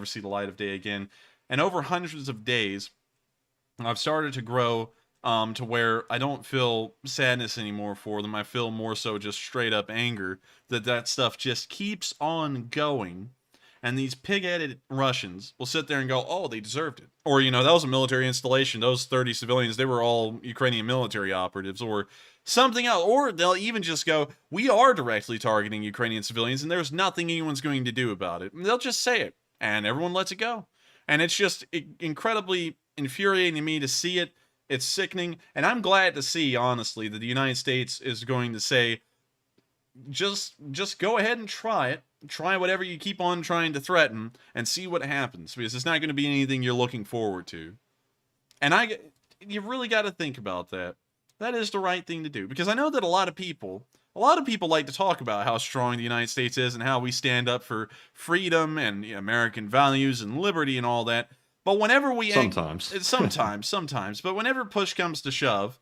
S3: see the light of day again. And over hundreds of days, I've started to grow to where I don't feel sadness anymore for them. I feel more so just straight up anger that stuff just keeps on going. And these pig-headed Russians will sit there and go, oh, they deserved it. Or, that was a military installation. Those 30 civilians, they were all Ukrainian military operatives or something else. Or they'll even just go, we are directly targeting Ukrainian civilians and there's nothing anyone's going to do about it. And they'll just say it and everyone lets it go. And it's just incredibly infuriating to me to see it. It's sickening. And I'm glad to see, honestly, that the United States is going to say, just go ahead and try it. Try whatever you keep on trying to threaten and see what happens, because it's not going to be anything you're looking forward to. And you really got to think about that. That is the right thing to do, because I know that a lot of people like to talk about how strong the United States is and how we stand up for freedom and American values and liberty and all that. But whenever we
S4: Sometimes.
S3: but whenever push comes to shove,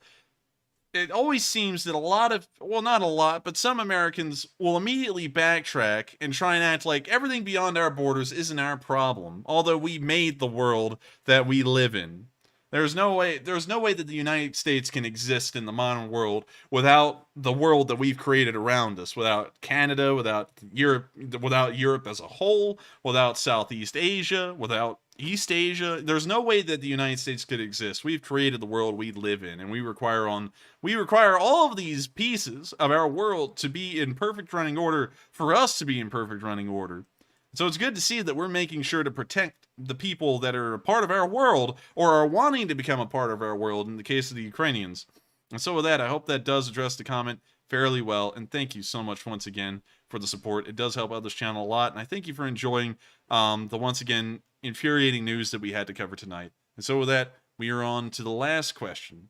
S3: it always seems that a lot of, well, not a lot, but some Americans will immediately backtrack and try and act like everything beyond our borders isn't our problem, although we made the world that we live in. There's no way that the United States can exist in the modern world without the world that we've created around us, without Canada, without Europe as a whole, without Southeast Asia, without East Asia. There's no way that the United States could exist. We've created the world we live in, and we require all of these pieces of our world to be in perfect running order for us to be in perfect running order. So it's good to see that we're making sure to protect the people that are a part of our world or are wanting to become a part of our world, in the case of the Ukrainians. And so with that, I hope that does address the comment fairly well. And thank you so much once again for the support. It does help out this channel a lot. And I thank you for enjoying the once again infuriating news that we had to cover tonight. And so with that, we are on to the last question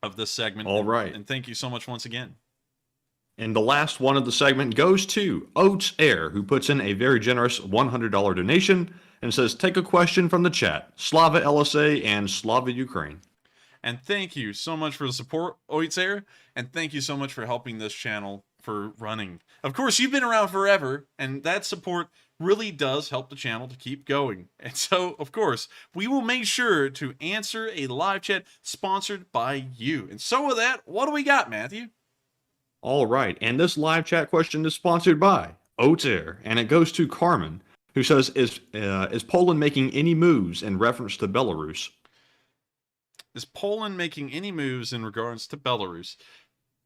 S3: of this segment.
S4: All right.
S3: And thank you so much once again.
S4: And the last one of the segment goes to Oats Air, who puts in a very generous $100 donation and says, take a question from the chat. Slava LSA and Slava Ukraine.
S3: And thank you so much for the support, Oitzer, and thank you so much for helping this channel for running. Of course, you've been around forever, and that support really does help the channel to keep going. And so, of course, we will make sure to answer a live chat sponsored by you. And so with that, what do we got, Matthew?
S4: All right, and this live chat question is sponsored by Oats Air, and it goes to Carmen, who says, is Poland making any moves in reference to Belarus?
S3: Is Poland making any moves in regards to Belarus?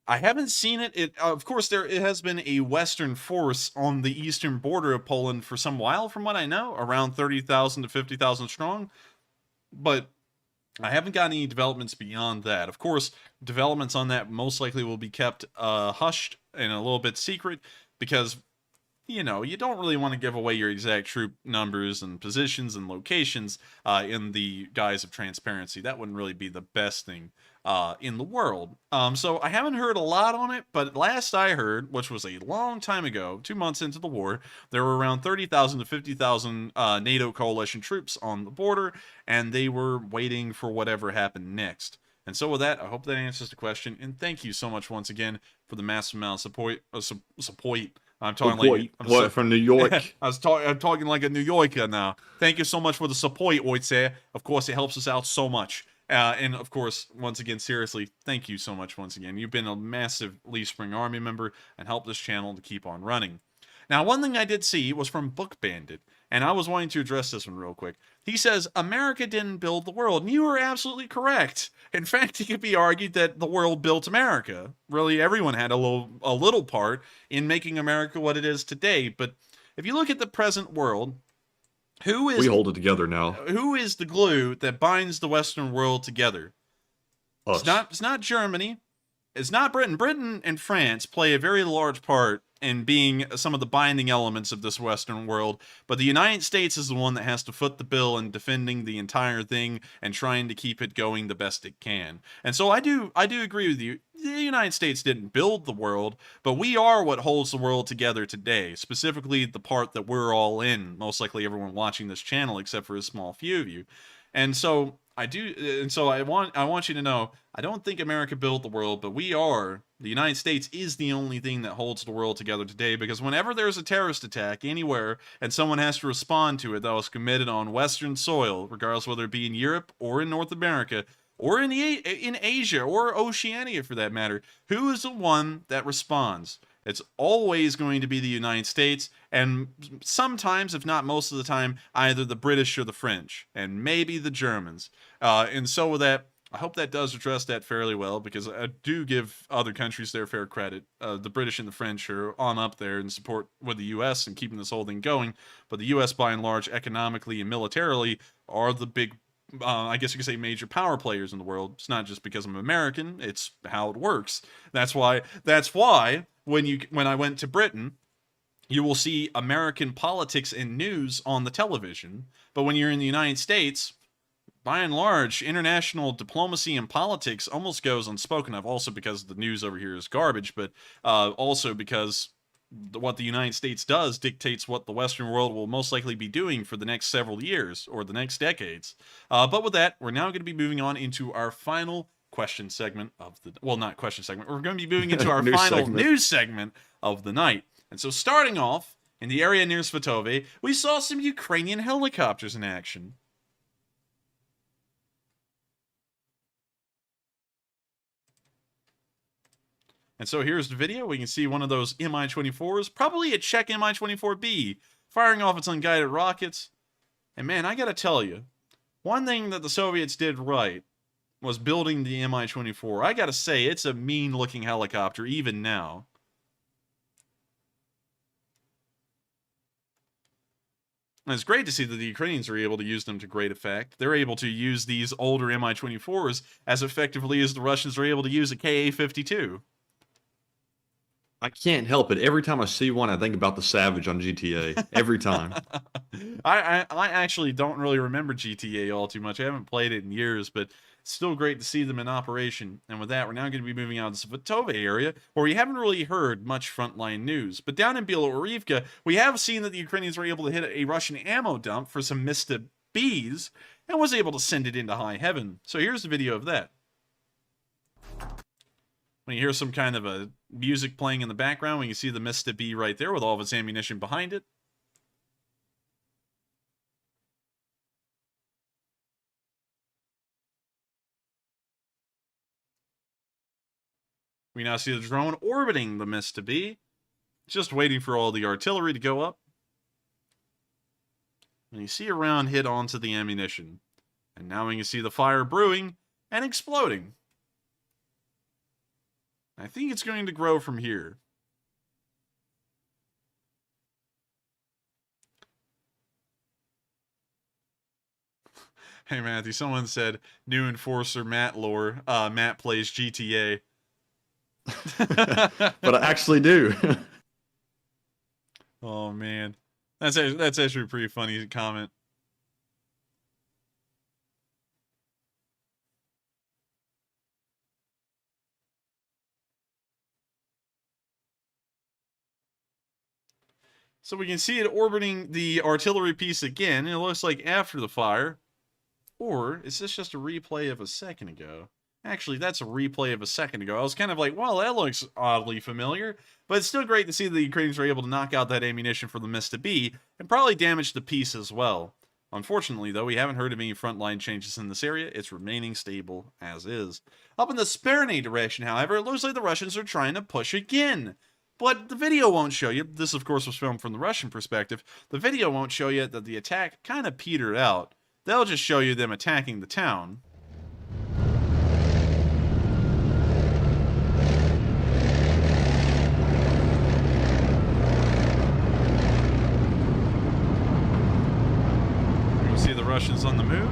S3: I haven't seen it. Of course, it has been a Western force on the eastern border of Poland for some while, from what I know, around 30,000 to 50,000 strong. But I haven't got any developments beyond that. Of course, developments on that most likely will be kept hushed and a little bit secret because, you know, you don't really want to give away your exact troop numbers and positions and locations in the guise of transparency. That wouldn't really be the best thing in the world. So I haven't heard a lot on it, but last I heard, which was a long time ago, 2 months into the war, there were around 30,000 to 50,000 NATO coalition troops on the border, and they were waiting for whatever happened next. And so with that, I hope that answers the question, and thank you so much once again for the massive amount of support. I'm talking
S4: from New York.
S3: I'm talking like a New Yorker now. Thank you so much for the support, Oitze. Of course, it helps us out so much. And of course, once again, seriously, thank you so much once again. You've been a massive Lee Spring Army member and helped this channel to keep on running. Now, one thing I did see was from Book Bandit, and I was wanting to address this one real quick. He says, America didn't build the world, and you are absolutely correct. In fact, it could be argued that the world built America. Really, everyone had a little part in making America what it is today. But if you look at the present world, we
S4: hold it together now.
S3: Who is the glue that binds the Western world together?
S4: Us.
S3: It's not Germany. It's not Britain. Britain and France play a very large part in being some of the binding elements of this Western world, but the United States is the one that has to foot the bill in defending the entire thing and trying to keep it going the best it can. And so I do agree with you. The United States didn't build the world, but we are what holds the world together today, specifically the part that we're all in, most likely everyone watching this channel except for a small few of you. And so I want you to know, I don't think America built the world, but the United States is the only thing that holds the world together today, because whenever there's a terrorist attack anywhere and someone has to respond to it that was committed on Western soil, regardless whether it be in Europe or in North America, or in Asia or Oceania for that matter, who is the one that responds? It's always going to be the United States, and sometimes, if not most of the time, either the British or the French, and maybe the Germans. And so with that, I hope that does address that fairly well, because I do give other countries their fair credit. The British and the French are on up there in support with the U.S. and keeping this whole thing going, but the U.S. by and large, economically and militarily, are the big I guess you could say major power players in the world. It's not just because I'm American, it's how it works. That's why when I went to Britain, you will see American politics and news on the television. But when you're in the United States, by and large, international diplomacy and politics almost goes unspoken of, also because the news over here is garbage, but also because what the United States does dictates what the Western world will most likely be doing for the next several years or the next decades. But with that, we're now going to be moving on into our final question segment of the, well, not question segment. We're going to be moving into our final news segment of the night. And so starting off in the area near Svatove, we saw some Ukrainian helicopters in action. And so here's the video. We can see one of those Mi-24s, probably a Czech Mi-24B, firing off its unguided rockets. And man, I gotta tell you, one thing that the Soviets did right was building the Mi-24. I gotta say, it's a mean-looking helicopter, even now. And it's great to see that the Ukrainians are able to use them to great effect. They're able to use these older Mi-24s as effectively as the Russians are able to use a Ka-52.
S4: I can't help it. Every time I see one, I think about the Savage on GTA. Every time.
S3: I actually don't really remember GTA all too much. I haven't played it in years, but it's still great to see them in operation. And with that, we're now going to be moving out to the Svatove area, where we haven't really heard much frontline news. But down in Bielorivka, we have seen that the Ukrainians were able to hit a Russian ammo dump for some Mista Bs, and was able to send it into high heaven. So here's the video of that. When you hear some kind of a music playing in the background, we can see the Mista B right there with all of its ammunition behind it. We now see the drone orbiting the Mista B, just waiting for all the artillery to go up. And you see a round hit onto the ammunition. And now we can see the fire brewing and exploding. I think it's going to grow from here. Hey Matthew, someone said new enforcer Matt lore. Matt plays GTA.
S4: But I actually do.
S3: Oh man, that's actually a pretty funny comment. So we can see it orbiting the artillery piece again, and it looks like after the fire. Or is this just a replay of a second ago? Actually, that's a replay of a second ago. I was kind of like, well, that looks oddly familiar. But it's still great to see that the Ukrainians were able to knock out that ammunition for the Mista B, and probably damage the piece as well. Unfortunately, though, we haven't heard of any frontline changes in this area. It's remaining stable as is. Up in the Spernay direction, however, it looks like the Russians are trying to push again. But the video won't show you, this of course was filmed from the Russian perspective, the video won't show you that the attack kind of petered out. They'll just show you them attacking the town. You can see the Russians on the move.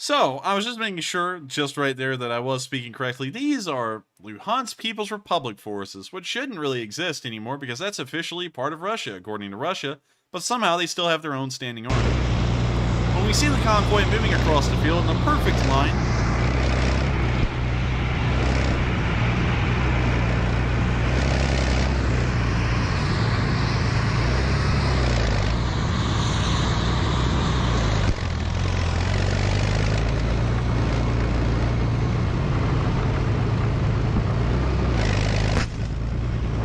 S3: So, I was just making sure, just right there, that I was speaking correctly. These are Luhansk People's Republic forces, which shouldn't really exist anymore because that's officially part of Russia, according to Russia, but somehow they still have their own standing army. When we see the convoy moving across the field in a perfect line,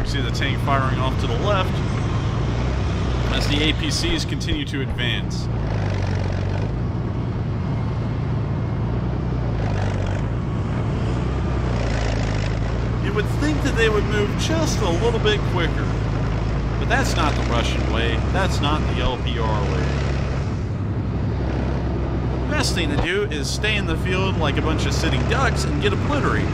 S3: see the tank firing off to the left as the APCs continue to advance. You would think that they would move just a little bit quicker, but that's not the Russian way. That's not the LPR way. The best thing to do is stay in the field like a bunch of sitting ducks and get obliterated.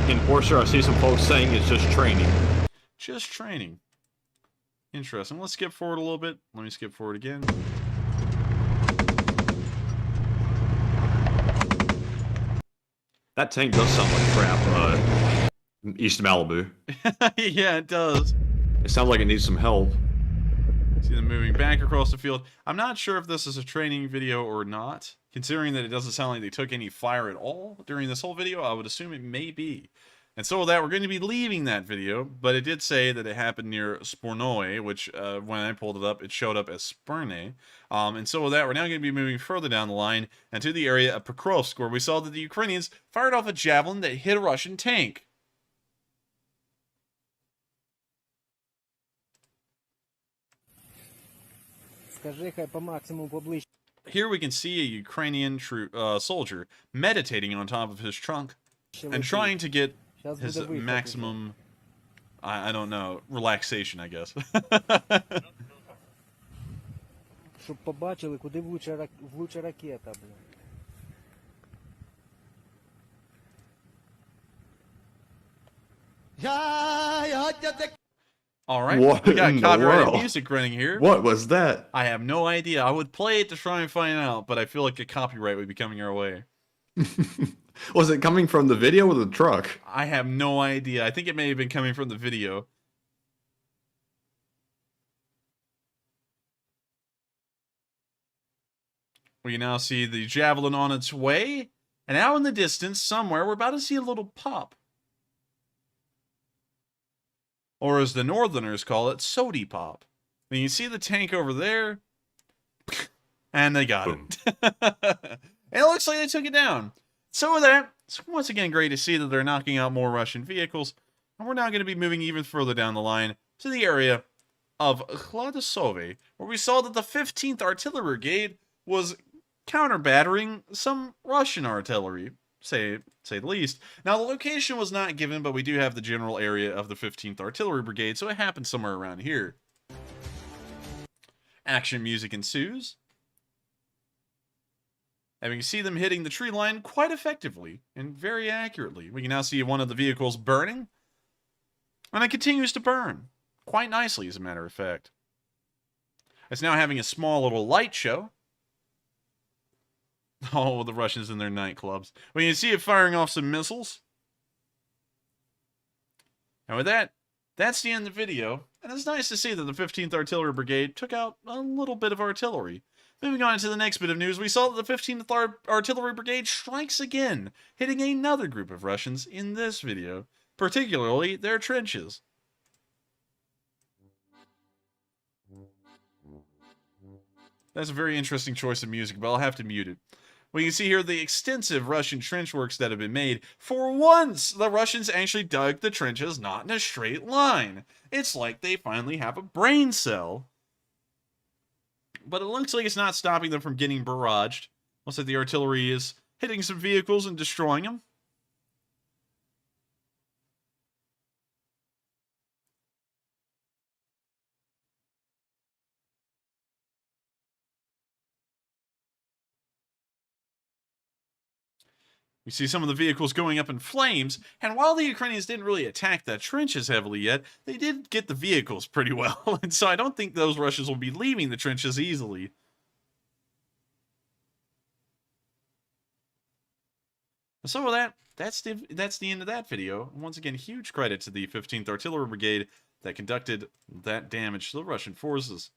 S4: Enforcer, I see some folks saying it's just training.
S3: Just training. Interesting. Let's skip forward a little bit. Let me skip forward again.
S4: That tank does sound like crap, east of Malibu.
S3: Yeah, it does.
S4: It sounds like it needs some help.
S3: See them moving back across the field. I'm not sure if this is a training video or not. Considering that it doesn't sound like they took any fire at all during this whole video, I would assume it may be. And so with that, we're going to be leaving that video, but it did say that it happened near Spornoy, which when I pulled it up, it showed up as Sperne. And so with that, we're now going to be moving further down the line and to the area of Pokrovsk, where we saw that the Ukrainians fired off a javelin that hit a Russian tank.
S8: Скажи, хай по максимуму поближче.
S3: Here we can see a Ukrainian soldier meditating on top of his trunk and trying to get his maximum, I don't know, relaxation, I guess.
S8: Щоб побачили, куди влуче ракета, блін.
S3: All right,
S4: What
S3: we got
S4: in the
S3: copyrighted
S4: world?
S3: music running here.
S4: What was that?
S3: I have no idea. I would play it to try and find out, but I feel like a copyright would be coming our way.
S4: Was it coming from the video or the truck?
S3: I have no idea. I think it may have been coming from the video. We can now see the javelin on its way, and out in the distance, somewhere, we're about to see a little pop. Or as the Northerners call it, sody pop. And you see the tank over there, and they got
S4: Boom.
S3: it. And it looks like they took it down. So with that, it's once again great to see that they're knocking out more Russian vehicles, and we're now going to be moving even further down the line to the area of Hladisove, where we saw that the 15th Artillery Brigade was counter-battering some Russian artillery, say the least. Now, the location was not given, but we do have the general area of the 15th Artillery Brigade, so it happened somewhere around here. Action music ensues. And we can see them hitting the tree line quite effectively and very accurately. We can now see one of the vehicles burning, and it continues to burn quite nicely, as a matter of fact. It's now having a small little light show. Oh, the Russians in their nightclubs. We can see it firing off some missiles. And with that, that's the end of the video. And it's nice to see that the 15th Artillery Brigade took out a little bit of artillery. Moving on to the next bit of news, we saw that the 15th Artillery Brigade strikes again, hitting another group of Russians in this video, particularly their trenches. That's a very interesting choice of music, but I'll have to mute it. We can see here the extensive Russian trench works that have been made. For once, the Russians actually dug the trenches not in a straight line. It's like they finally have a brain cell. But it looks like it's not stopping them from getting barraged. Looks like the artillery is hitting some vehicles and destroying them. We see some of the vehicles going up in flames, and while the Ukrainians didn't really attack the trenches heavily yet, they did get the vehicles pretty well, and so I don't think those Russians will be leaving the trenches easily. So with that's the end of that video. Once again, huge credit to the 15th Artillery Brigade that conducted that damage to the Russian forces.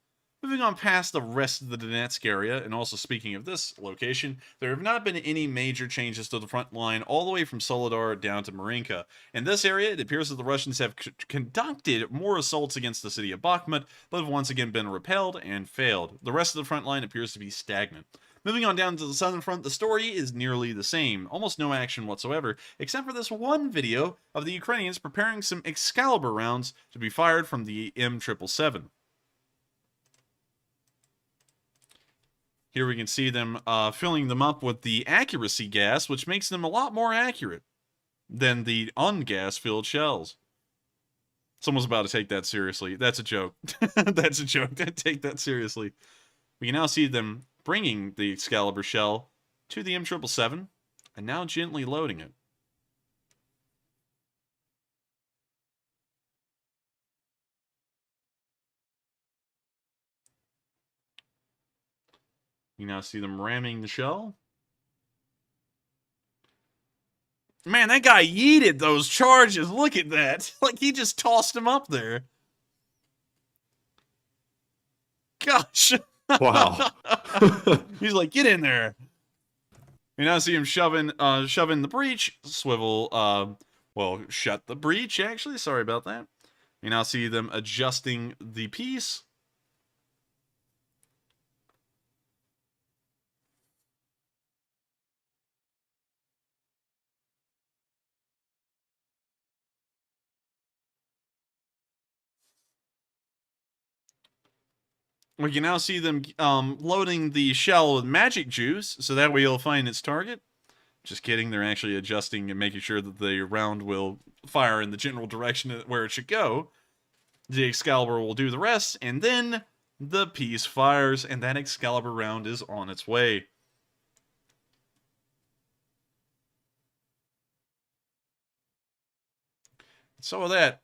S3: Moving on past the rest of the Donetsk area, and also speaking of this location, there have not been any major changes to the front line all the way from Soledar down to Marinka. In this area, it appears that the Russians have conducted more assaults against the city of Bakhmut, but have once again been repelled and failed. The rest of the front line appears to be stagnant. Moving on down to the southern front, the story is nearly the same. Almost no action whatsoever, except for this one video of the Ukrainians preparing some Excalibur rounds to be fired from the M777. Here we can see them filling them up with the accuracy gas, which makes them a lot more accurate than the ungas-filled shells. Someone's about to take that seriously. That's a joke. That's a joke. Take that seriously. We can now see them bringing the Excalibur shell to the M777 and now gently loading it. You now see them ramming the shell. Man, that guy yeeted those charges. Look at that. Like, he just tossed him up there. Gosh.
S4: Wow.
S3: He's like, get in there. You now see him shoving the breach. Swivel, well, shut the breach, actually. Sorry about that. You now see them adjusting the piece. We can now see them loading the shell with magic juice, so that way you'll find its target. Just kidding, they're actually adjusting and making sure that the round will fire in the general direction where it should go. The Excalibur will do the rest, and then the piece fires, and that Excalibur round is on its way. So with that,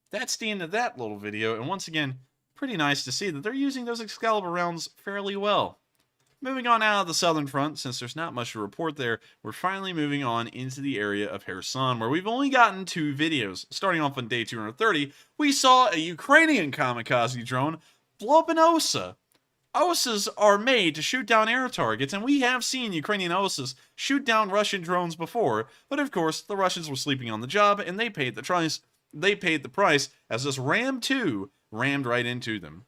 S3: that's the end of that little video, and once again, pretty nice to see that they're using those Excalibur rounds fairly well. Moving on out of the southern front, since there's not much to report there, we're finally moving on into the area of Kherson, where we've only gotten 2 videos. Starting off on day 230, we saw a Ukrainian kamikaze drone blow up an OSA. OSAs are made to shoot down air targets, and we have seen Ukrainian OSAs shoot down Russian drones before, but of course, the Russians were sleeping on the job, and they paid the price as this Ram 2 rammed right into them.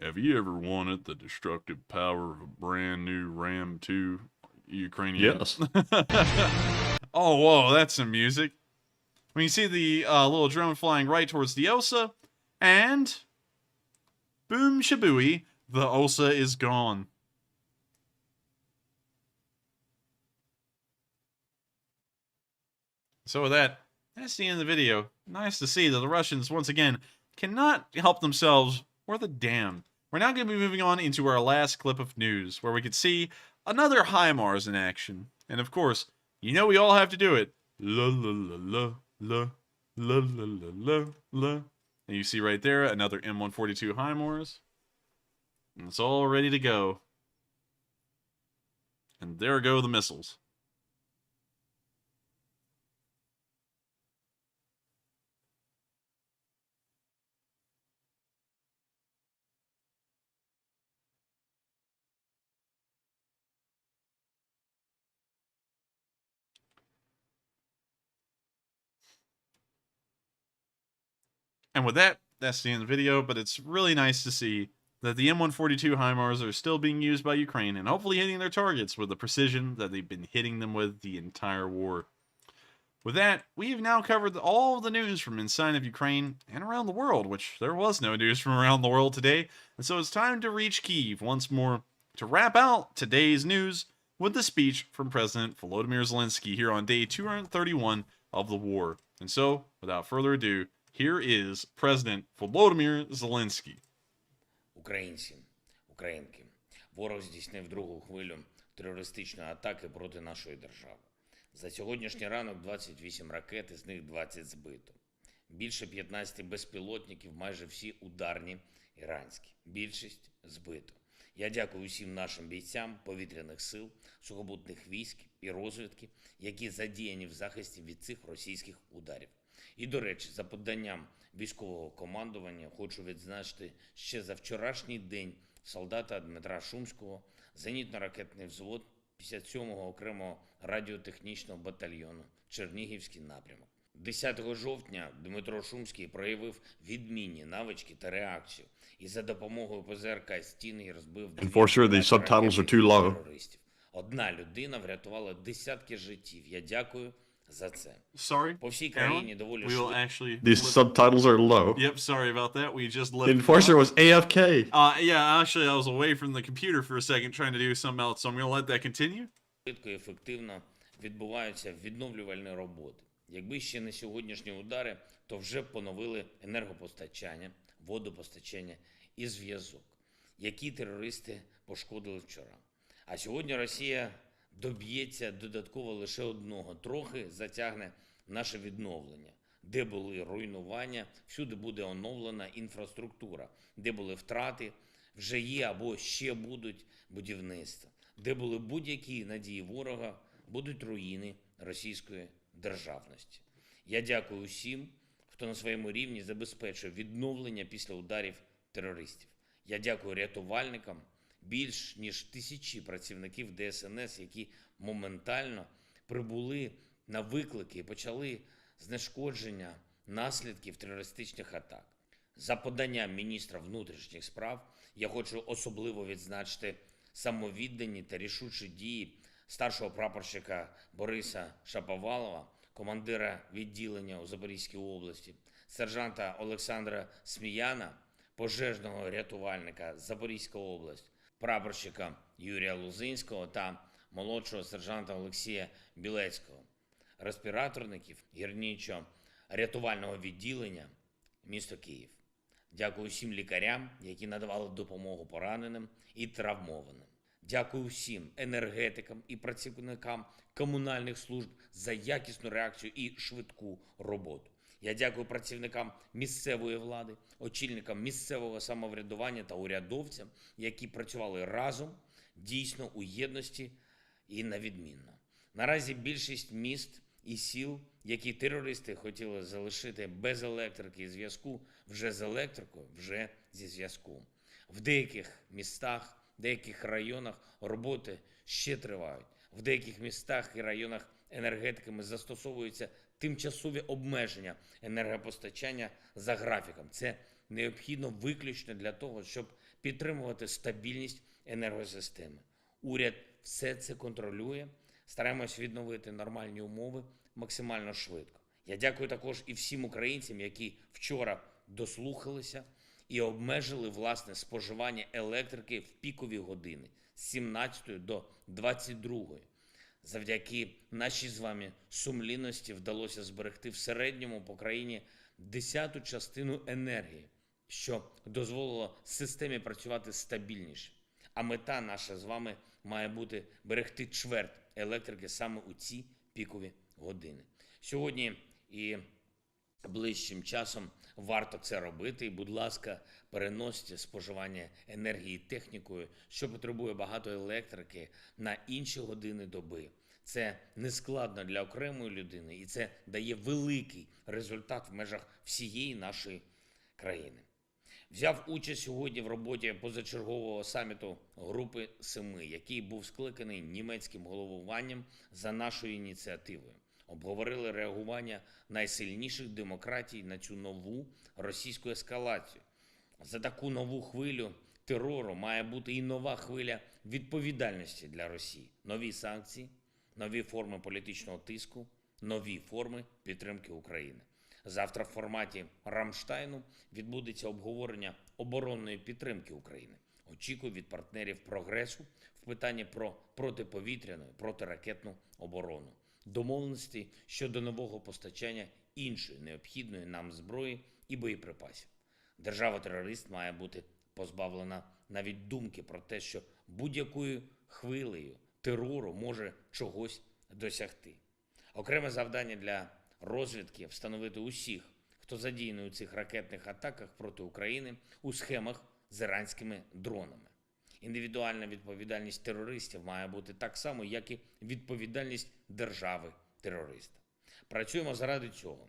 S3: Have you ever wanted the destructive power of a brand new Ram 2 Ukrainian?
S4: Yes.
S3: Oh, whoa, that's some music. When you see the little drone flying right towards the OSA, and boom shabooey, the OSA is gone. So with that, that's the end of the video. Nice to see that the Russians, once again, cannot help themselves worth a damn. We're now going to be moving on into our last clip of news, where we can see another HIMARS in action. And of course, you know we all have to do it. La la la la la la la la la la. And you see right there, another M142 HIMARS. And it's all ready to go. And there go the missiles. And with that, that's the end of the video, but it's really nice to see that the M142 HIMARS are still being used by Ukraine and hopefully hitting their targets with the precision that they've been hitting them with the entire war. With that, we have now covered all of the news from inside of Ukraine and around the world, which there was no news from around the world today, and so it's time to reach Kyiv once more to wrap out today's news with the speech from President Volodymyr Zelenskyy here on day 231 of the war. And so, without further ado, here is President Volodymyr Zelenskyy.
S9: Українці, українки, ворог здійснив другу хвилю терористичної атаки проти нашої держави. За сьогоднішній ранок 28 ракет, із них 20 збито. Більше 15 безпілотників, майже всі ударні іранські. Більшість збито. Я дякую усім нашим бійцям повітряних сил, сухопутних військ і розвідки, які задіяні в захисті від цих російських ударів. І, до речі, за поданням військового командування хочу відзначити ще за вчорашній день солдата Дмитра Шумського, зенітно-ракетний взвод 57-го окремого радіотехнічного батальйону Чернігівський напрямок. 10 жовтня Дмитро Шумський проявив відмінні навички та реакцію і за допомогою ПЗРК «Стіни» розбив терористів. Одна людина врятувала десятки життів. Я дякую за це.
S3: Sorry,
S9: По всій країні доволі
S4: These subtitles are low.
S3: Yep, sorry about that. We just left.
S4: The enforcer was AFK.
S3: Yeah, actually, I was away from the computer for a second trying to do something else, so I'm going to let that continue.
S9: Швидко і ефективно відбуваються відновлювальні роботи. Якби ще не сьогоднішні удари, то вже поновили енергопостачання, водопостачання і зв'язок, які терористи пошкодили вчора. А сьогодні Росія доб'ється додатково лише одного, трохи затягне наше відновлення. Де були руйнування, всюди буде оновлена інфраструктура. Де були втрати, вже є або ще будуть будівництва. Де були будь-які надії ворога, будуть руїни російської державності. Я дякую усім, хто на своєму рівні забезпечує відновлення після ударів терористів. Я дякую рятувальникам, більш ніж 1000 працівників ДСНС, які моментально прибули на виклики і почали знешкодження наслідків терористичних атак. За поданням міністра внутрішніх справ я хочу особливо відзначити самовіддані та рішучі дії старшого прапорщика Бориса Шаповалова, командира відділення у Запорізькій області, сержанта Олександра Сміяна, пожежного рятувальника Запорізька область, прапорщика Юрія Лузинського та молодшого сержанта Олексія Білецького, респіраторників гірничо-рятувального відділення місто Київ. Дякую всім лікарям, які надавали допомогу пораненим і травмованим. Дякую всім енергетикам і працівникам комунальних служб за якісну реакцію і швидку роботу. Я дякую працівникам місцевої влади, очільникам місцевого самоврядування та урядовцям, які працювали разом, дійсно у єдності і на відмінно. Наразі більшість міст і сіл, які терористи хотіли залишити без електрики і зв'язку, вже з електрикою, вже зі зв'язком. В деяких містах, в деяких районах роботи ще тривають. В деяких містах і районах енергетиками застосовуються тимчасові обмеження енергопостачання за графіком. Це необхідно виключно для того, щоб підтримувати стабільність енергосистеми. Уряд все це контролює. Стараємось відновити нормальні умови максимально швидко. Я дякую також і всім українцям, які вчора дослухалися і обмежили власне споживання електрики в пікові години з 17 до 22. Завдяки нашій з вами сумлінності вдалося зберегти в середньому по країні 10-ту частину енергії, що дозволило системі працювати стабільніше. А мета наша з вами має бути берегти чверть електрики саме у ці пікові години. Сьогодні і ближчим часом варто це робити. І, будь ласка, переносьте споживання енергії технікою, що потребує багато електрики, на інші години доби. Це не складно для окремої людини і це дає великий результат в межах всієї нашої країни. Взяв участь сьогодні в роботі позачергового саміту Групи 7, який був скликаний німецьким головуванням за нашою ініціативою. Обговорили реагування найсильніших демократій на цю нову російську ескалацію. За таку нову хвилю терору має бути і нова хвиля відповідальності для Росії. Нові санкції, нові форми політичного тиску, нові форми підтримки України. Завтра в форматі Рамштайну відбудеться обговорення оборонної підтримки України. Очікую від партнерів прогресу в питанні про протиповітряну, протиракетну оборону. Домовленості щодо нового постачання іншої необхідної нам зброї і боєприпасів. Держава-терорист має бути позбавлена навіть думки про те, що будь-якою хвилею терору може чогось досягти. Окреме завдання для розвідки – встановити усіх, хто задіяний у цих ракетних атаках проти України у схемах з іранськими дронами. Індивідуальна відповідальність терористів має бути так само, як і відповідальність держави-терориста. Працюємо заради цього.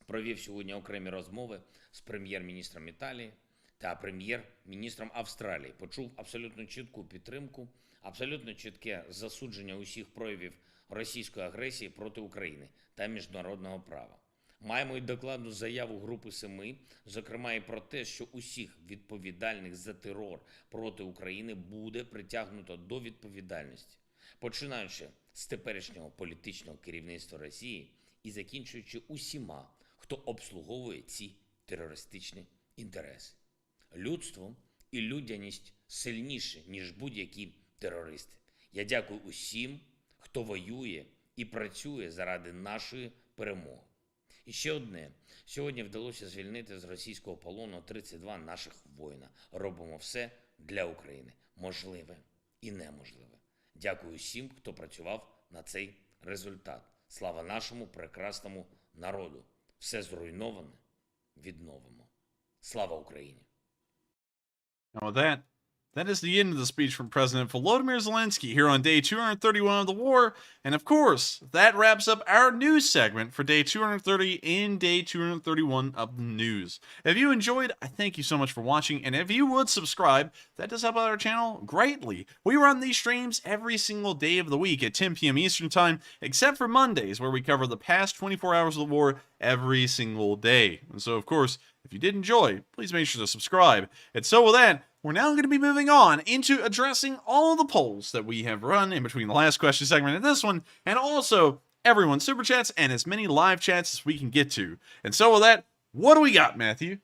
S9: Провів сьогодні окремі розмови з прем'єр-міністром Італії та прем'єр-міністром Австралії. Почув абсолютно чітку підтримку, абсолютно чітке засудження усіх проявів російської агресії проти України та міжнародного права. Маємо і докладну заяву Групи 7, зокрема і про те, що усіх відповідальних за терор проти України буде притягнуто до відповідальності, починаючи з теперішнього політичного керівництва Росії і закінчуючи усіма, хто обслуговує ці терористичні інтереси. Людство і людяність сильніші, ніж будь-які терористи. Я дякую усім, хто воює і працює заради нашої перемоги. І ще одне. Сьогодні вдалося звільнити з російського полону 32 наших воїна. Робимо все для України. Можливе і неможливе. Дякую всім, хто працював на цей результат. Слава нашому прекрасному народу. Все зруйноване відновимо. Слава Україні!
S3: And with that, That is the end of the speech from President Volodymyr Zelenskyy here on day 231 of the war. And of course, that wraps up our news segment for day 230 and day 231 of the news. If you enjoyed, I thank you so much for watching. And if you would subscribe, that does help out our channel greatly. We run these streams every single day of the week at 10 p.m. Eastern Time, except for Mondays, where we cover the past 24 hours of the war every single day. And so, of course, if you did enjoy, please make sure to subscribe. And so with that, we're now going to be moving on into addressing all the polls that we have run in between the last question segment and this one, and also everyone's super chats and as many live chats as we can get to. And so with that, what do we got, Matthew?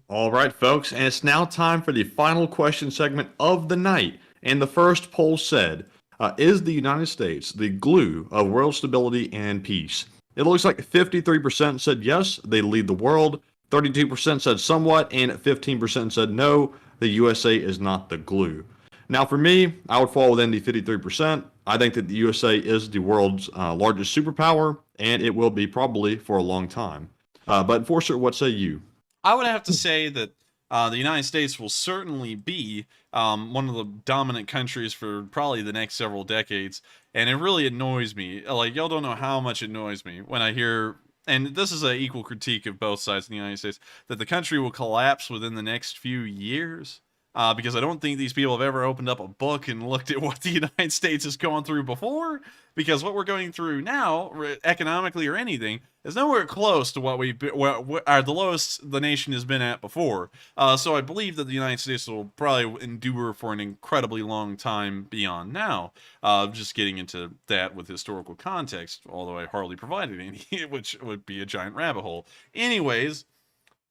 S4: All right, folks, and it's now time for the final question segment of the night. And the first poll said, is the United States the glue of world stability and peace? It looks like 53% said yes, they lead the world, 32% said somewhat, and 15% said no, the USA is not the glue. Now, for me, I would fall within the 53%. I think that the USA is the world's largest superpower, and it will be probably for a long time. But Enforcer, what say you?
S3: I would have to say that the United States will certainly be one of the dominant countries for probably the next several decades, and it really annoys me. Like, y'all don't know how much it annoys me when I hear, and this is an equal critique of both sides of the United States, that the country will collapse within the next few years. Because I don't think these people have ever opened up a book and looked at what the United States has gone through before. Because what we're going through now, economically or anything, is nowhere close to what the lowest the nation has been at before. So I believe that the United States will probably endure for an incredibly long time beyond now. Just getting into that with historical context, although I hardly provided any, which would be a giant rabbit hole. Anyways,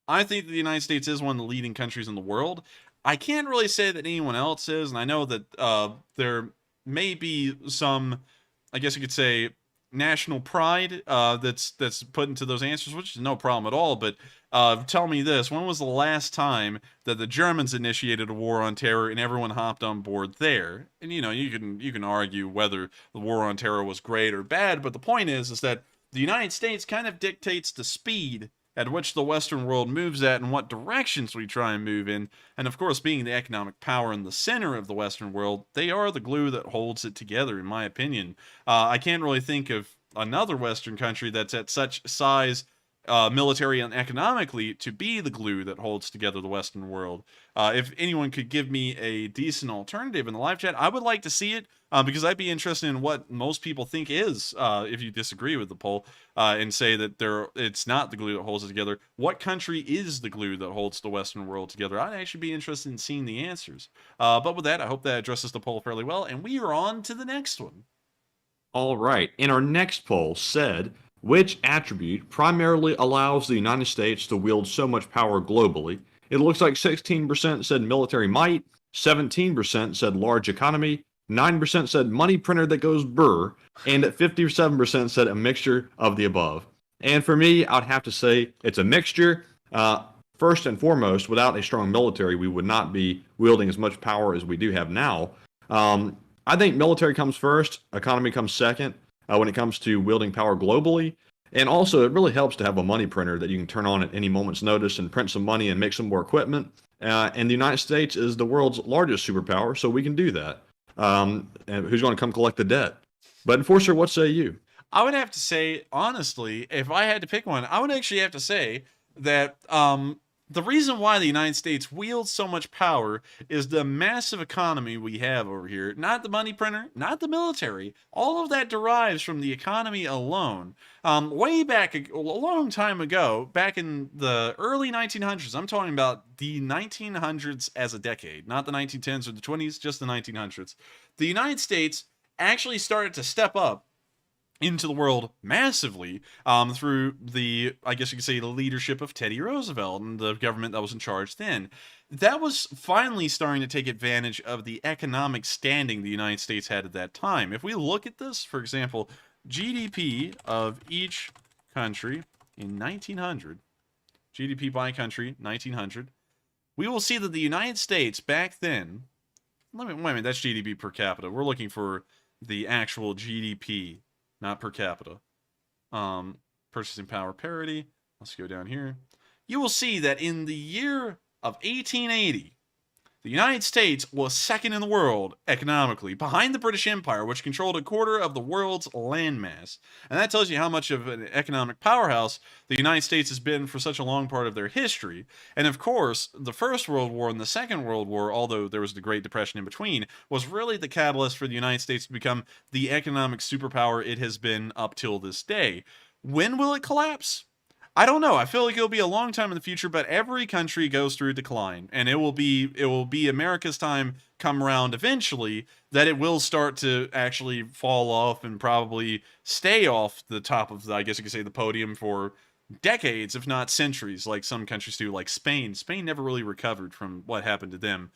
S3: I think that the United States is one of the leading countries in the world. I can't really say that anyone else is, and I know that there may be some, I guess you could say, national pride that's put into those answers, which is no problem at all. But tell me this: when was the last time that the Germans initiated a war on terror and everyone hopped on board there? And you can argue whether the war on terror was great or bad, but the point is that the United States kind of dictates the speed at which the Western world moves at and what directions we try and move in. And of course, being the economic power in the center of the Western world, they are the glue that holds it together, in my opinion. I can't really think of another Western country that's at such size, military and economically, to be the glue that holds together the Western world. If anyone could give me a decent alternative in the live chat, I would like to see it, because I'd be interested in what most people think is, if you disagree with the poll, and say that it's not the glue that holds it together. What country is the glue that holds the Western world together? I'd actually be interested in seeing the answers. But with that, I hope that addresses the poll fairly well, and we are on to the next one.
S4: All right, and our next poll said, which attribute primarily allows the United States to wield so much power globally? It looks like 16% said military might, 17% said large economy, 9% said money printer that goes brr, and 57% said a mixture of the above. And for me, I'd have to say it's a mixture. First and foremost, without a strong military, we would not be wielding as much power as we do have now. I think military comes first, economy comes second. When it comes to wielding power globally. And also, it really helps to have a money printer that you can turn on at any moment's notice and print some money and make some more equipment. And the United States is the world's largest superpower, so we can do that. And who's going to come collect the debt? But Enforcer, what say you?
S3: I would have to say, honestly, if I had to pick one, I would actually have to say that the reason why the United States wields so much power is the massive economy we have over here. Not the money printer, not the military. All of that derives from the economy alone. Way back, a long time ago, back in the early 1900s, I'm talking about the 1900s as a decade, not the 1910s or the 20s, just the 1900s. The United States actually started to step up into the world massively through the, I guess you could say, the leadership of Teddy Roosevelt and the government that was in charge then. That was finally starting to take advantage of the economic standing the United States had at that time. If we look at this, for example, GDP of each country in 1900, GDP by country, 1900, we will see that the United States back then, wait a minute, that's GDP per capita. We're looking for the actual GDP, not per capita. Purchasing power parity. Let's go down here. You will see that in the year of 1880, the United States was second in the world economically, behind the British Empire, which controlled a quarter of the world's landmass. And that tells you how much of an economic powerhouse the United States has been for such a long part of their history. And of course, the First World War and the Second World War, although there was the Great Depression in between, was really the catalyst for the United States to become the economic superpower it has been up till this day. When will it collapse? I don't know. I feel like it'll be a long time in the future, but every country goes through decline, and it will be America's time come around eventually that it will start to actually fall off and probably stay off the top of I guess you could say the podium for decades, if not centuries, like some countries do, like Spain. Spain never really recovered from what happened to them.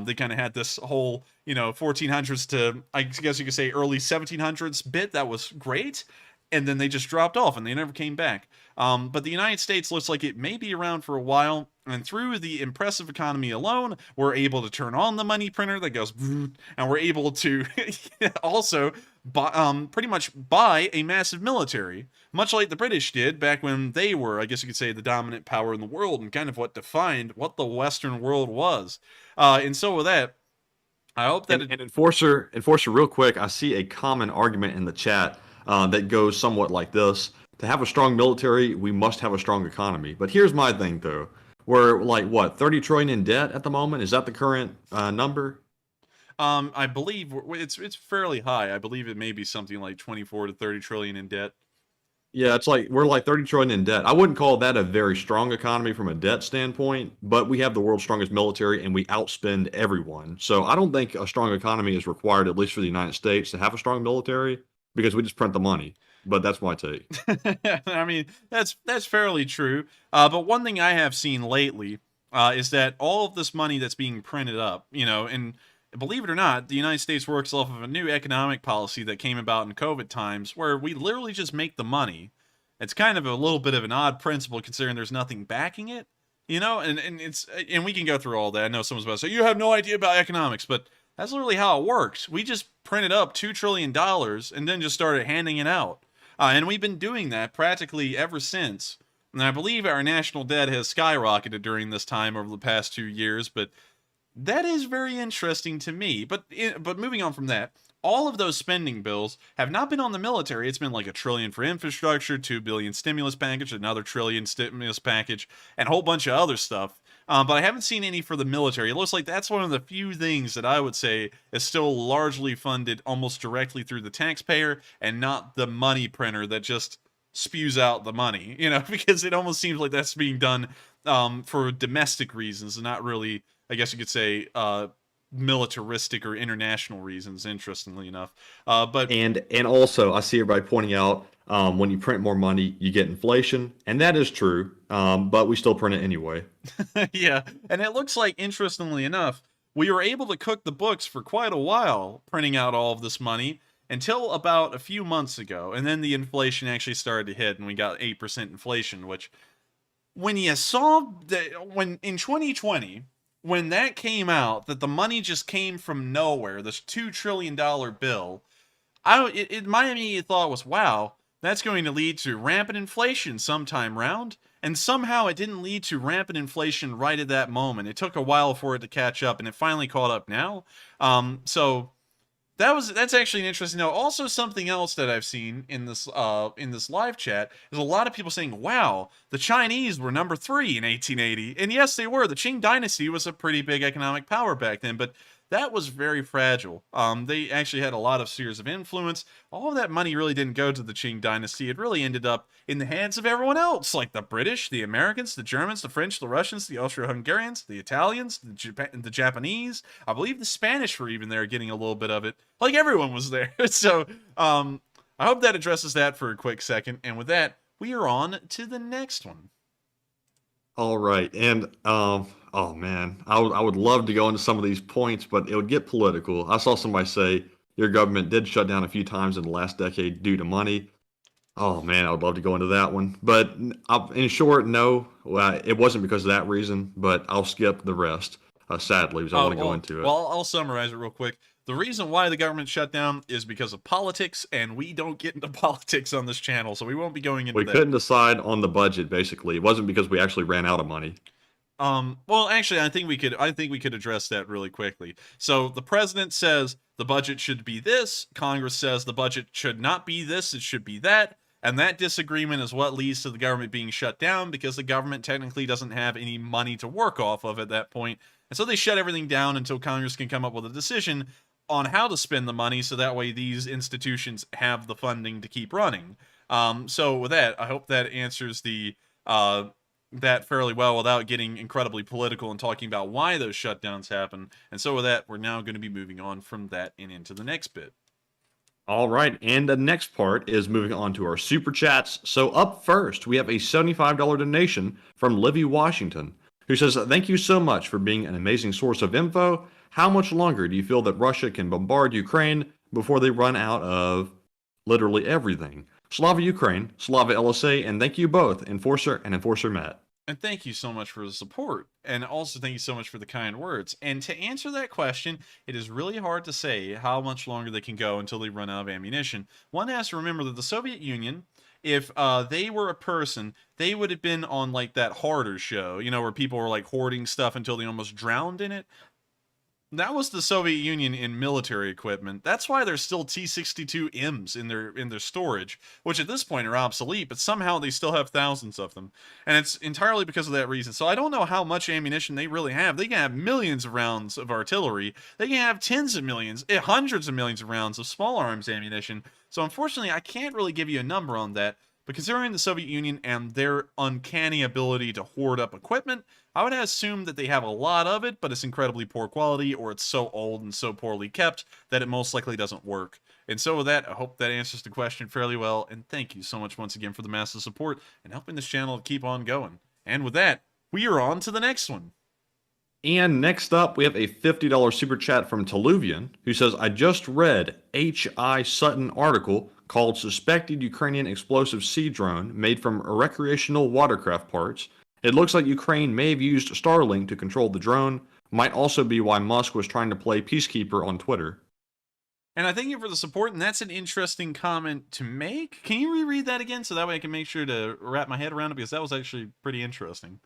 S3: They kind of had this whole 1400s to I guess you could say early 1700s bit that was great. And then they just dropped off and they never came back. But the United States looks like it may be around for a while. And through the impressive economy alone, we're able to turn on the money printer that goes, and we're able to also pretty much buy a massive military, much like the British did back when they were, I guess you could say, the dominant power in the world and kind of what defined what the Western world was. And so with that, I hope that...
S4: And Enforcer, real quick, I see a common argument in the chat that goes somewhat like this. To have a strong military, we must have a strong economy. But here's my thing, though. We're like, what, 30 trillion in debt at the moment? Is that the current number?
S3: I believe it's fairly high. I believe it may be something like 24 to 30 trillion in debt.
S4: Yeah, it's like we're like 30 trillion in debt. I wouldn't call that a very strong economy from a debt standpoint, but we have the world's strongest military and we outspend everyone. So I don't think a strong economy is required, at least for the United States, to have a strong military. Because we just print the money, but that's my take.
S3: I mean, that's fairly true. But one thing I have seen lately is that all of this money that's being printed up, and believe it or not, the United States works off of a new economic policy that came about in COVID times, where we literally just make the money. It's kind of a little bit of an odd principle considering there's nothing backing it, and we can go through all that. I know someone's about to say you have no idea about economics, but that's literally how it works. We just printed up $2 trillion and then just started handing it out. And we've been doing that practically ever since. And I believe our national debt has skyrocketed during this time over the past 2 years, but that is very interesting to me. But moving on from that, all of those spending bills have not been on the military. It's been like $1 trillion for infrastructure, $2 billion stimulus package, another $1 trillion stimulus package, and a whole bunch of other stuff. But I haven't seen any for the military. It looks like that's one of the few things that I would say is still largely funded almost directly through the taxpayer and not the money printer that just spews out the money, because it almost seems like that's being done for domestic reasons and not really, I guess you could say, militaristic or international reasons, interestingly enough. But
S4: also, I see everybody pointing out when you print more money, you get inflation, and that is true, but we still print it anyway.
S3: Yeah, and it looks like, interestingly enough, we were able to cook the books for quite a while, printing out all of this money, until about a few months ago, and then the inflation actually started to hit, and we got 8% inflation, which, when you saw that, when in 2020, when that came out, that the money just came from nowhere, this $2 trillion bill, my immediate thought was, wow, that's going to lead to rampant inflation sometime round. And somehow it didn't lead to rampant inflation right at that moment. It took a while for it to catch up, and it finally caught up now. So that's actually an interesting note. Also, something else that I've seen in this live chat is a lot of people saying, wow, the Chinese were number 3 in 1880. And yes, they were. The Qing dynasty was a pretty big economic power back then, but that was very fragile. They actually had a lot of spheres of influence. All of that money really didn't go to the Qing dynasty. It really ended up in the hands of everyone else, like the British, the Americans, the Germans, the French, the Russians, the Austro-Hungarians, the Italians, the Japanese. I believe the Spanish were even there getting a little bit of it. Like, everyone was there. So I hope that addresses that for a quick second. And with that, we are on to the next one.
S4: All right. And, oh man, I would love to go into some of these points, but it would get political. I saw somebody say your government did shut down a few times in the last decade due to money. Oh man, I would love to go into that one. But in short, no, it wasn't because of that reason, but I'll skip the rest, sadly, because I want to go into it.
S3: Well, I'll summarize it real quick. The reason why the government shut down is because of politics, and we don't get into politics on this channel, so we won't be going into that.
S4: We couldn't decide on the budget, basically. It wasn't because we actually ran out of money.
S3: Well, actually, I think we could address that really quickly. So the president says the budget should be this. Congress says the budget should not be this. It should be that. And that disagreement is what leads to the government being shut down because the government technically doesn't have any money to work off of at that point. And so they shut everything down until Congress can come up with a decision on how to spend the money so that way these institutions have the funding to keep running. So with that, I hope that answers the that fairly well without getting incredibly political and talking about why those shutdowns happen. And so with that, we're now going to be moving on from that and into the next bit.
S4: All right, and the next part is moving on to our super chats. So up first, we have a $75 donation from Livy Washington, who says, "Thank you so much for being an amazing source of info. How much longer do you feel that Russia can bombard Ukraine before they run out of literally everything? Slava Ukraine, Slava LSA, and thank you both, Enforcer and Enforcer Matt."
S3: And thank you so much for the support. And also thank you so much for the kind words. And to answer that question, it is really hard to say how much longer they can go until they run out of ammunition. One has to remember that the Soviet Union, if they were a person, they would have been on like that hoarder show, you know, where people were like hoarding stuff until they almost drowned in it. That was the Soviet Union in military equipment. That's why there's still T-62Ms in their storage, which at this point are obsolete, but somehow they still have thousands of them. And it's entirely because of that reason. So I don't know how much ammunition they really have. They can have millions of rounds of artillery. They can have tens of millions, hundreds of millions of rounds of small arms ammunition. So unfortunately, I can't really give you a number on that. But considering the Soviet Union and their uncanny ability to hoard up equipment, I would assume that they have a lot of it, but it's incredibly poor quality, or it's so old and so poorly kept that it most likely doesn't work. And so with that, I hope that answers the question fairly well, and thank you so much once again for the massive support and helping this channel to keep on going. And with that, we are on to the next one.
S4: And next up, we have a $50 super chat from Teluvian, who says, "I just read H.I. Sutton article called Suspected Ukrainian Explosive Sea Drone Made from Recreational Watercraft Parts. It looks like Ukraine may have used Starlink to control the drone. Might also be why Musk was trying to play peacekeeper on Twitter."
S3: And I thank you for the support, and that's an interesting comment to make. Can you reread that again so that way I can make sure to wrap my head around it, because that was actually pretty interesting.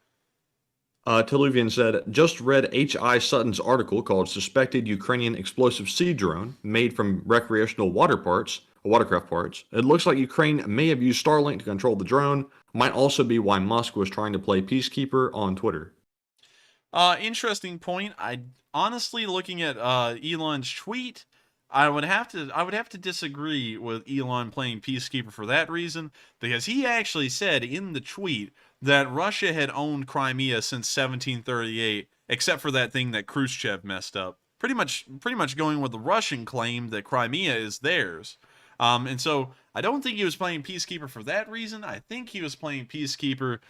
S4: Teluvian said, "Just read H.I. Sutton's article called Suspected Ukrainian Explosive Sea Drone Made from Recreational Watercraft Parts. It looks like Ukraine may have used Starlink to control the drone. Might also be why Musk was trying to play peacekeeper on Twitter."
S3: Interesting point. I honestly, looking at Elon's tweet, I would have to disagree with Elon playing peacekeeper for that reason, because he actually said in the tweet that Russia had owned Crimea since 1738, except for that thing that Khrushchev messed up. Pretty much going with the Russian claim that Crimea is theirs. And so I don't think he was playing peacekeeper for that reason. I think he was playing peacekeeper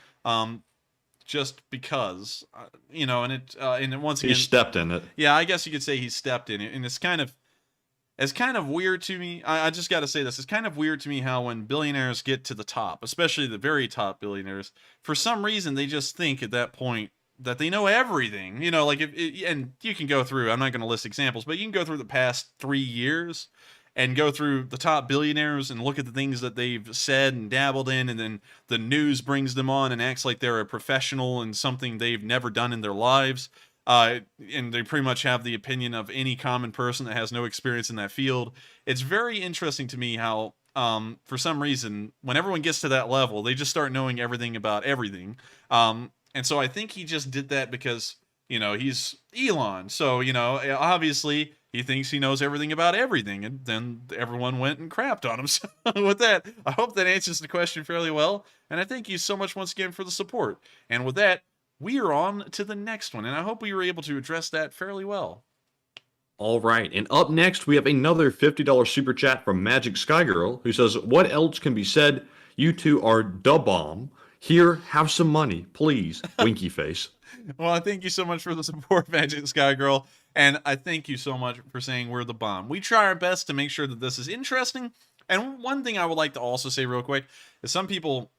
S3: just because, you know, and once again,
S4: he stepped in it.
S3: Yeah, I guess you could say he stepped in it, and it's kind of weird to me. I just got to say this. It's kind of weird to me how when billionaires get to the top, especially the very top billionaires, for some reason they just think at that point that they know everything. You know, like and you can go through, I'm not going to list examples, but you can go through the past 3 years and go through the top billionaires and look at the things that they've said and dabbled in, and then the news brings them on and acts like they're a professional in something they've never done in their lives. And they pretty much have the opinion of any common person that has no experience in that field. It's very interesting to me how, for some reason, when everyone gets to that level, they just start knowing everything about everything. And so I think he just did that because, you know, he's Elon. So, you know, obviously he thinks he knows everything about everything, and then everyone went and crapped on him. So with that, I hope that answers the question fairly well, and I thank you so much once again for the support. And with that, we are on to the next one, and I hope we were able to address that fairly well.
S4: All right, and up next, we have another $50 super chat from Magic Sky Girl, who says, "What else can be said? You two are da bomb. Here, have some money, please." Winky face.
S3: Well, I thank you so much for the support, Magic Sky Girl, and I thank you so much for saying we're the bomb. We try our best to make sure that this is interesting, and one thing I would like to also say real quick is some people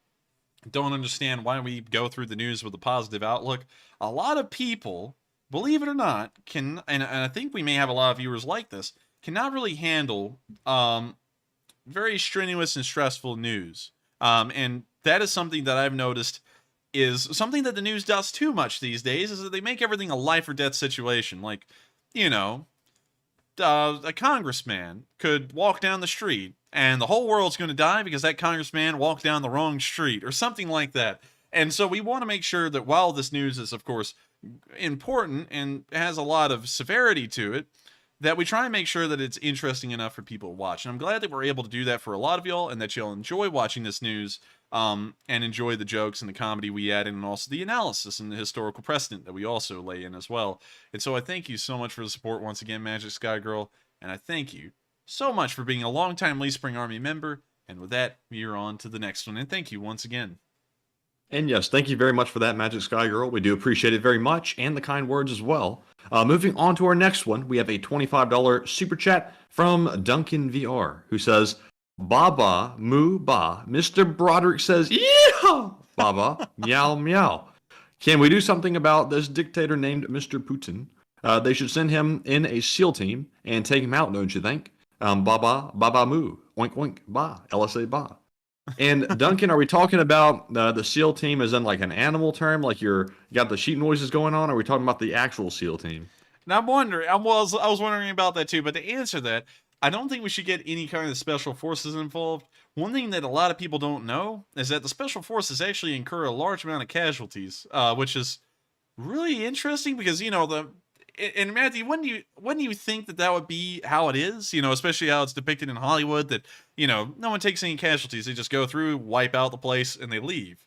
S3: don't understand why we go through the news with a positive outlook. A lot of people, believe it or not, can, and I think we may have a lot of viewers like this, cannot really handle very strenuous and stressful news. And that is something that I've noticed is something that the news does too much these days, is that they make everything a life or death situation. Like, you know, a congressman could walk down the street and the whole world's going to die because that congressman walked down the wrong street or something like that. And so we want to make sure that while this news is, of course, important and has a lot of severity to it, that we try and make sure that it's interesting enough for people to watch. And I'm glad that we're able to do that for a lot of y'all, and that y'all enjoy watching this news, and enjoy the jokes and the comedy we add in, and also the analysis and the historical precedent that we also lay in as well. And so I thank you so much for the support once again, Magic Sky Girl, and I thank you so much for being a longtime Lee Spring Army member. And with that, we are on to the next one, and thank you once again.
S4: And yes, thank you very much for that, Magic Sky Girl. We do appreciate it very much, and the kind words as well. Moving on to our next one, we have a $25 super chat from Duncan VR, who says, Baba moo ba. Mr. Broderick says, yeah, Baba, meow meow. Can we do something about this dictator named Mr. Putin? They should send him in a SEAL team and take him out, don't you think? Baba, baba moo, oink oink, ba, LSA ba. And Duncan, are we talking about the SEAL team as in like an animal term, like you got the sheep noises going on? Or are we talking about the actual SEAL team?
S3: Now I'm wondering, I was wondering about that too, but to answer that, I don't think we should get any kind of special forces involved. One thing that a lot of people don't know is that the special forces actually incur a large amount of casualties, which is really interesting because, you know, and Matthew, wouldn't you think that would be how it is? You know, especially how it's depicted in Hollywood, that, you know, no one takes any casualties. They just go through, wipe out the place, and they leave.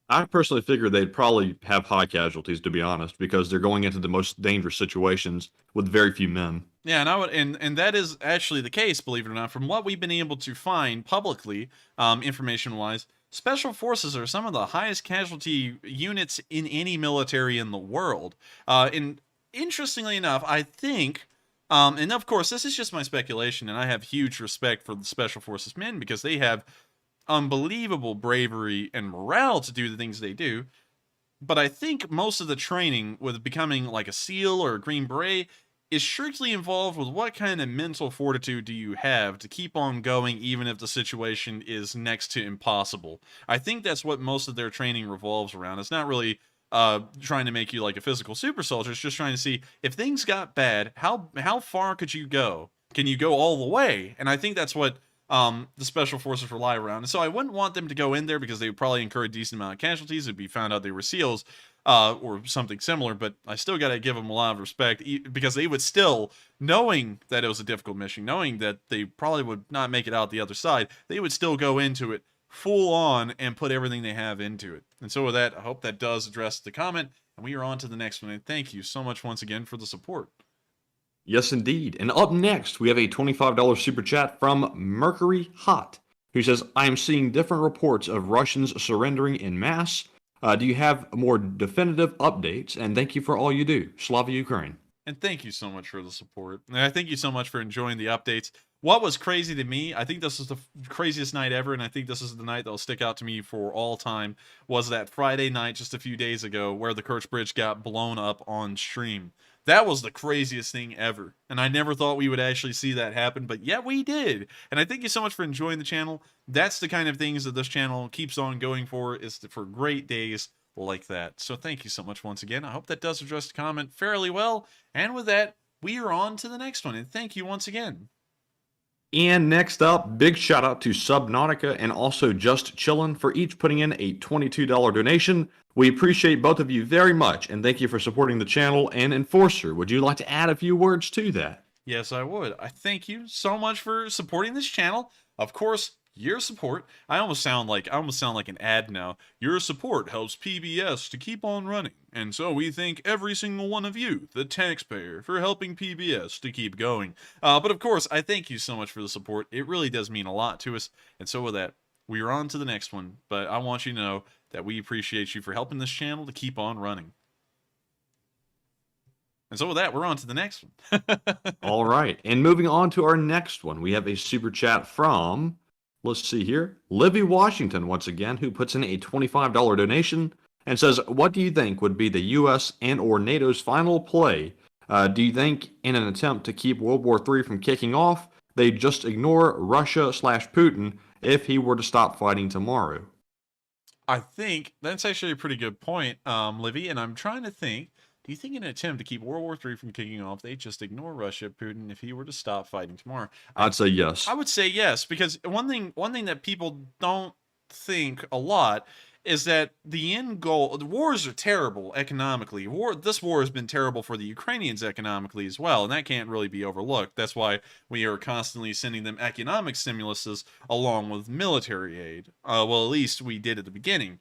S4: I personally figure they'd probably have high casualties, to be honest, because they're going into the most dangerous situations with very few men.
S3: Yeah, and that is actually the case, believe it or not. From what we've been able to find publicly, information-wise, special forces are some of the highest casualty units in any military in the world. And interestingly enough, I think, and of course, this is just my speculation, and I have huge respect for the special forces men because they have unbelievable bravery and morale to do the things they do. But I think most of the training with becoming like a SEAL or a Green Beret is strictly involved with what kind of mental fortitude do you have to keep on going even if the situation is next to impossible. I think that's what most of their training revolves around. It's not really trying to make you like a physical super soldier. It's just trying to see if things got bad, how far could you go? Can you go all the way? And I think that's what the special forces rely around. And so I wouldn't want them to go in there because they would probably incur a decent amount of casualties. It'd be found out they were SEALs or something similar, but I still got to give them a lot of respect because they would still, knowing that it was a difficult mission, knowing that they probably would not make it out the other side, they would still go into it full on and put everything they have into it. And so with that, I hope that does address the comment, and we are on to the next one. And thank you so much once again for the support.
S4: Yes, indeed. And up next, we have a $25 super chat from Mercury Hot, who says, I am seeing different reports of Russians surrendering in mass. Do you have more definitive updates? And thank you for all you do. Slava Ukraine.
S3: And thank you so much for the support. And I thank you so much for enjoying the updates. What was crazy to me, I think this is the craziest night ever, and I think this is the night that will stick out to me for all time, was that Friday night just a few days ago where the Kerch Bridge got blown up on stream. That was the craziest thing ever. And I never thought we would actually see that happen, but yet we did. And I thank you so much for enjoying the channel. That's the kind of things that this channel keeps on going for, is for great days like that. So thank you so much once again. I hope that does address the comment fairly well. And with that, we are on to the next one. And thank you once again.
S4: And next up, big shout out to Subnautica and also Just Chillin' for each putting in a $22 donation. We appreciate both of you very much, and thank you for supporting the channel. And Enforcer, would you like to add a few words to that?
S3: Yes, I would. I thank you so much for supporting this channel. Of course, your support, I almost sound like an ad now. Your support helps PBS to keep on running. And so we thank every single one of you, the taxpayer, for helping PBS to keep going. But of course, I thank you so much for the support. It really does mean a lot to us. And so with that, we are on to the next one. But I want you to know that we appreciate you for helping this channel to keep on running. And so with that, we're on to the next one.
S4: All right. And moving on to our next one, we have a super chat from, let's see here, Livy Washington once again, who puts in a $25 donation and says, what do you think would be the U.S. and or NATO's final play? Do you think in an attempt to keep World War III from kicking off, they just ignore Russia/Putin if he were to stop fighting tomorrow?
S3: I think that's actually a pretty good point, Livy, and I'm trying to think. Do you think in an attempt to keep World War III from kicking off, they just ignore Russia, Putin, if he were to stop fighting tomorrow?
S4: I'd say yes.
S3: I would say yes, because one thing that people don't think a lot is that the end goal, the wars are terrible economically. This war has been terrible for the Ukrainians economically as well, and that can't really be overlooked. That's why we are constantly sending them economic stimuluses along with military aid. Well, at least we did at the beginning.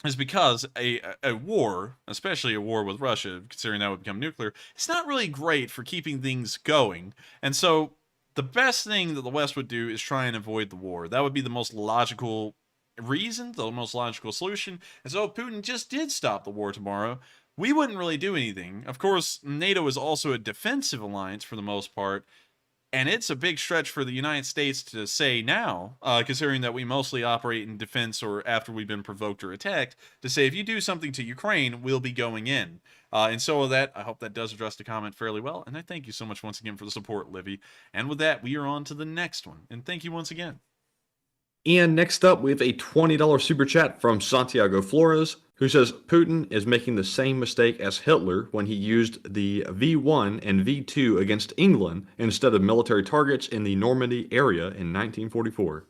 S3: Is because a war, especially a war with Russia, considering that would become nuclear, it's not really great for keeping things going. And so the best thing that the West would do is try and avoid the war. That would be the most logical reason, the most logical solution. And so if Putin just did stop the war tomorrow, we wouldn't really do anything. Of course, NATO is also a defensive alliance for the most part, and it's a big stretch for the United States to say now, considering that we mostly operate in defense or after we've been provoked or attacked, to say if you do something to Ukraine, we'll be going in. And so with that, I hope that does address the comment fairly well. And I thank you so much once again for the support, Livy. And with that, we are on to the next one. And thank you once again.
S4: And next up, we have a $20 super chat from Santiago Flores, who says Putin is making the same mistake as Hitler when he used the V1 and V2 against England instead of military targets in the Normandy area in 1944.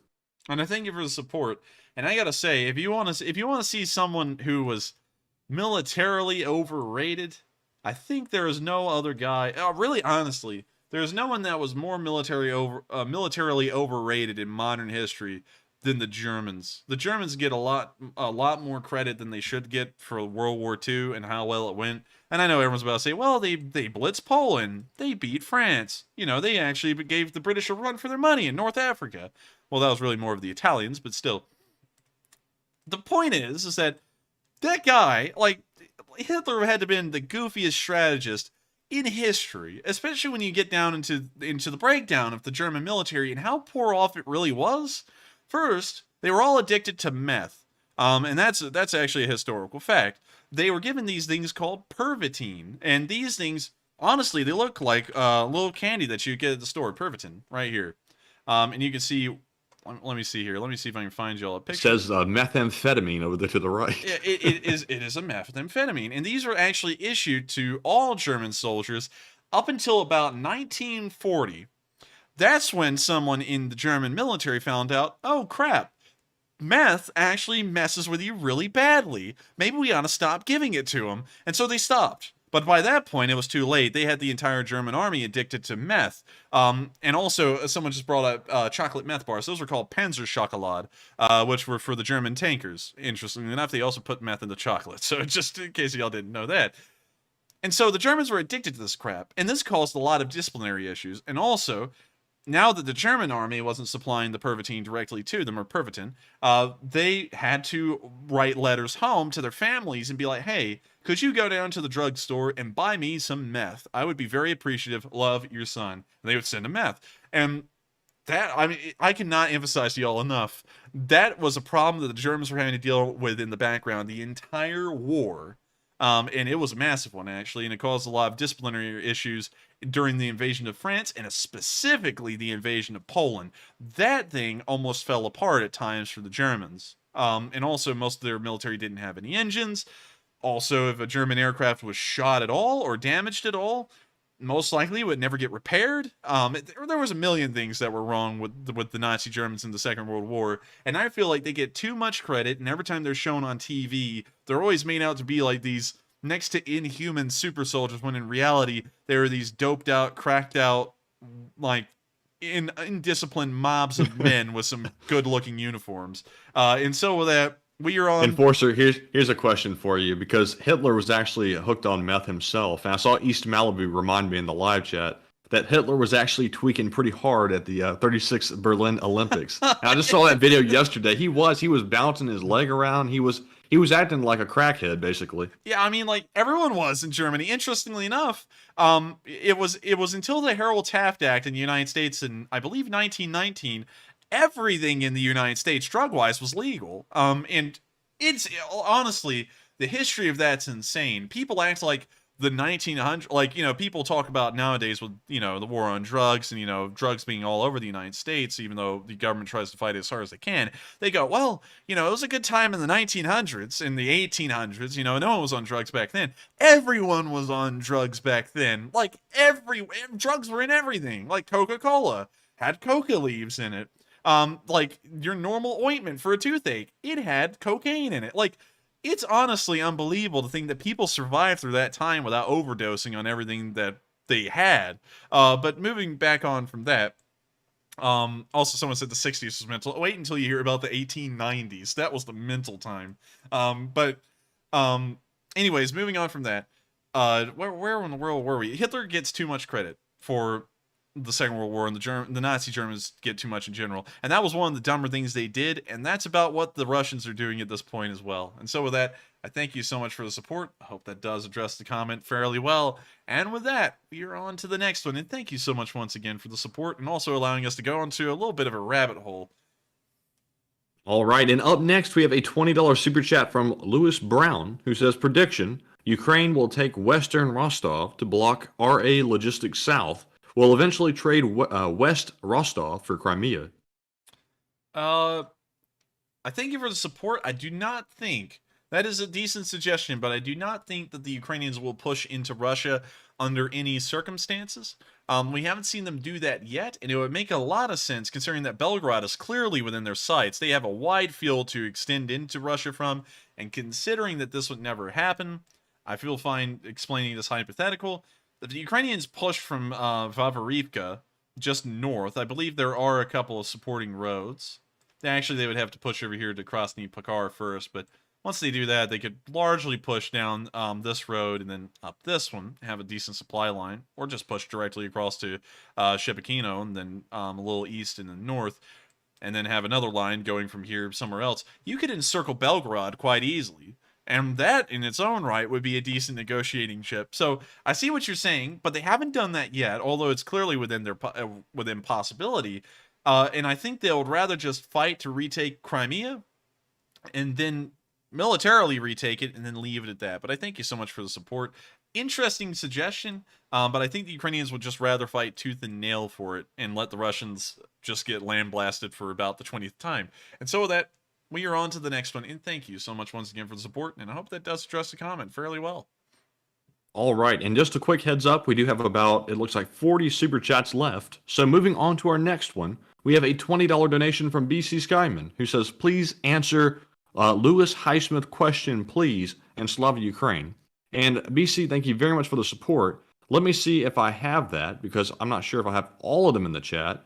S3: And I thank you for the support. And I gotta say, if you want to see someone who was militarily overrated, I think there is no other guy. Really, honestly, there's no one that was more militarily overrated in modern history than the Germans. The Germans get a lot more credit than they should get for World War II and how well it went. And I know everyone's about to say, well, they blitzed Poland, they beat France, they actually gave the British a run for their money in North Africa. Well, that was really more of the Italians, but still. The point is that guy, like, Hitler had to have been the goofiest strategist in history, especially when you get down into the breakdown of the German military and how poor off it really was. First, they were all addicted to meth, and that's actually a historical fact. They were given these things called Pervitin, and these things, honestly, they look like little candy that you get at the store, Pervitin, right here. And you can see, let me see here. Let me see if I can find y'all a picture.
S4: It says methamphetamine over there to the right.
S3: It is a methamphetamine, and these were actually issued to all German soldiers up until about 1940. That's when someone in the German military found out, oh crap, meth actually messes with you really badly. Maybe we ought to stop giving it to them. And so they stopped. But by that point, it was too late. They had the entire German army addicted to meth. And also, someone just brought up chocolate meth bars. Those were called Panzerschokolade, which were for the German tankers. Interestingly enough, they also put meth in the chocolate. So just in case y'all didn't know that. And so the Germans were addicted to this crap. And this caused a lot of disciplinary issues. And also, now that the German army wasn't supplying the Pervitin directly to them, or Pervitin, they had to write letters home to their families and be like, hey, could you go down to the drugstore and buy me some meth? I would be very appreciative. Love, your son. And they would send him meth. And that, I mean, I cannot emphasize to y'all enough, that was a problem that the Germans were having to deal with in the background the entire war. And it was a massive one, actually, and it caused a lot of disciplinary issues during the invasion of France, and specifically the invasion of Poland. That thing almost fell apart at times for the Germans. And also, most of their military didn't have any engines. Also, if a German aircraft was shot at all or damaged at all, most likely it would never get repaired. There was a million things that were wrong with the Nazi Germans in the Second World War, and I feel like they get too much credit, and every time they're shown on TV, they're always made out to be like these next to inhuman super soldiers, when in reality, they were these doped out, cracked out, like, indisciplined mobs of men with some good-looking uniforms. And so with that, we are on...
S4: Enforcer, here's a question for you, because Hitler was actually hooked on meth himself. And I saw East Malibu remind me in the live chat that Hitler was actually tweaking pretty hard at the 36 Berlin Olympics. And I just saw that video yesterday. He was bouncing his leg around. He was acting like a crackhead, basically.
S3: Yeah, I mean, like, everyone was in Germany. Interestingly enough, it was until the Harold-Taft Act in the United States in, I believe, 1919, everything in the United States, drug-wise, was legal. And it's, honestly, the history of that's insane. People act like, the 1900s, like, people talk about nowadays with, the war on drugs and, drugs being all over the United States, even though the government tries to fight it as hard as they can. They go, well, it was a good time in the 1900s, in the 1800s, no one was on drugs back then. Everyone was on drugs back then. Like, drugs were in everything. Like, Coca-Cola had coca leaves in it. Like, your normal ointment for a toothache, it had cocaine in it. Like, it's honestly unbelievable to think that people survived through that time without overdosing on everything that they had. But moving back on from that, also someone said the 60s was mental. Wait until you hear about the 1890s. That was the mental time. Anyways, moving on from that, where in the world were we? Hitler gets too much credit for the Second World War, and the Nazi Germans get too much in general. And that was one of the dumber things they did, and that's about what the Russians are doing at this point as well. And so with that, I thank you so much for the support. I hope that does address the comment fairly well. And with that, we are on to the next one. And thank you so much once again for the support, and also allowing us to go into a little bit of a rabbit hole.
S4: All right, and up next, we have a $20 super chat from Lewis Brown, who says, prediction, Ukraine will take Western Rostov to block RA Logistics South. Will eventually trade West Rostov for Crimea.
S3: I thank you for the support. I do not think that is a decent suggestion, but I do not think that the Ukrainians will push into Russia under any circumstances. We haven't seen them do that yet, and it would make a lot of sense considering that Belgrade is clearly within their sights. They have a wide field to extend into Russia from, and considering that this would never happen, I feel fine explaining this hypothetical. If the Ukrainians push from Vavarivka just north, I believe there are a couple of supporting roads. Actually, they would have to push over here to Krasny Pakar first, but once they do that, they could largely push down this road and then up this one, have a decent supply line, or just push directly across to Shebekino and then a little east and then north, and then have another line going from here somewhere else. You could encircle Belgrade quite easily. And that, in its own right, would be a decent negotiating chip. So I see what you're saying, but they haven't done that yet, although it's clearly within their within possibility. And I think they would rather just fight to retake Crimea, and then militarily retake it, and then leave it at that. But I thank you so much for the support. Interesting suggestion, but I think the Ukrainians would just rather fight tooth and nail for it, and let the Russians just get land blasted for about the 20th time. And so with that, we are on to the next one, and thank you so much once again for the support, and I hope that does address the comment fairly well.
S4: All right, and just a quick heads up, we do have about, it looks like 40 super chats left. So moving on to our next one, we have a $20 donation from BC Skyman, who says, please answer Lewis Highsmith question, please, and Slava Ukraine. And BC, thank you very much for the support. Let me see if I have that, because I'm not sure if I have all of them in the chat,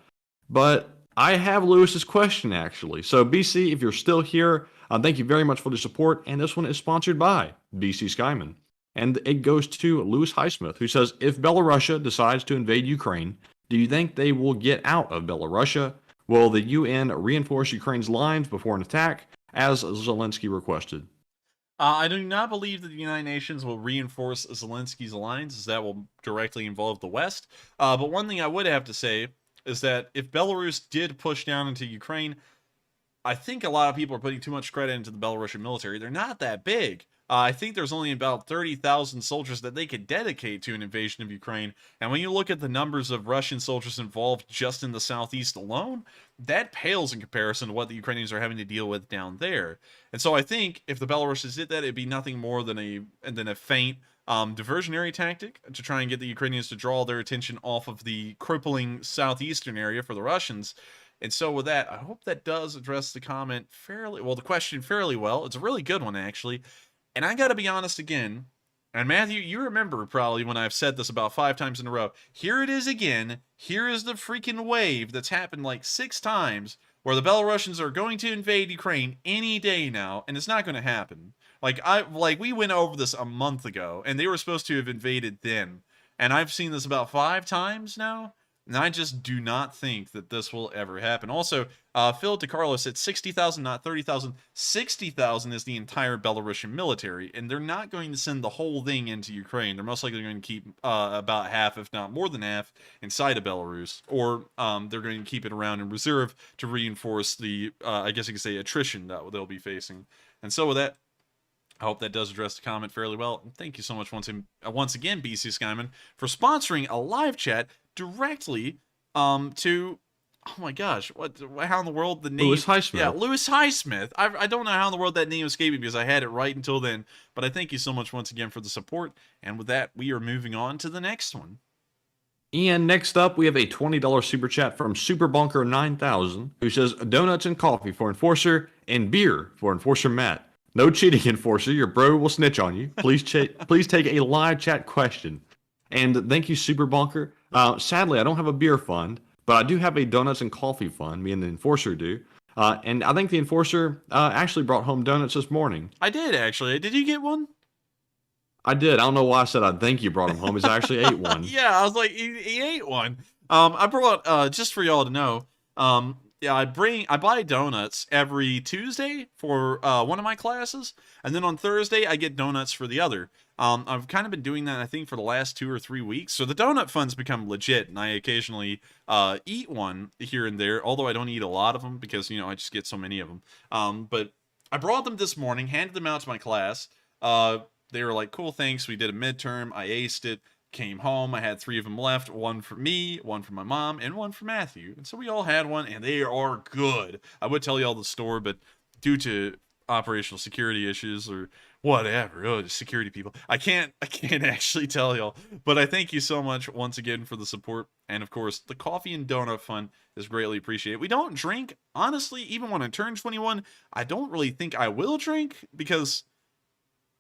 S4: but I have Lewis's question, actually. So, BC, if you're still here, thank you very much for the support. And this one is sponsored by BC Skyman. And it goes to Lewis Highsmith, who says, if Belarusia decides to invade Ukraine, do you think they will get out of Belarusia? Will the UN reinforce Ukraine's lines before an attack, as Zelenskyy requested?
S3: I do not believe that the United Nations will reinforce Zelensky's lines, as that will directly involve the West. But one thing I would have to say is that if Belarus did push down into Ukraine, I think a lot of people are putting too much credit into the Belarusian military. They're not that big. I think there's only about 30,000 soldiers that they could dedicate to an invasion of Ukraine. And when you look at the numbers of Russian soldiers involved just in the southeast alone, that pales in comparison to what the Ukrainians are having to deal with down there. And so I think if the Belarusians did that, it'd be nothing more than a faint diversionary tactic to try and get the Ukrainians to draw their attention off of the crippling southeastern area for the Russians. And so with that, I hope that does address the comment fairly well, the question fairly well. It's a really good one, actually. And I got to be honest again, and Matthew, you remember probably when I've said this about 5 times in a row. Here it is again. Here is the freaking wave that's happened like 6 times where the Belarusians are going to invade Ukraine any day now, and it's not going to happen. Like we went over this a month ago, and they were supposed to have invaded then. And I've seen this about 5 times now, and I just do not think that this will ever happen. Also, Phil DeCarlo said 60,000, not 30,000. 60,000 is the entire Belarusian military, and they're not going to send the whole thing into Ukraine. They're most likely going to keep about half, if not more than half, inside of Belarus, or they're going to keep it around in reserve to reinforce the, I guess you could say, attrition that they'll be facing. And so with that, I hope that does address the comment fairly well. And thank you so much once again, BC Skyman, for sponsoring a live chat directly to, oh my gosh, how in the world the name?
S4: Lewis Highsmith.
S3: Yeah, Lewis Highsmith. I don't know how in the world that name escaped me because I had it right until then. But I thank you so much once again for the support. And with that, we are moving on to the next one.
S4: And next up, we have a $20 super chat from SuperBunker9000, who says, donuts and coffee for Enforcer and beer for Enforcer Matt. No cheating, Enforcer. Your bro will snitch on you. Please please take a live chat question. And thank you, SuperBunker. Sadly, I don't have a beer fund, but I do have a donuts and coffee fund. Me and the Enforcer do. And I think the Enforcer actually brought home donuts this morning.
S3: I did, actually. Did you get one?
S4: I did. I don't know why I said I think you brought him home. He's actually ate one.
S3: Yeah, I was like, he ate one. I brought, just for y'all to know, yeah, I buy donuts every Tuesday for one of my classes, and then on Thursday I get donuts for the other. I've kind of been doing that, I think, for the last 2 or 3 weeks. So the donut fund's become legit, and I occasionally eat one here and there, although I don't eat a lot of them because, you know, I just get so many of them. But I brought them this morning, handed them out to my class. They were like, cool, thanks. We did a midterm. I aced it. Came home. I had 3 of them left. One for me, one for my mom, and one for Matthew. And so we all had one, and they are good. I would tell you all the store, but due to operational security issues or whatever, security people, I can't actually tell y'all. But I thank you so much once again for the support. And of course, the coffee and donut fund is greatly appreciated. We don't drink, honestly, even when I turn 21, I don't really think I will drink because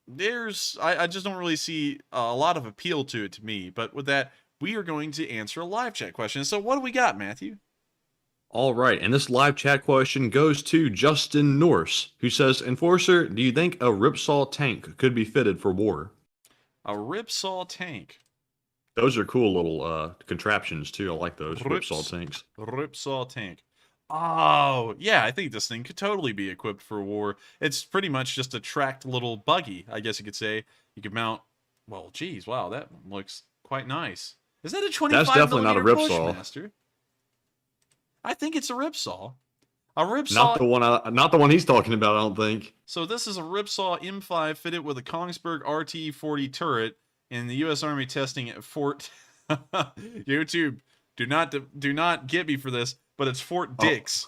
S3: I just don't really see a lot of appeal to it to me. But with that, we are going to answer a live chat question. So what do we got, Matthew?
S4: All right, and this live chat question goes to Justin Norse, who says, Enforcer, do you think a Ripsaw tank could be fitted for war?
S3: A Ripsaw tank.
S4: Those are cool little contraptions, too. I like those Ripsaw tanks.
S3: Ripsaw tank. Oh, yeah, I think this thing could totally be equipped for war. It's pretty much just a tracked little buggy, I guess you could say. You could mount, well, geez, wow, that looks quite nice. Is that a 25
S4: That's definitely not a Ripsaw.
S3: Bushmaster? I think it's a Ripsaw. A Ripsaw.
S4: Not the one he's talking about, I don't think.
S3: So this is a Ripsaw M5 fitted with a Kongsberg RT-40 turret in the U.S. Army testing at Fort... YouTube, do not get me for this. But it's Fort Dix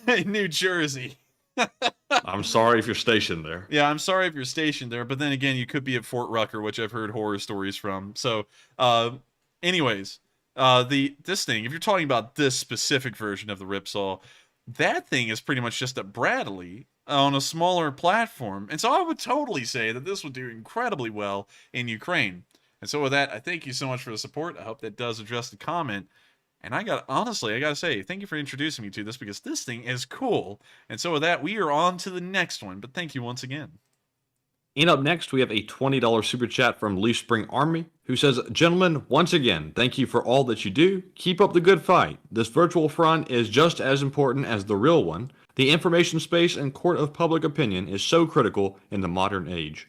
S3: in New Jersey.
S4: I'm sorry if you're stationed there.
S3: Yeah, I'm sorry if you're stationed there. But then again, you could be at Fort Rucker, which I've heard horror stories from. So, anyways, this thing, if you're talking about this specific version of the Ripsaw, that thing is pretty much just a Bradley on a smaller platform. And so I would totally say that this would do incredibly well in Ukraine. And so with that, I thank you so much for the support. I hope that does address the comment. And honestly, I gotta say, thank you for introducing me to this because this thing is cool. And so with that, we are on to the next one. But thank you once again.
S4: And up next, we have a $20 super chat from Leaf Spring Army, who says, Gentlemen, once again, thank you for all that you do. Keep up the good fight. This virtual front is just as important as the real one. The information space and court of public opinion is so critical in the modern age.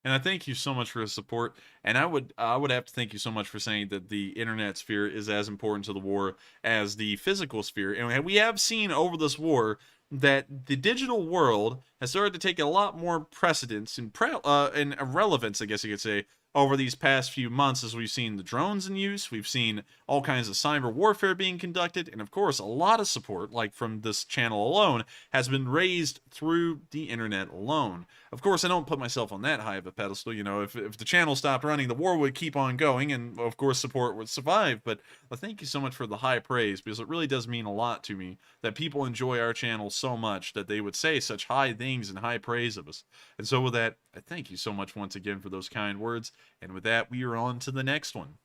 S3: And I thank you so much for the support. And I would have to thank you so much for saying that the internet sphere is as important to the war as the physical sphere. And we have seen over this war that the digital world has started to take a lot more precedence and relevance, I guess you could say, over these past few months as we've seen the drones in use, we've seen all kinds of cyber warfare being conducted, and of course a lot of support, like from this channel alone, has been raised through the internet alone. Of course, I don't put myself on that high of a pedestal. You know, if the channel stopped running, the war would keep on going, and of course support would survive. But thank you so much for the high praise, because it really does mean a lot to me that people enjoy our channel so much that they would say such high things and high praise of us. And so with that, I thank you so much once again for those kind words. And with that, we are on to the next one.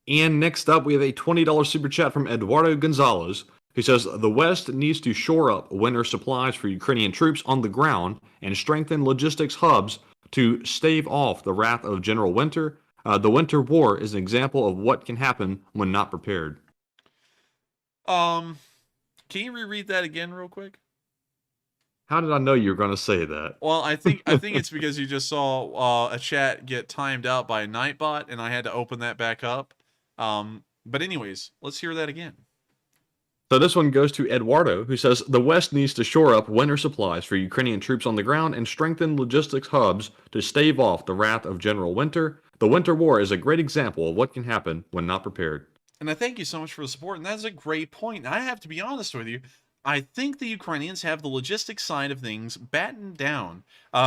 S4: And next up, we have a $20 super chat from Eduardo Gonzalez, who says, The West needs to shore up winter supplies for Ukrainian troops on the ground and strengthen logistics hubs to stave off the wrath of General Winter. The Winter War is an example of what can happen when not prepared.
S3: Can you reread that again real quick?
S4: How did I know you were going to say that?
S3: Well, I think it's because you just saw a chat get timed out by a Nightbot, and I had to open that back up. But anyways, let's hear that again.
S4: So this one goes to Eduardo, who says the West needs to shore up winter supplies for Ukrainian troops on the ground and strengthen logistics hubs to stave off the wrath of General Winter. The Winter War is a great example of what can happen when not prepared.
S3: And I thank you so much for the support. And that's a great point. And I have to be honest with you. I think the Ukrainians have the logistics side of things battened down.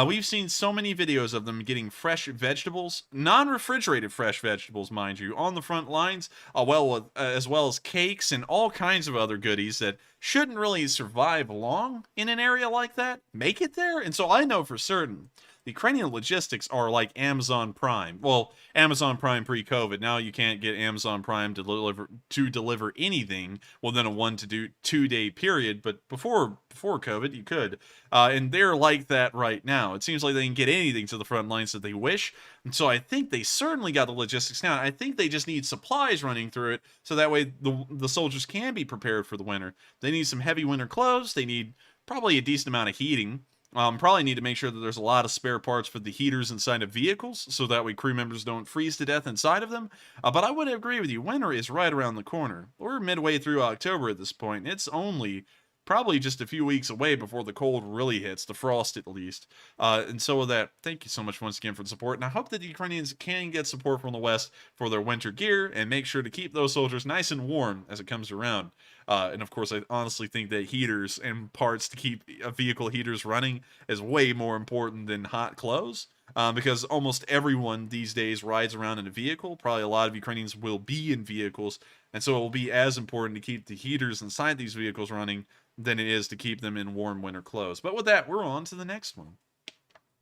S3: We've seen so many videos of them getting fresh vegetables, non-refrigerated fresh vegetables, mind you, on the front lines, as well as cakes and all kinds of other goodies that shouldn't really survive long in an area like that, make it there. And so I know for certain the Ukrainian logistics are like Amazon Prime. Well, Amazon Prime pre-COVID. Now you can't get Amazon Prime to deliver anything within a 1 to 2 day period. But before COVID, you could. And they're like that right now. It seems like they can get anything to the front lines that they wish. And so I think they certainly got the logistics down. I think they just need supplies running through it so that way the soldiers can be prepared for the winter. They need some heavy winter clothes. They need probably a decent amount of heating. Probably need to make sure that there's a lot of spare parts for the heaters inside of vehicles so that way crew members don't freeze to death inside of them. But I would agree with you. Winter is right around the corner. We're midway through October at this point. It's only probably just a few weeks away before the cold really hits, the frost at least. And so with that, thank you so much once again for the support. And I hope that the Ukrainians can get support from the West for their winter gear and make sure to keep those soldiers nice and warm as it comes around. And of course, I honestly think that heaters and parts to keep vehicle heaters running is way more important than hot clothes. Because almost everyone these days rides around in a vehicle. Probably a lot of Ukrainians will be in vehicles. And so it will be as important to keep the heaters inside these vehicles running than it is to keep them in warm winter clothes. But with that, we're on to the next one.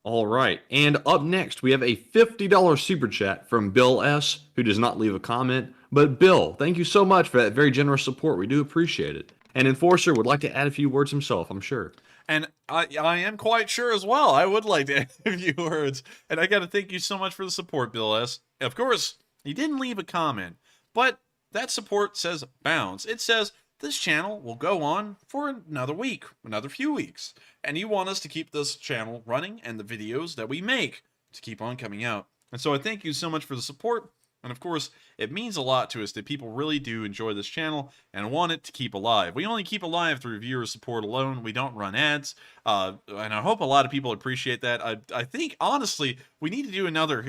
S4: All right. And up next, we have a $50 super chat from Bill S., who does not leave a comment. But Bill, thank you so much for that very generous support. We do appreciate it. And Enforcer would like to add a few words himself, I'm sure.
S3: And I am quite sure as well. I would like to add a few words. And I got to thank you so much for the support, Bill S. Of course, he didn't leave a comment, but that support says bounce. It says this channel will go on for another week, another few weeks. And you want us to keep this channel running and the videos that we make to keep on coming out. And so I thank you so much for the support. And of course, it means a lot to us that people really do enjoy this channel and want it to keep alive. We only keep alive through viewer support alone. We don't run ads. And I hope a lot of people appreciate that. I think, honestly, we need to do another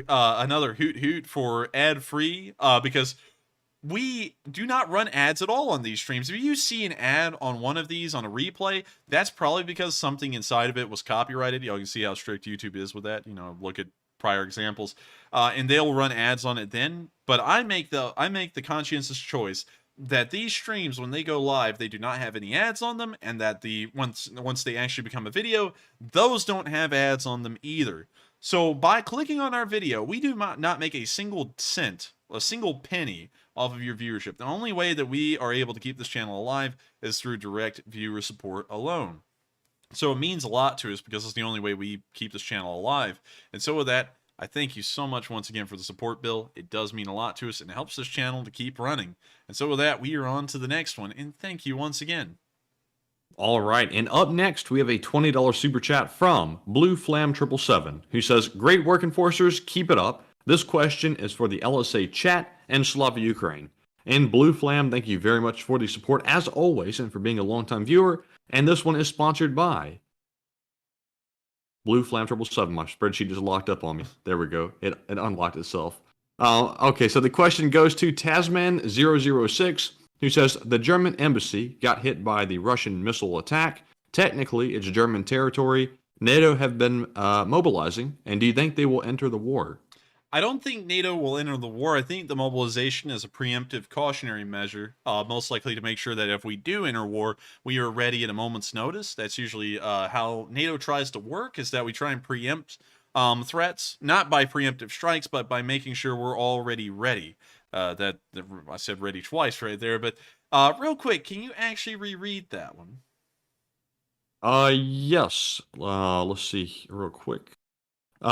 S3: hoot hoot for ad-free because we do not run ads at all on these streams. If you see an ad on one of these on a replay, that's probably because something inside of it was copyrighted. You can see how strict YouTube is with that. Look at prior examples, and they'll run ads on it then. But I make the conscientious choice that these streams, when they go live, they do not have any ads on them, and that once they actually become a video, those don't have ads on them either. So by clicking on our video, we do not make a single cent, a single penny off of your viewership. The only way that we are able to keep this channel alive is through direct viewer support alone. So it means a lot to us because it's the only way we keep this channel alive. And so with that, I thank you so much once again for the support, Bill. It does mean a lot to us and it helps this channel to keep running. And so with that, we are on to the next one. And thank you once again.
S4: All right, and up next, we have a $20 super chat from Blue Flam 777, who says, "Great work, Enforcers. Keep it up. This question is for the LSA chat and Slava Ukraine." And Blue Flam, thank you very much for the support, as always, and for being a longtime viewer. And this one is sponsored by Blue Flam 777. My spreadsheet just locked up on me. There we go. It unlocked itself. Okay, so the question goes to Tasman006, who says, "The German embassy got hit by the Russian missile attack. Technically, it's German territory. NATO have been mobilizing, and do you think they will enter the war?"
S3: I don't think NATO will enter the war. I think the mobilization is a preemptive cautionary measure, most likely to make sure that if we do enter war, we are ready at a moment's notice. That's usually how NATO tries to work, is that we try and preempt threats, not by preemptive strikes, but by making sure we're already ready. I said ready twice right there, but real quick, can you actually reread that one?
S4: Yes. Let's see real quick.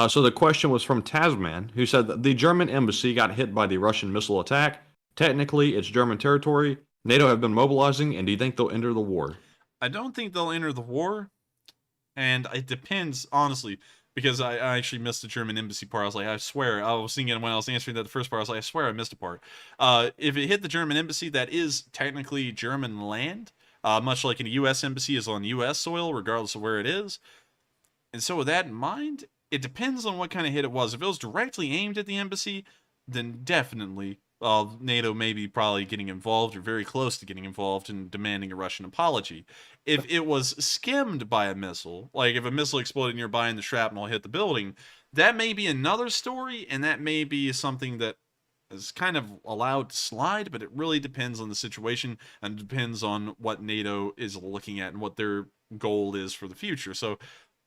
S4: So the question was from Tasman, who said that the German embassy got hit by the Russian missile attack. Technically, it's German territory. NATO have been mobilizing, and do you think they'll enter the war?
S3: I don't think they'll enter the war, and it depends, honestly, because I actually missed the German embassy part. I was like, I swear, I was thinking when I was answering that the first part, I was like, I swear I missed a part. If it hit the German embassy, that is technically German land, much like a U.S. embassy is on U.S. soil, regardless of where it is. And so with that in mind, it depends on what kind of hit it was. If it was directly aimed at the embassy, then definitely NATO may be probably getting involved or very close to getting involved and demanding a Russian apology. If it was skimmed by a missile, like if a missile exploded nearby and the shrapnel hit the building, that may be another story, and that may be something that is kind of allowed to slide, but it really depends on the situation and depends on what NATO is looking at and what their goal is for the future. So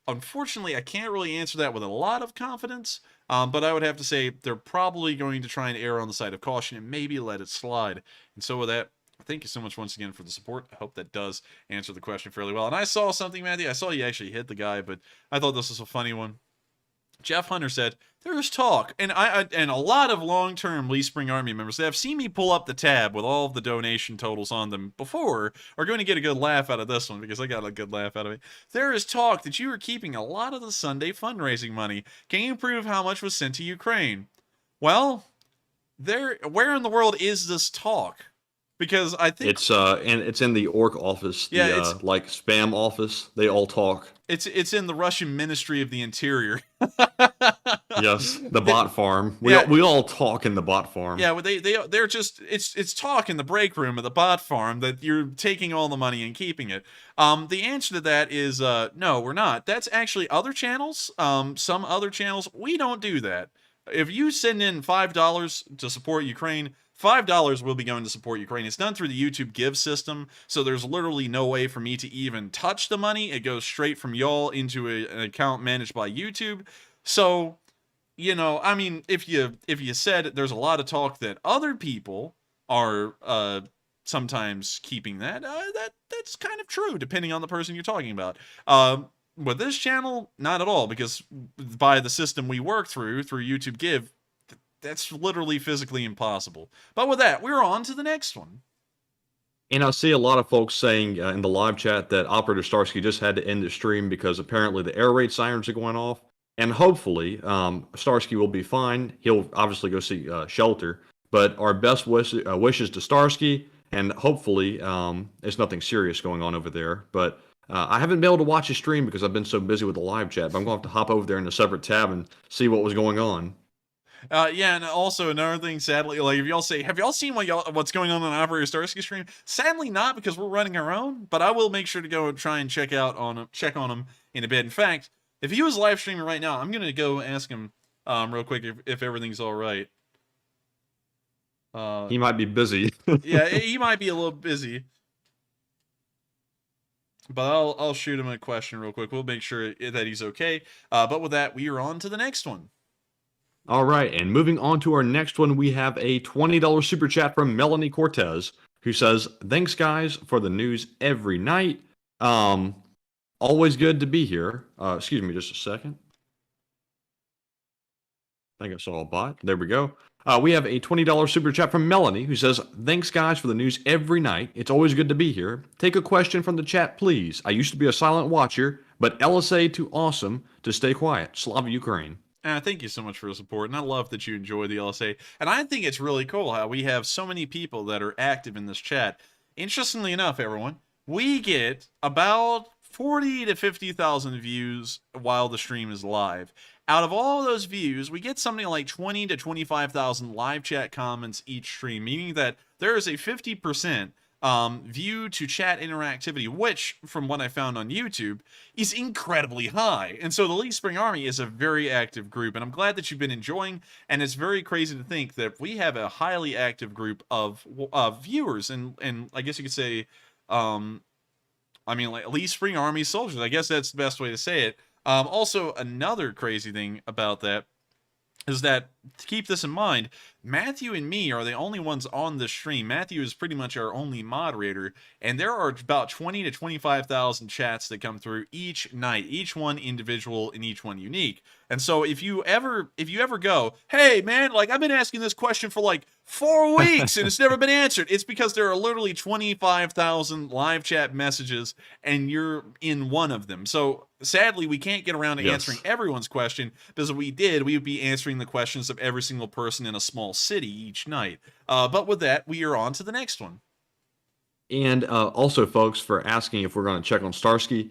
S3: unfortunately, I can't really answer that with a lot of confidence, but I would have to say they're probably going to try and err on the side of caution and maybe let it slide. And so with that, thank you so much once again for the support. I hope that does answer the question fairly well. And I saw something, Matthew. I saw you actually hit the guy, but I thought this was a funny one. Jeff Hunter said, there's talk, and and a lot of long-term Lee Spring Army members that have seen me pull up the tab with all of the donation totals on them before are going to get a good laugh out of this one, because I got a good laugh out of it. There is talk that you are keeping a lot of the Sunday fundraising money. Can you prove how much was sent to Ukraine? Well, where in the world is this talk? Because I think
S4: it's in the orc office, the like spam office. They all talk.
S3: It's in the Russian Ministry of the Interior.
S4: Yes, the bot farm. We all talk in the bot farm.
S3: Yeah, well, they're just it's talk in the break room of the bot farm that you're taking all the money and keeping it. The answer to that is no, we're not. That's actually other channels. Some other channels, we don't do that. If you send in $5 to support Ukraine, $5 will be going to support Ukraine. It's done through the YouTube Give system, so there's literally no way for me to even touch the money. It goes straight from y'all into an account managed by YouTube. So, you know, I mean, if you said there's a lot of talk that other people are sometimes keeping that's kind of true, depending on the person you're talking about. With this channel, not at all, because by the system we work through YouTube Give, that's literally physically impossible. But with that, we're on to the next one.
S4: And I see a lot of folks saying in the live chat that Operator Starsky just had to end the stream because apparently the air raid sirens are going off. And hopefully, Starsky will be fine. He'll obviously go see shelter. But our best wishes to Starsky, and hopefully there's nothing serious going on over there. But I haven't been able to watch his stream because I've been so busy with the live chat. But I'm going to have to hop over there in a separate tab and see what was going on.
S3: Yeah, and also another thing, sadly, like if y'all say, have y'all seen what's going on Operator Starsky stream? Sadly, not, because we're running our own. But I will make sure to go and try and check on him in a bit. In fact, if he was live streaming right now, I'm gonna go ask him real quick if everything's all right.
S4: He might be busy.
S3: Yeah, he might be a little busy. But I'll shoot him a question real quick. We'll make sure that he's okay. But with that, we are on to the next one.
S4: All right, and moving on to our next one, we have a $20 super chat from Melanie Cortez, who says, thanks, guys, for the news every night. Always good to be here. Excuse me just a second. I think I saw a bot. There we go. We have a $20 super chat from Melanie, who says, thanks, guys, for the news every night. It's always good to be here. Take a question from the chat, please. I used to be a silent watcher, but LSA too awesome to stay quiet. Slava Ukraine.
S3: Thank you so much for the support, and I love that you enjoy the LSA. And I think it's really cool how we have so many people that are active in this chat. Interestingly enough, everyone, we get about 40 to 50,000 views while the stream is live. Out of all those views, we get something like 20 to 25,000 live chat comments each stream, meaning that there is a 50% view to chat interactivity, which, from what I found on YouTube, is incredibly high. And so the Lee Spring Army is a very active group, and I'm glad that you've been enjoying, and it's very crazy to think that we have a highly active group of viewers, and I guess you could say, I mean, like Lee Spring Army soldiers. I guess that's the best way to say it. Also, another crazy thing about that is that, to keep this in mind, Matthew and me are the only ones on the stream. Matthew is pretty much our only moderator, and there are about 20 to 25,000 chats that come through each night, each one individual and each one unique. And so if you ever go, hey man, like I've been asking this question for like 4 weeks and it's never been answered. It's because there are literally 25,000 live chat messages and you're in one of them. So sadly, we can't get around to answering everyone's question, because if we did, we would be answering the questions of every single person in a small city each night. But with that, we are on to the next one.
S4: And also, folks, for asking if we're going to check on Starsky,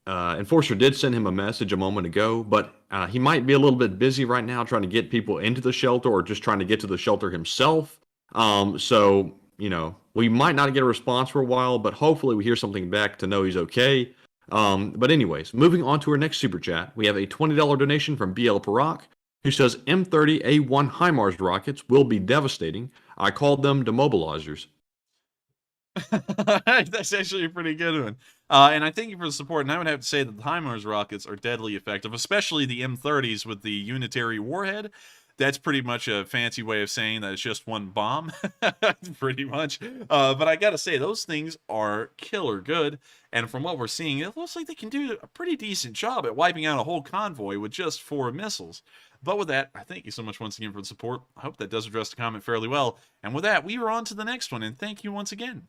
S4: Enforcer did send him a message a moment ago, but he might be a little bit busy right now trying to get people into the shelter or just trying to get to the shelter himself. So, you know, we might not get a response for a while, but hopefully we hear something back to know he's okay. But anyways, moving on to our next super chat, we have a $20 donation from BL Parak, who says M30A1 HIMARS rockets will be devastating. I called them demobilizers.
S3: That's actually a pretty good one. And I thank you for the support. And I would have to say that the HIMARS rockets are deadly effective, especially the M30s with the unitary warhead. That's pretty much a fancy way of saying that it's just one bomb, pretty much. But I gotta say, those things are killer good. And from what we're seeing, it looks like they can do a pretty decent job at wiping out a whole convoy with just 4 missiles. But with that, I thank you so much once again for the support. I hope that does address the comment fairly well. And with that, we are on to the next one. And thank you once again.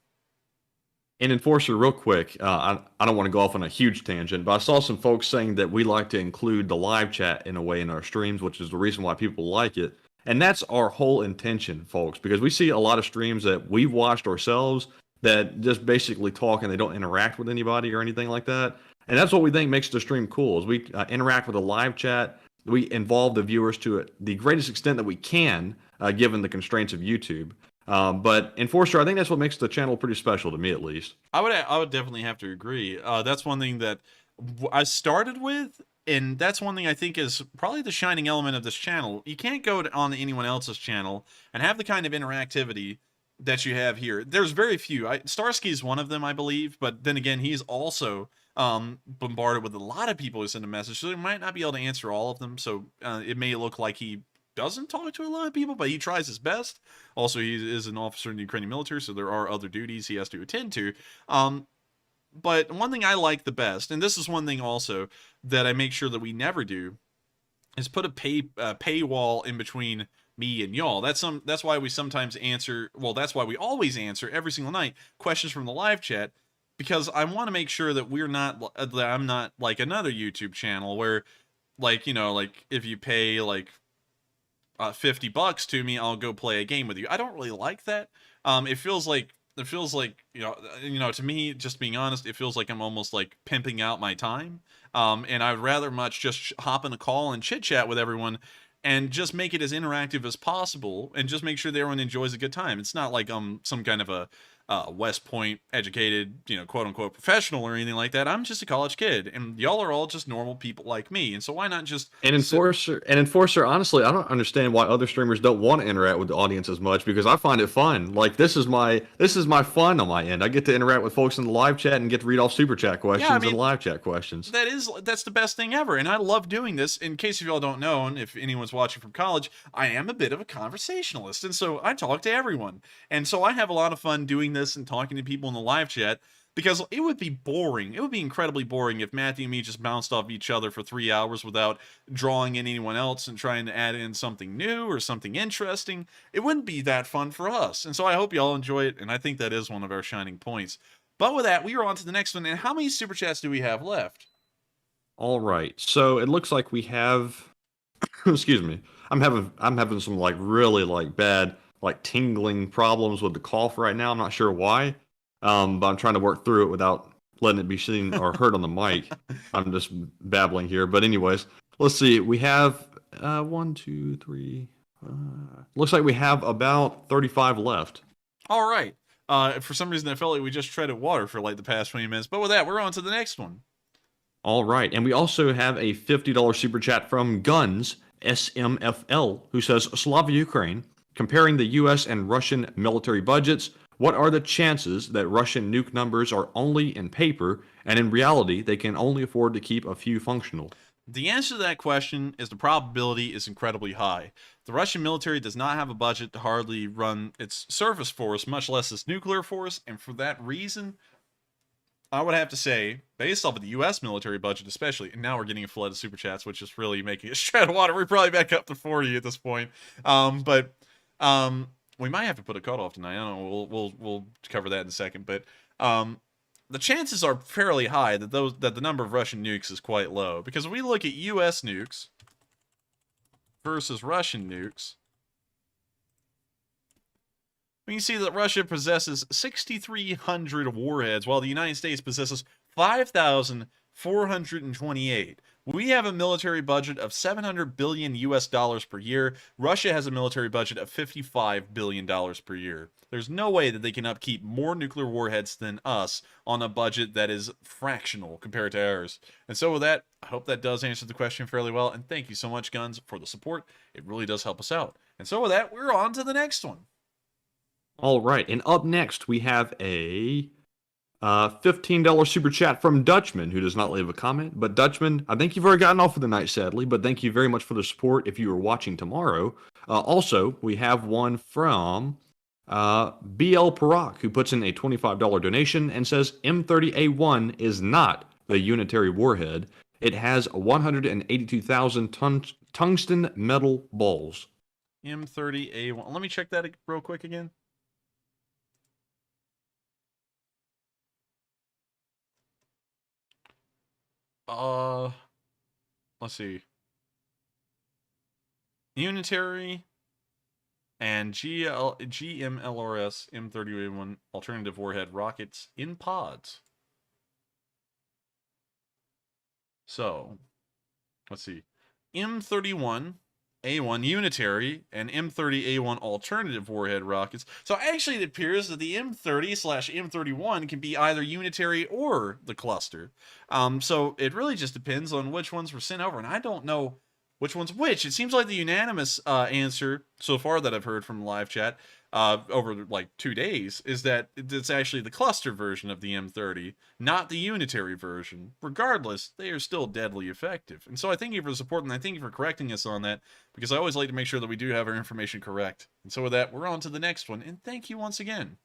S4: And Enforcer, real quick, I don't want to go off on a huge tangent, but I saw some folks saying that we like to include the live chat in a way in our streams, which is the reason why people like it. And that's our whole intention, folks, because we see a lot of streams that we've watched ourselves that just basically talk and they don't interact with anybody or anything like that. And that's what we think makes the stream cool, is we interact with the live chat. We involve the viewers to the greatest extent that we can, given the constraints of YouTube. But Enforcer, I think that's what makes the channel pretty special, to me at least. I
S3: would definitely have to agree. That's one thing that I started with, and that's one thing I think is probably the shining element of this channel. You can't go on anyone else's channel and have the kind of interactivity that you have here. There's very few. Starsky is one of them, I believe, but then again, he's also bombarded with a lot of people who send a message, so they might not be able to answer all of them. So it may look like he doesn't talk to a lot of people, but he tries his best. Also, he is an officer in the Ukrainian military, so there are other duties he has to attend to. But one thing I like the best, and this is one thing also that I make sure that we never do, is put a paywall in between me and y'all. That's why we sometimes answer, well, that's why we always answer every single night questions from the live chat, because I want to make sure that that I'm not like another YouTube channel where, like, you know, like if you pay like $50 to me, I'll go play a game with you. I don't really like that. It feels like you know, to me, just being honest, it feels like I'm almost like pimping out my time. And I'd rather much just hop in a call and chit chat with everyone and just make it as interactive as possible and just make sure that everyone enjoys a good time. It's not like I'm some kind of a West Point educated, you know, quote unquote professional or anything like that. I'm just a college kid, and y'all are all just normal people like me. And so why not just
S4: Enforcer, honestly, I don't understand why other streamers don't want to interact with the audience as much, because I find it fun. Like this is my fun on my end. I get to interact with folks in the live chat and get to read off super chat questions and live chat questions.
S3: That's the best thing ever, and I love doing this. In case of y'all don't know, and if anyone's watching from college, I am a bit of a conversationalist, and so I talk to everyone, and so I have a lot of fun doing this and talking to people in the live chat, because it would be boring. It would be incredibly boring if Matthew and me just bounced off each other for 3 hours without drawing in anyone else and trying to add in something new or something interesting. It wouldn't be that fun for us. And so I hope y'all enjoy it, and I think that is one of our shining points. But with that, we are on to the next one. And how many super chats do we have left?
S4: All right. So it looks like we have excuse me. I'm having some like really like bad like tingling problems with the cough right now. I'm not sure why, but I'm trying to work through it without letting it be seen or heard on the mic. I'm just babbling here. But anyways, let's see. We have 1, 2, 3. Looks like we have about 35 left.
S3: All right. For some reason, I felt like we just treaded water for like the past 20 minutes. But with that, we're on to the next one.
S4: All right. And we also have a $50 super chat from Guns SMFL, who says, Slava Ukraine. Comparing the U.S. and Russian military budgets, what are the chances that Russian nuke numbers are only in paper, and in reality, they can only afford to keep a few functional?
S3: The answer to that question is the probability is incredibly high. The Russian military does not have a budget to hardly run its surface force, much less its nuclear force, and for that reason, I would have to say, based off of the U.S. military budget especially, and now we're getting a flood of super chats, which is really making us tread water. We're probably back up to 40 at this point. But We might have to put a cutoff tonight. I don't know. We'll cover that in a second. But the chances are fairly high that the number of Russian nukes is quite low, because if we look at U.S. nukes versus Russian nukes, we can see that Russia possesses 6,300 warheads, while the United States possesses 5,428. We have a military budget of $700 billion US dollars per year. Russia has a military budget of $55 billion per year. There's no way that they can upkeep more nuclear warheads than us on a budget that is fractional compared to ours. And so with that, I hope that does answer the question fairly well. And thank you so much, Guns, for the support. It really does help us out. And so with that, we're on to the next one.
S4: All right, and up next we have a $15 super chat from Dutchman, who does not leave a comment. But Dutchman, I think you've already gotten off for the night, sadly, but thank you very much for the support if you are watching tomorrow. Also, we have one from BL Parak, who puts in a $25 donation and says M30A1 is not the unitary warhead. It has 182,000 tungsten metal balls.
S3: M30A1. Let me check that real quick again. Let's see. Unitary and GMLRS M30A1 alternative warhead rockets in pods. So, let's see. M31A1 unitary and M30A1 alternative warhead rockets. So actually it appears that the M30/M31 can be either unitary or the cluster. So it really just depends on which ones were sent over, and I don't know which one's which. It seems like the unanimous answer so far that I've heard from live chat over like 2 days is that it's actually the cluster version of the M30, not the unitary version. Regardless, they are still deadly effective. And so I thank you for the support, and I thank you for correcting us on that, because I always like to make sure that we do have our information correct. And so with that, we're on to the next one, and thank you once again.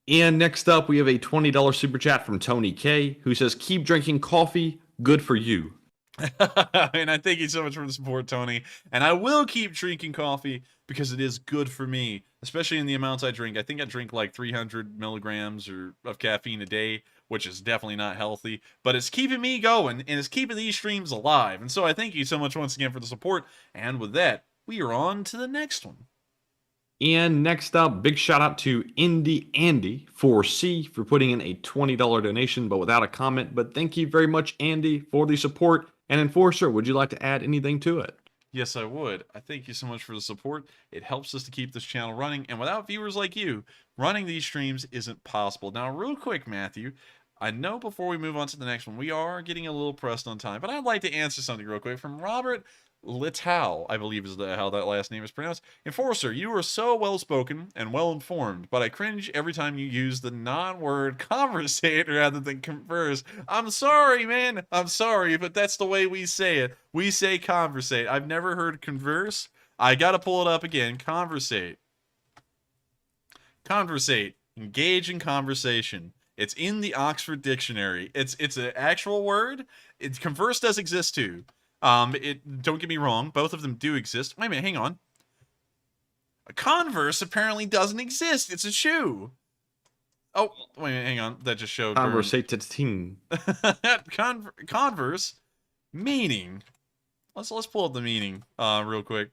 S4: And next up, we have a $20 super chat from Tony K, who says, keep drinking coffee, good for you.
S3: And I thank you so much for the support, Tony. And I will keep drinking coffee because it is good for me, especially in the amounts I drink. I think I drink like 300 milligrams of caffeine a day, which is definitely not healthy, but it's keeping me going and it's keeping these streams alive. And so I thank you so much once again for the support. And with that, we are on to the next one.
S4: And next up, big shout out to Indy Andy 4C for putting in a $20 donation, but without a comment. But thank you very much, Andy, for the support. And Enforcer, would you like to add anything to it?
S3: Yes, I would. I thank you so much for the support. It helps us to keep this channel running. And without viewers like you, running these streams isn't possible. Now, real quick, Matthew, I know before we move on to the next one, we are getting a little pressed on time, but I'd like to answer something real quick from Robert Littau, I believe is how that last name is pronounced. Enforcer, you are so well-spoken and well-informed, but I cringe every time you use the non-word conversate rather than converse. I'm sorry, man. I'm sorry, but that's the way we say it. We say conversate. I've never heard converse. I gotta pull it up again. Conversate. Conversate. Engage in conversation. It's in the Oxford Dictionary. It's an actual word. Converse does exist too. Don't get me wrong, both of them do exist. Wait a minute, hang on. A Converse apparently doesn't exist. It's a shoe. Oh, wait a minute, hang on. That just showed.
S4: Conversating.
S3: Converse meaning. Let's pull up the meaning real quick.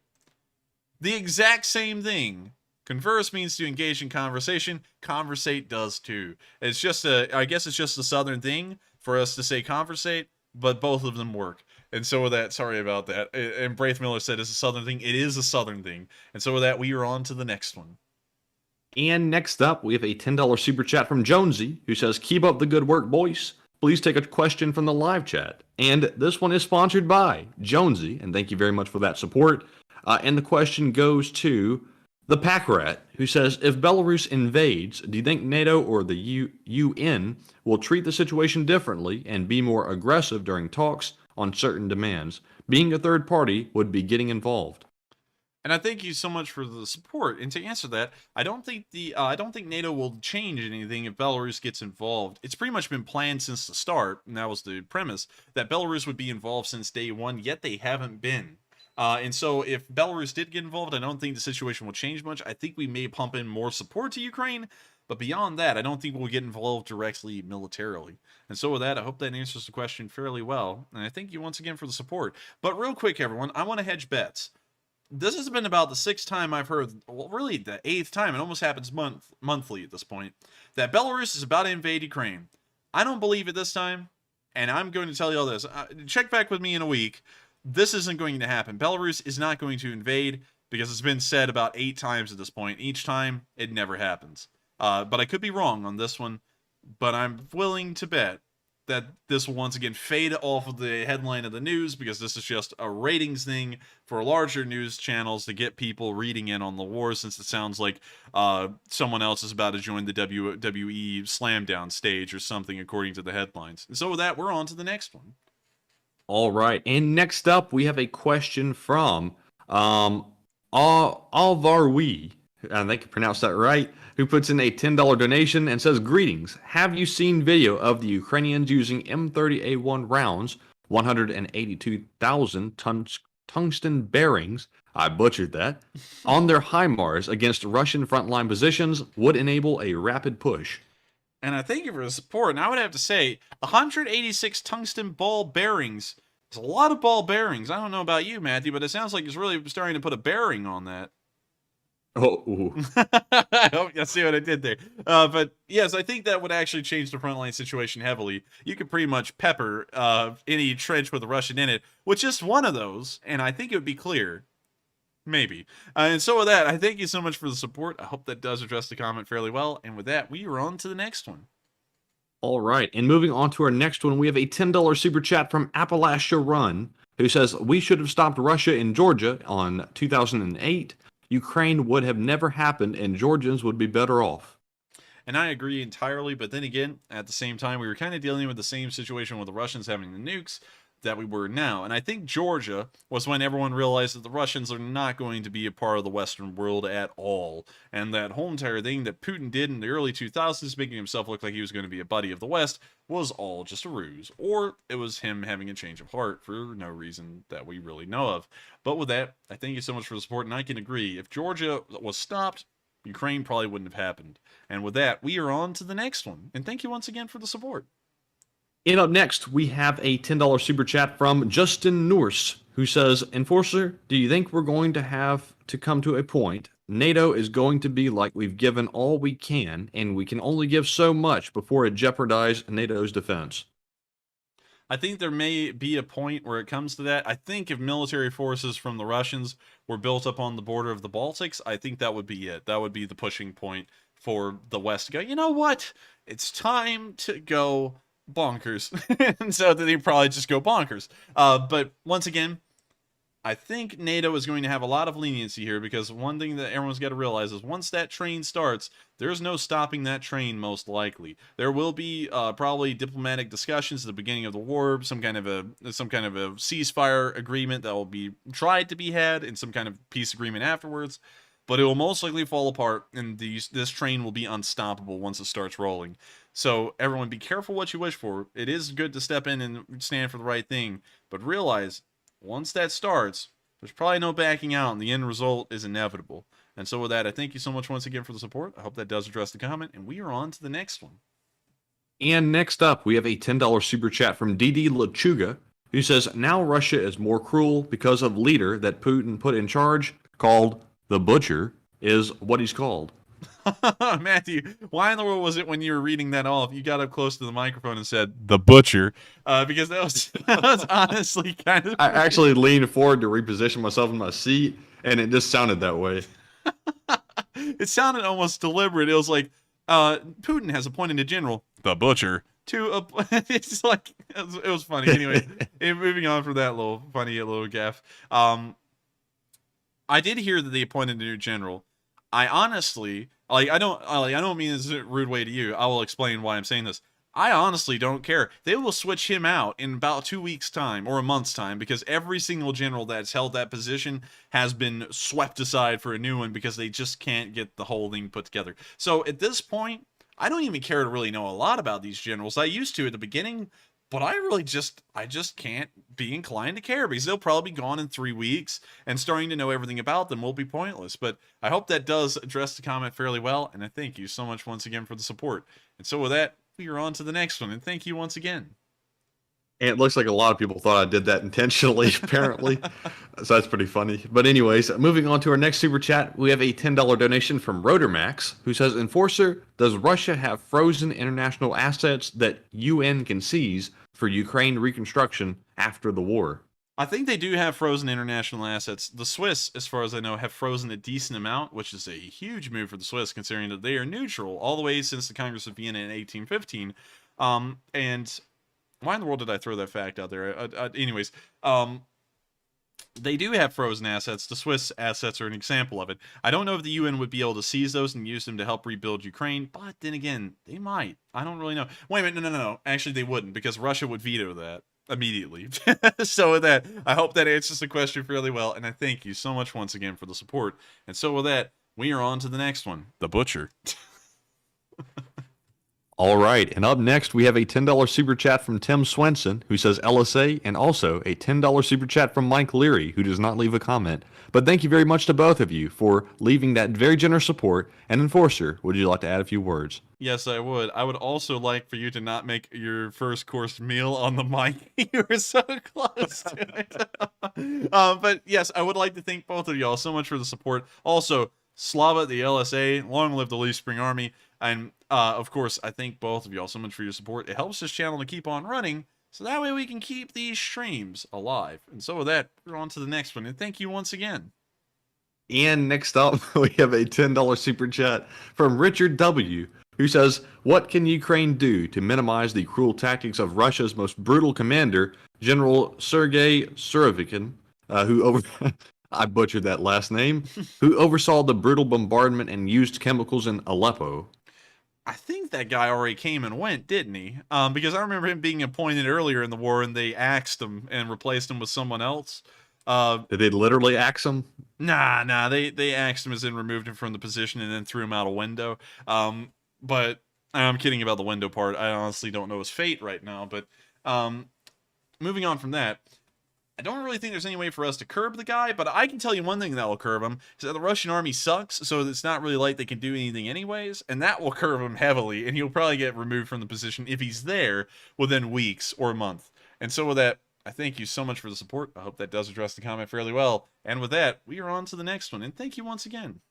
S3: The exact same thing. Converse means to engage in conversation. Conversate does too. It's just I guess it's just a southern thing for us to say conversate, but both of them work. And so with that, sorry about that. And Braith Miller said it's a southern thing. It is a southern thing. And so with that, we are on to the next one.
S4: And next up, we have a $10 super chat from Jonesy, who says, keep up the good work, boys. Please take a question from the live chat. And this one is sponsored by Jonesy, and thank you very much for that support. And the question goes to the Pack Rat, who says, if Belarus invades, do you think NATO or the UN will treat the situation differently and be more aggressive during talks on certain demands? Being a third party would be getting involved.
S3: And I thank you so much for the support. And to answer that, I don't think NATO will change anything if Belarus gets involved. It's pretty much been planned since the start, and that was the premise, that Belarus would be involved since day one, yet they haven't been. And so if Belarus did get involved, I don't think the situation will change much. I think we may pump in more support to Ukraine, but beyond that, I don't think we'll get involved directly militarily. And so with that, I hope that answers the question fairly well. And I thank you once again for the support. But real quick, everyone, I want to hedge bets. This has been about the 6th time I've heard, well, really the 8th time, it almost happens monthly at this point, that Belarus is about to invade Ukraine. I don't believe it this time, and I'm going to tell you all this. Check back with me in a week. This isn't going to happen. Belarus is not going to invade because it's been said about 8 times at this point. Each time, it never happens. But I could be wrong on this one, but I'm willing to bet that this will once again fade off of the headline of the news because this is just a ratings thing for larger news channels to get people reading in on the war, since it sounds like someone else is about to join the WWE Slamdown stage or something according to the headlines. And so with that, we're on to the next one.
S4: All right. And next up, we have a question from Alvarwi, I think I pronounced that right, who puts in a $10 donation and says, "Greetings. Have you seen video of the Ukrainians using M30A1 rounds, 182,000 tungsten bearings, I butchered that, on their HIMARS against Russian frontline positions would enable a rapid push?"
S3: And I thank you for the support. And I would have to say, 186 tungsten ball bearings is a lot of ball bearings. I don't know about you, Matthew, but it sounds like it's really starting to put a bearing on that.
S4: Oh, ooh.
S3: I hope you see what I did there. But yes, I think that would actually change the frontline situation heavily. You could pretty much pepper any trench with a Russian in it with just one of those, and I think it would be clear. Maybe. And so with that, I thank you so much for the support. I hope that does address the comment fairly well. And with that, we are on to the next one.
S4: All right. And moving on to our next one, we have a $10 super chat from Appalachia Run, who says, "We should have stopped Russia in Georgia on 2008. Ukraine would have never happened and Georgians would be better off."
S3: And I agree entirely, but then again, at the same time, we were kind of dealing with the same situation with the Russians having the nukes that we were now. And I think Georgia was when everyone realized that the Russians are not going to be a part of the Western world at all. And that whole entire thing that Putin did in the early 2000s, making himself look like he was going to be a buddy of the West, was all just a ruse. Or it was him having a change of heart for no reason that we really know of. But with that, I thank you so much for the support, and I can agree. If Georgia was stopped, Ukraine probably wouldn't have happened. And with that, we are on to the next one. And thank you once again for the support.
S4: And up next, we have a $10 super chat from Justin Noorse, who says, "Enforcer, do you think we're going to have to come to a point NATO is going to be like we've given all we can, and we can only give so much before it jeopardizes NATO's defense?"
S3: I think there may be a point where it comes to that. I think if military forces from the Russians were built up on the border of the Baltics, I think that would be it. That would be the pushing point for the West to go, you know what? It's time to go bonkers. And so they probably just go bonkers. But once again, I think NATO is going to have a lot of leniency here, because one thing that everyone's got to realize is once that train starts, there's no stopping that train, most likely. There will be probably diplomatic discussions at the beginning of the war, some kind of a ceasefire agreement that will be tried to be had, and some kind of peace agreement afterwards. But it will most likely fall apart, and this train will be unstoppable once it starts rolling. So everyone, be careful what you wish for. It is good to step in and stand for the right thing, but realize once that starts, there's probably no backing out, and the end result is inevitable. And so with that, I thank you so much once again for the support. I hope that does address the comment, and we are on to the next one.
S4: And next up, we have a $10 super chat from DD Lachuga, who says, "Now Russia is more cruel because of leader that Putin put in charge, called the Butcher, is what he's called."
S3: Matthew, why in the world was it when you were reading that off, you got up close to the microphone and said, "the Butcher"? Because that was honestly kind of...
S4: I actually leaned forward to reposition myself in my seat, and it just sounded that way.
S3: It sounded almost deliberate. It was like, Putin has appointed a general, the Butcher, to... it's like, it was funny. Anyway, moving on from that little funny little gaffe. I did hear that they appointed a new general. I honestly, I don't mean this in a rude way to you. I will explain why I'm saying this. I honestly don't care. They will switch him out in about 2 weeks' time or a month's time, because every single general that's held that position has been swept aside for a new one because they just can't get the whole thing put together. So at this point, I don't even care to really know a lot about these generals. I used to at the beginning, But I just can't be inclined to care because they'll probably be gone in 3 weeks, and starting to know everything about them will be pointless. But I hope that does address the comment fairly well, and I thank you so much once again for the support. And so with that, we are on to the next one, and thank you once again.
S4: And it looks like a lot of people thought I did that intentionally, apparently. So that's pretty funny. But anyways, moving on to our next super chat, we have a $10 donation from Rotormax, who says, Enforcer, does Russia have frozen international assets that UN can seize for Ukraine reconstruction after the war?
S3: I think they do have frozen international assets. The Swiss, as far as I know, have frozen a decent amount, which is a huge move for the Swiss, considering that they are neutral all the way since the Congress of Vienna in 1815. And why in the world did I throw that fact out there? Anyways, they do have frozen assets. The Swiss assets are an example of it. I don't know if the UN would be able to seize those and use them to help rebuild Ukraine, but then again, they might. I don't really know. Wait a minute, no. Actually, they wouldn't, because Russia would veto that immediately. So with that, I hope that answers the question fairly well, and I thank you so much once again for the support. And so with that, we are on to the next one, the Butcher.
S4: All right, and up next, we have a $10 super chat from Tim Swenson, who says LSA, and also a $10 super chat from Mike Leary, who does not leave a comment. But thank you very much to both of you for leaving that very generous support. And Enforcer, would you like to add a few words?
S3: Yes, I would. I would also like for you to not make your first course meal on the mic. You were so close to it. But yes, I would like to thank both of y'all so much for the support. Also, Slava the LSA, long live the Leaf Spring Army. And of course, I thank both of y'all so much for your support. It helps this channel to keep on running, so that way we can keep these streams alive. And so with that, we're on to the next one. And thank you once again.
S4: And next up, we have a $10 super chat from Richard W., who says, what can Ukraine do to minimize the cruel tactics of Russia's most brutal commander, General Sergei Surovikin, I butchered that last name, who oversaw the brutal bombardment and used chemicals in Aleppo?
S3: I think that guy already came and went, didn't he? Because I remember him being appointed earlier in the war, and they axed him and replaced him with someone else.
S4: Did they literally axe him?
S3: Nah. They axed him as in removed him from the position and then threw him out a window. But I'm kidding about the window part. I honestly don't know his fate right now. But moving on from that, I don't really think there's any way for us to curb the guy, but I can tell you one thing that will curb him, is that the Russian army sucks, so it's not really like they can do anything anyways, and that will curb him heavily, and he'll probably get removed from the position if he's there within weeks or a month. And so with that, I thank you so much for the support. I hope that does address the comment fairly well. And with that, we are on to the next one, and thank you once again.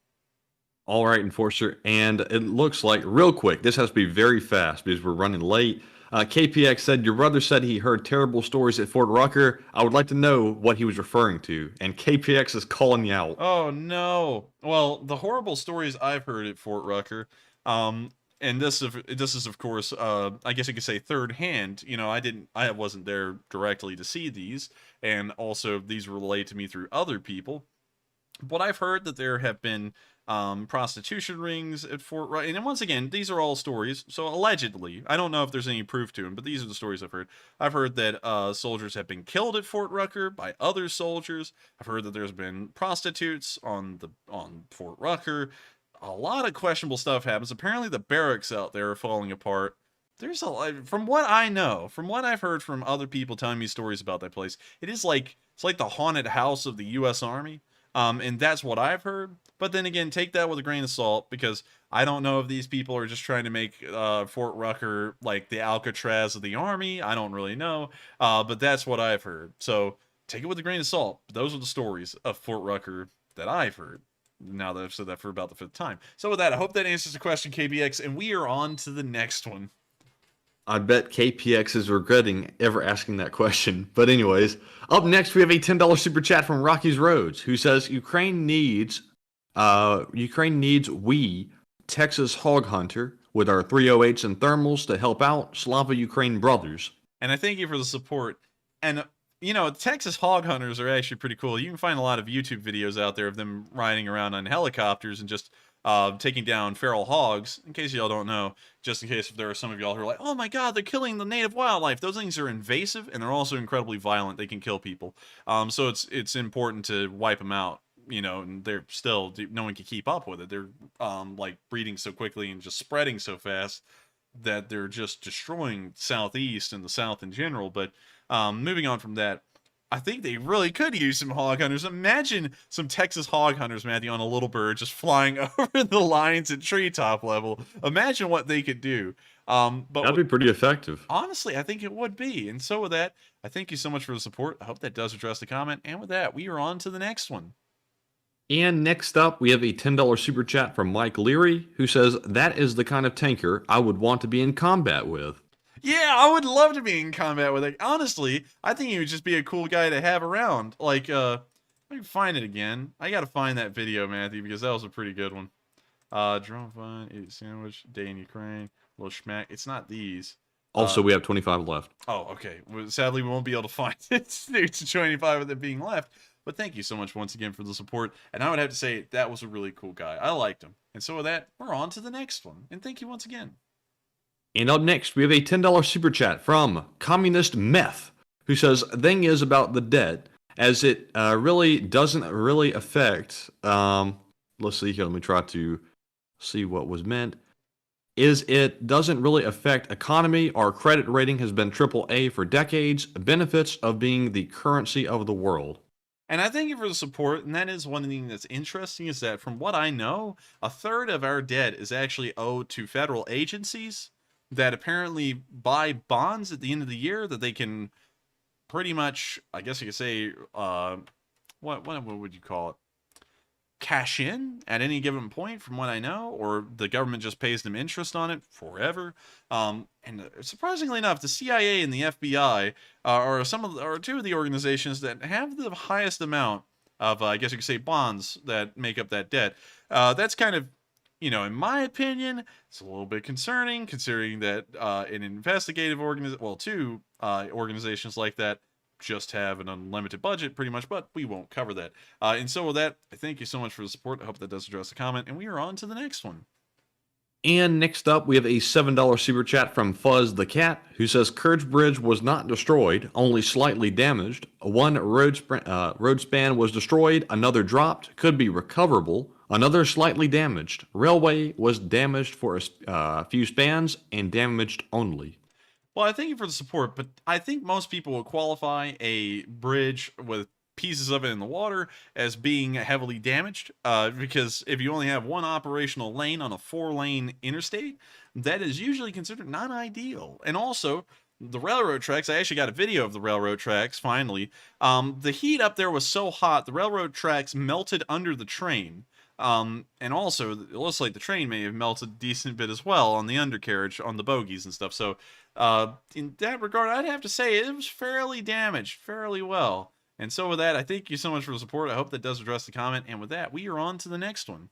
S4: All right, Enforcer, and it looks like, real quick, this has to be very fast because we're running late. KPX said, your brother said he heard terrible stories at Fort Rucker. I would like to know what he was referring to. And KPX is calling you out.
S3: Oh, no. Well, the horrible stories I've heard at Fort Rucker, and this is of course, I guess you could say third hand. You know, I wasn't there directly to see these, and also these were relayed to me through other people. But I've heard that there have been prostitution rings at Fort Rucker. And once again, these are all stories, so allegedly. I don't know if there's any proof to them, but these are the stories I've heard. I've heard that soldiers have been killed at Fort Rucker by other soldiers. I've heard that there's been prostitutes on Fort Rucker. A lot of questionable stuff happens. Apparently the barracks out there are falling apart. There's a lot, from what I know, from what I've heard from other people telling me stories about that place, it's like the haunted house of the U.S. Army. And that's what I've heard. But then again, take that with a grain of salt, because I don't know if these people are just trying to make Fort Rucker like the Alcatraz of the Army. I don't really know. But that's what I've heard. So take it with a grain of salt. Those are the stories of Fort Rucker that I've heard, now that I've said that for about the 5th time. So with that, I hope that answers the question, KBX, and we are on to the next one.
S4: I bet KPX is regretting ever asking that question. But anyways, up next we have a $10 super chat from Rocky's Roads, who says Ukraine needs we Texas Hog Hunter with our 308s and thermals to help out Slava Ukraine brothers.
S3: And I thank you for the support. And you know, Texas Hog Hunters are actually pretty cool. You can find a lot of YouTube videos out there of them riding around on helicopters and just taking down feral hogs. In case y'all don't know, just in case if there are some of y'all who are like, oh my god, they're killing the native wildlife. Those things are invasive, and they're also incredibly violent. They can kill people. So it's important to wipe them out. You know, and they're still, no one can keep up with it. They're like breeding so quickly and just spreading so fast. that they're just destroying Southeast and the South in general. But moving on from that, I think they really could use some hog hunters. Imagine some Texas hog hunters, Matthew, on a little bird just flying over the lines at treetop level. Imagine what they could do. But
S4: That'd be pretty effective.
S3: honestly, I think it would be. And so with that, I thank you so much for the support. I hope that does address the comment. And with that, we are on to the next one.
S4: And next up, we have a $10 super chat from Mike Leary, who says, that is the kind of tanker I would want to be in combat with.
S3: Yeah, I would love to be in combat with it. Honestly, I think he would just be a cool guy to have around. Like, let me find it again. I gotta find that video, Matthew, because that was a pretty good one. Drone fun, eat sandwich, day in Ukraine, little schmack. It's not these.
S4: Also, we have 25 left.
S3: Oh, okay. Well, sadly, we won't be able to find it to 25 of them being left. But thank you so much once again for the support. And I would have to say that was a really cool guy. I liked him. And so with that, we're on to the next one. And thank you once again.
S4: And up next, we have a $10 super chat from Communist Meth, who says, thing is about the debt, as it really doesn't really affect, let's see here, let me try to see what was meant, is it doesn't really affect economy. Our credit rating has been AAA for decades, benefits of being the currency of the world.
S3: And I thank you for the support, and that is one thing that's interesting is that from what I know, a third of our debt is actually owed to federal agencies that apparently buy bonds at the end of the year that they can pretty much, I guess you could say, what would you call it? Cash in at any given point, from what I know, or the government just pays them interest on it forever. And surprisingly enough, the CIA and the FBI are two of the organizations that have the highest amount of, I guess you could say, bonds that make up that debt. That's kind of, in my opinion, it's a little bit concerning, considering that an investigative two organizations like that just have an unlimited budget pretty much, but we won't cover that. And so with that, I thank you so much for the support. I hope that does address the comment, and we are on to the next one.
S4: And next up, we have a $7 super chat from Fuzz the Cat, who says, Kerch Bridge was not destroyed, only slightly damaged. One road span was destroyed, another dropped, could be recoverable, another slightly damaged. Railway was damaged for a few spans and damaged only.
S3: Well, I thank you for the support, but I think most people will qualify a bridge with pieces of it in the water as being heavily damaged, because if you only have one operational lane on a 4-lane interstate, that is usually considered not ideal. And also, the railroad tracks, I actually got a video of the railroad tracks, finally. The heat up there was so hot, the railroad tracks melted under the train. And also, it looks like the train may have melted a decent bit as well on the undercarriage, on the bogies and stuff. So, in that regard, I'd have to say it was fairly damaged, fairly well. And so with that, I thank you so much for the support. I hope that does address the comment. And with that, we are on to the next one.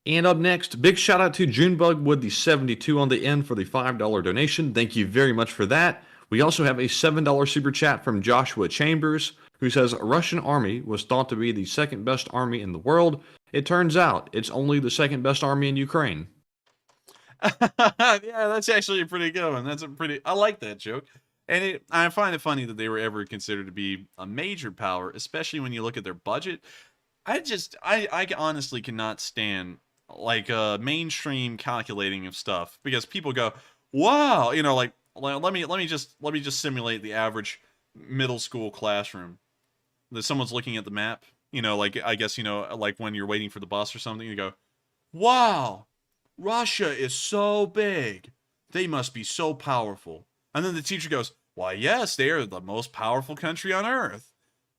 S4: And up next, big shout out to Junebug with the 72 on the end for the $5 donation. Thank you very much for that. We also have a $7 super chat from Joshua Chambers, who says, Russian army was thought to be the second best army in the world. It turns out it's only the second best army in Ukraine.
S3: Yeah, that's actually a pretty good one. I like that joke. And I find it funny that they were ever considered to be a major power, especially when you look at their budget. I honestly cannot stand like mainstream calculating of stuff, because people go, wow, let me just simulate the average middle school classroom. That someone's looking at the map, I guess, like when you're waiting for the bus or something, you go, wow, Russia is so big. They must be so powerful. And then the teacher goes, why, yes, they are the most powerful country on earth.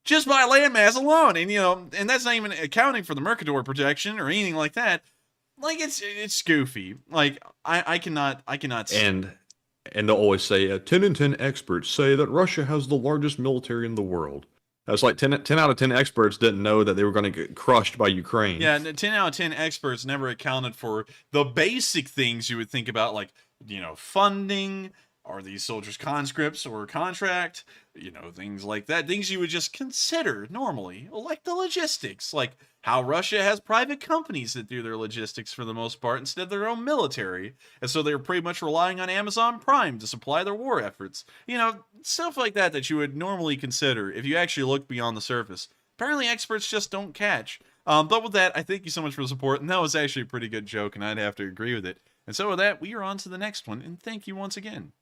S3: Just by landmass alone. And that's not even accounting for the Mercator projection or anything like that. Like, it's goofy. Like, I cannot.
S4: And they'll always say, 10 in 10 experts say that Russia has the largest military in the world. That's like 10 out of 10 experts didn't know that they were going to get crushed by Ukraine.
S3: Yeah, 10 out of 10 experts never accounted for the basic things you would think about, like, funding. Are these soldiers conscripts or contract? Things like that. Things you would just consider normally, like the logistics, like how Russia has private companies that do their logistics for the most part instead of their own military. And so they're pretty much relying on Amazon Prime to supply their war efforts. Stuff like that you would normally consider if you actually look beyond the surface. Apparently experts just don't catch. But with that, I thank you so much for the support. And that was actually a pretty good joke, and I'd have to agree with it. And so with that, we are on to the next one, and thank you once again.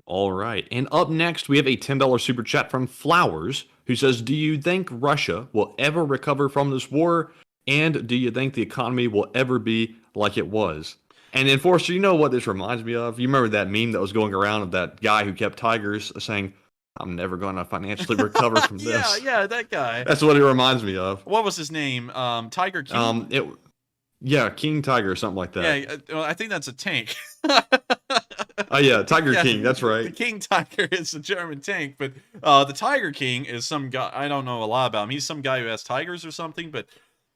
S4: All right. And up next, we have a $10 super chat from Flowers, who says, do you think Russia will ever recover from this war? And do you think the economy will ever be like it was? And Enforcer, you know what this reminds me of? You remember that meme that was going around of that guy who kept tigers saying, I'm never going to financially recover from this.
S3: Yeah, that guy.
S4: That's what it reminds me of.
S3: What was his name? Tiger King?
S4: Yeah, King Tiger or something like that.
S3: Yeah, well, I think that's a tank.
S4: Oh, yeah, Tiger King, that's right.
S3: The King Tiger is a German tank, but the Tiger King is some guy, I don't know a lot about him. He's some guy who has tigers or something, but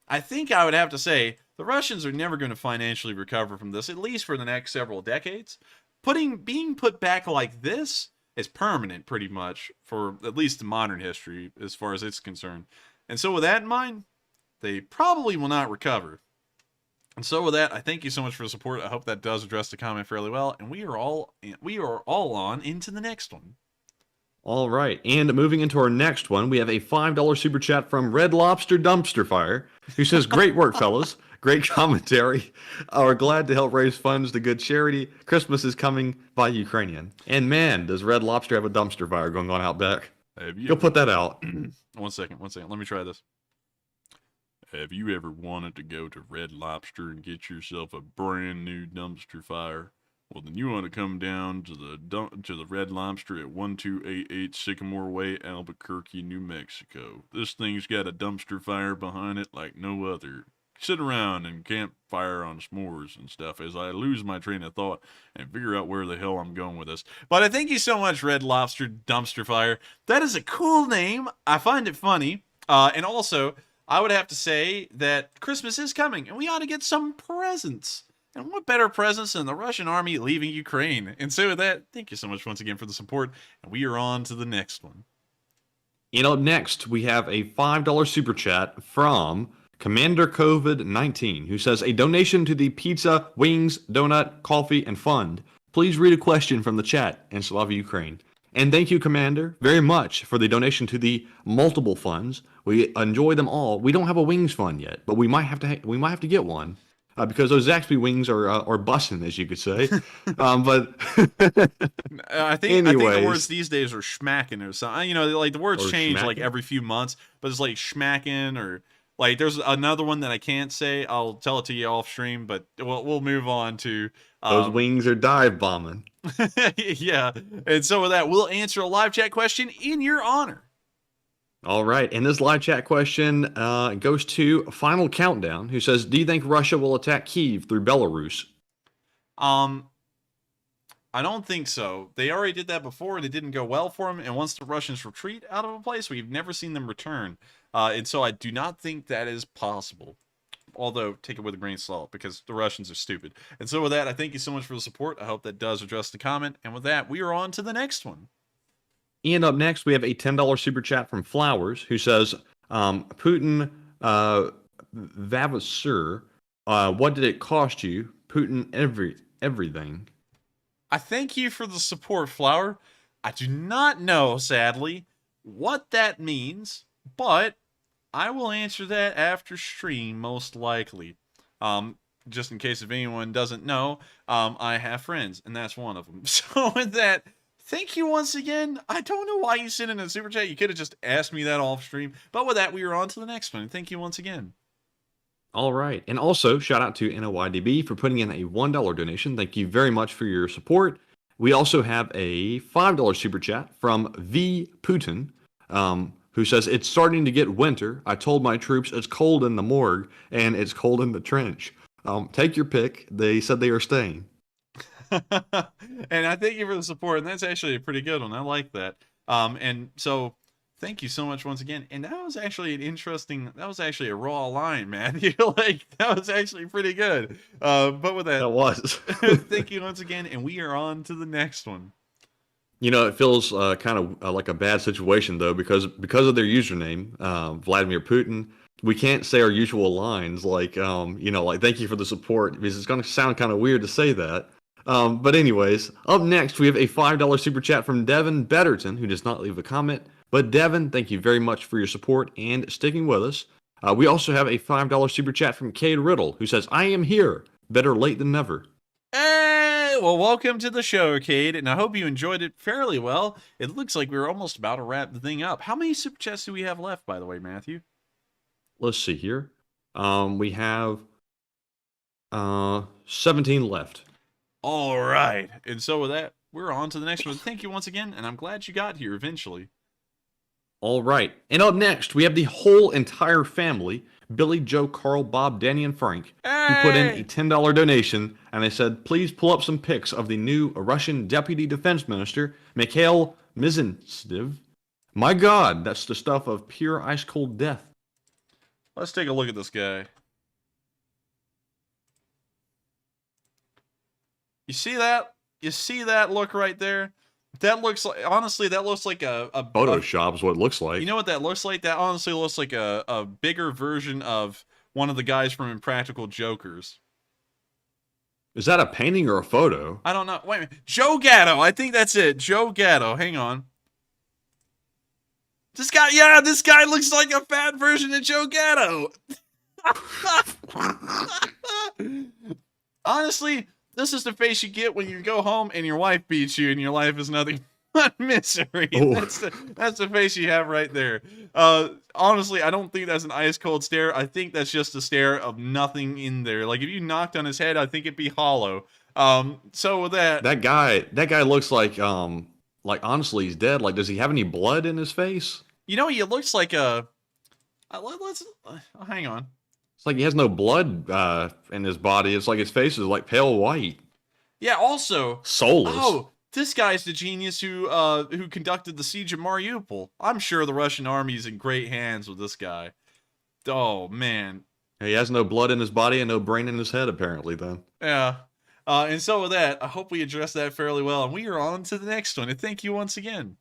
S3: I think I would have to say the Russians are never going to financially recover from this, at least for the next several decades. Being put back like this is permanent, pretty much, for at least modern history, as far as it's concerned. And so with that in mind, they probably will not recover. And so with that, I thank you so much for the support. I hope that does address the comment fairly well. And we are all on into the next one.
S4: All right. And moving into our next one, we have a $5 super chat from Red Lobster Dumpster Fire, who says, great work, fellas. Great commentary. We're glad to help raise funds to good charity. Christmas is coming by Ukrainian. And man, does Red Lobster have a dumpster fire going on out back. Go put that out.
S3: One second. Let me try this. Have you ever wanted to go to Red Lobster and get yourself a brand new dumpster fire? Well, then you want to come down to the Red Lobster at 1288 Sycamore Way, Albuquerque, New Mexico. This thing's got a dumpster fire behind it like no other. Sit around and campfire on s'mores and stuff as I lose my train of thought and figure out where the hell I'm going with this. But I thank you so much, Red Lobster Dumpster Fire. That is a cool name. I find it funny. And also, I would have to say that Christmas is coming, and we ought to get some presents. And what better presents than the Russian army leaving Ukraine? And so with that, thank you so much once again for the support, and we are on to the next one.
S4: And up next, we have a $5 super chat from Commander COVID-19, who says, a donation to the pizza, wings, donut, coffee, and fund. Please read a question from the chat, and Slava Ukraine. And thank you, Commander, very much for the donation to the multiple funds. We enjoy them all. We don't have a wings fund yet, but we might have to get one because those Zaxby wings are busting, as you could say. But
S3: I think the words these days are schmacking or something. You know, like the words change schmacking, like every few months, but it's like schmacking or like there's another one that I can't say. I'll tell it to you off stream, but we'll move on to
S4: those wings are dive bombing.
S3: Yeah, and so with that, we'll answer a live chat question in your honor.
S4: All right, and this live chat question goes to Final Countdown, who says, do you think Russia will attack Kyiv through Belarus?
S3: I don't think so. They already did that before, and it didn't go well for them, and once the Russians retreat out of a place, we've never seen them return. And so I do not think that is possible. Although, take it with a grain of salt, because the Russians are stupid. And so with that, I thank you so much for the support. I hope that does address the comment. And with that, we are on to the next one.
S4: And up next, we have a $10 super chat from Flowers, who says, Putin, Vavasur, what did it cost you? Putin, everything.
S3: I thank you for the support, Flower. I do not know, sadly, what that means, but I will answer that after stream, most likely. Just in case if anyone doesn't know, I have friends, and that's one of them. So with that, thank you once again. I don't know why you sent in a super chat. You could have just asked me that off stream. But with that, we are on to the next one. Thank you once again.
S4: All right. And also, shout out to NOYDB for putting in a $1 donation. Thank you very much for your support. We also have a $5 super chat from V. Putin, who says, it's starting to get winter. I told my troops it's cold in the morgue and it's cold in the trench. Take your pick. They said they are staying.
S3: And I thank you for the support, and that's actually a pretty good one. I like that. And so thank you so much once again. And that was actually that was actually a raw line, man. Like, that was actually pretty good. But with that
S4: was.
S3: Thank you once again, and we are on to the next one.
S4: You know, it feels kind of like a bad situation, though, because of their username, Vladimir Putin, we can't say our usual lines like, like, thank you for the support, because it's going to sound kind of weird to say that. But anyways, up next, we have a $5 super chat from Devin Betterton, who does not leave a comment. But Devin, thank you very much for your support and sticking with us. We also have a $5 super chat from Cade Riddle, who says, I am here. Better late than never.
S3: Hey, well, welcome to the show, Arcade, and I hope you enjoyed it fairly well. It looks like we're almost about to wrap the thing up. How many super chats do we have left, by the way, Matthew?
S4: Let's see here. We have 17 left.
S3: All right, and so with that, we're on to the next one. Thank you once again, and I'm glad you got here eventually.
S4: All right. And up next, we have the whole entire family, Billy, Joe, Carl, Bob, Danny, and Frank, who put in a $10 donation, and they said, please pull up some pics of the new Russian Deputy Defense Minister, Mikhail Mizintsev. My God, that's the stuff of pure ice-cold death.
S3: Let's take a look at this guy. You see that? You see that look right there? That looks like, honestly, that looks like a
S4: Photoshop is what it looks like.
S3: You know what that looks like? That honestly looks like a bigger version of one of the guys from Impractical Jokers.
S4: Is that a painting or a photo?
S3: I don't know. Wait a minute. Joe Gatto. I think that's it. Joe Gatto. Hang on. This guy looks like a fat version of Joe Gatto. Honestly, this is the face you get when you go home and your wife beats you and your life is nothing but misery.
S4: Oh.
S3: That's the face you have right there. Honestly, I don't think that's an ice cold stare. I think that's just a stare of nothing in there. Like if you knocked on his head, I think it'd be hollow. So with that
S4: guy looks like honestly he's dead. Like, does he have any blood in his face?
S3: You know, he looks like a. Hang on.
S4: It's like he has no blood in his body. It's like his face is like pale white.
S3: Yeah. Also,
S4: soulless.
S3: Oh, this guy's the genius who conducted the siege of Mariupol. I'm sure the Russian army is in great hands with this guy. Oh man.
S4: He has no blood in his body and no brain in his head, apparently. Then.
S3: Yeah. And so with that, I hope we addressed that fairly well, and we are on to the next one. And thank you once again.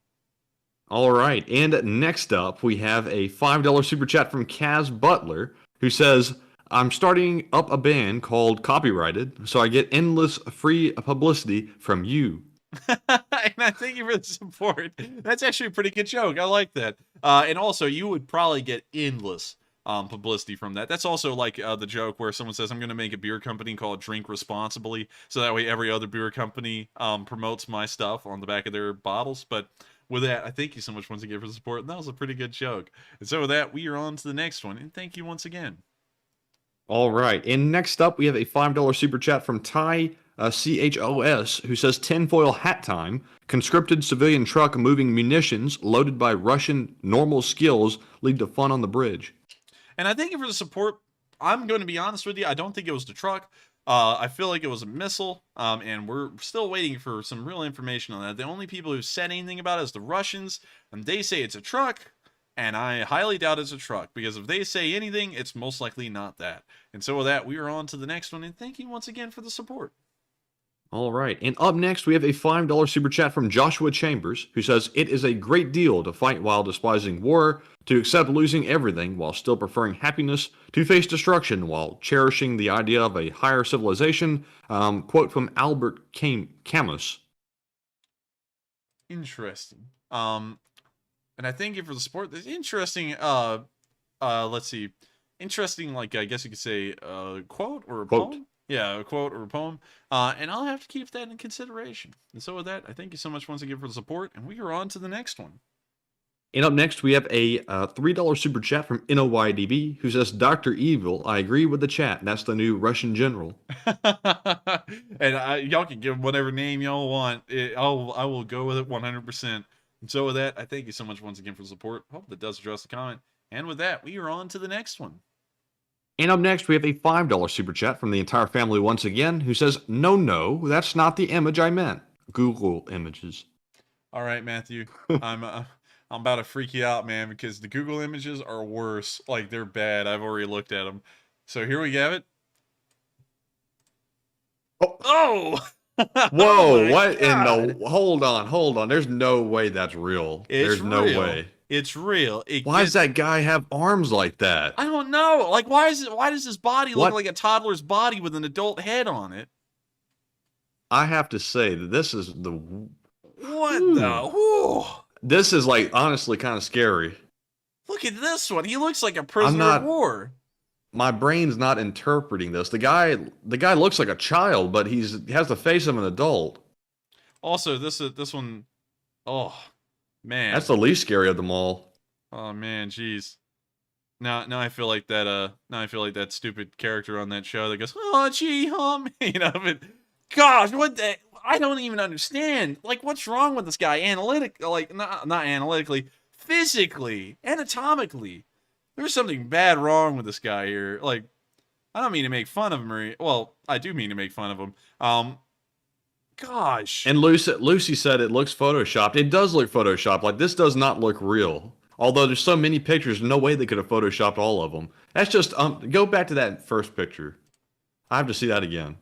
S4: All right, and next up we have a $5 super chat from Kaz Butler, who says, I'm starting up a band called Copyrighted, so I get endless free publicity from you.
S3: And I thank you for the support. That's actually a pretty good joke. I like that. And also, you would probably get endless publicity from that. That's also like the joke where someone says, I'm going to make a beer company called Drink Responsibly, so that way every other beer company promotes my stuff on the back of their bottles. But with that, I thank you so much once again for the support, and that was a pretty good joke. And so with that, we are on to the next one, and thank you once again.
S4: All right, and next up, we have a $5 super chat from Ty CHOS, who says, tinfoil hat time, conscripted civilian truck moving munitions loaded by Russian normal skills lead to fun on the bridge.
S3: And I thank you for the support. I'm going to be honest with you, I don't think it was the truck. I feel like it was a missile, and we're still waiting for some real information on that. The only people who said anything about it is the Russians, and they say it's a truck, and I highly doubt it's a truck, because if they say anything, it's most likely not that. And so with that, we are on to the next one, and thank you once again for the support.
S4: All right, and up next, we have a $5 super chat from Joshua Chambers, who says, it is a great deal to fight while despising war, to accept losing everything while still preferring happiness, to face destruction while cherishing the idea of a higher civilization. Quote from Albert Camus.
S3: Interesting. And I thank you for the support. There's interesting, let's see. Interesting, like, I guess you could say, quote or a poem? Yeah, a quote or a poem. And I'll have to keep that in consideration. And so with that, I thank you so much once again for the support, and we are on to the next one.
S4: And up next, we have a $3 super chat from NOYDB, who says, Dr. Evil, I agree with the chat. That's the new Russian general.
S3: And y'all can give him whatever name y'all want. I will go with it 100%. And so with that, I thank you so much once again for the support. Hope that does address the comment. And with that, we are on to the next one.
S4: And up next, we have a $5 super chat from the entire family once again, who says, no, that's not the image I meant. Google images.
S3: All right, Matthew. I'm about to freak you out, man, because the Google images are worse. Like, they're bad. I've already looked at them. So here we have it. Oh!
S4: Whoa,
S3: Oh
S4: what
S3: God.
S4: in the... Hold on. There's no way that's real. There's no way.
S3: It's real.
S4: Why does that guy have arms like that?
S3: I don't know. Like, why does his body look like a toddler's body with an adult head on it?
S4: I have to say that this is the...
S3: What the... Whew.
S4: This is, like, honestly kind of scary.
S3: Look at this one. He looks like a prisoner of war.
S4: my brain's not interpreting this. The guy looks like a child, but he has the face of an adult.
S3: Also, this one, oh man,
S4: That's the least scary of them all.
S3: oh man, jeez. Now I feel like that. Now I feel like that stupid character on that show that goes, "Oh, gee, you know." But gosh, what the? I don't even understand. Like, what's wrong with this guy? Like, not analytically, physically, anatomically. There's something bad wrong with this guy here. Like, I don't mean to make fun of him, well, I do mean to make fun of him. Gosh.
S4: And Lucy said it looks photoshopped. It does look photoshopped. Like, this does not look real. Although there's so many pictures, no way they could have photoshopped all of them. That's just go back to that first picture. I have to see that again.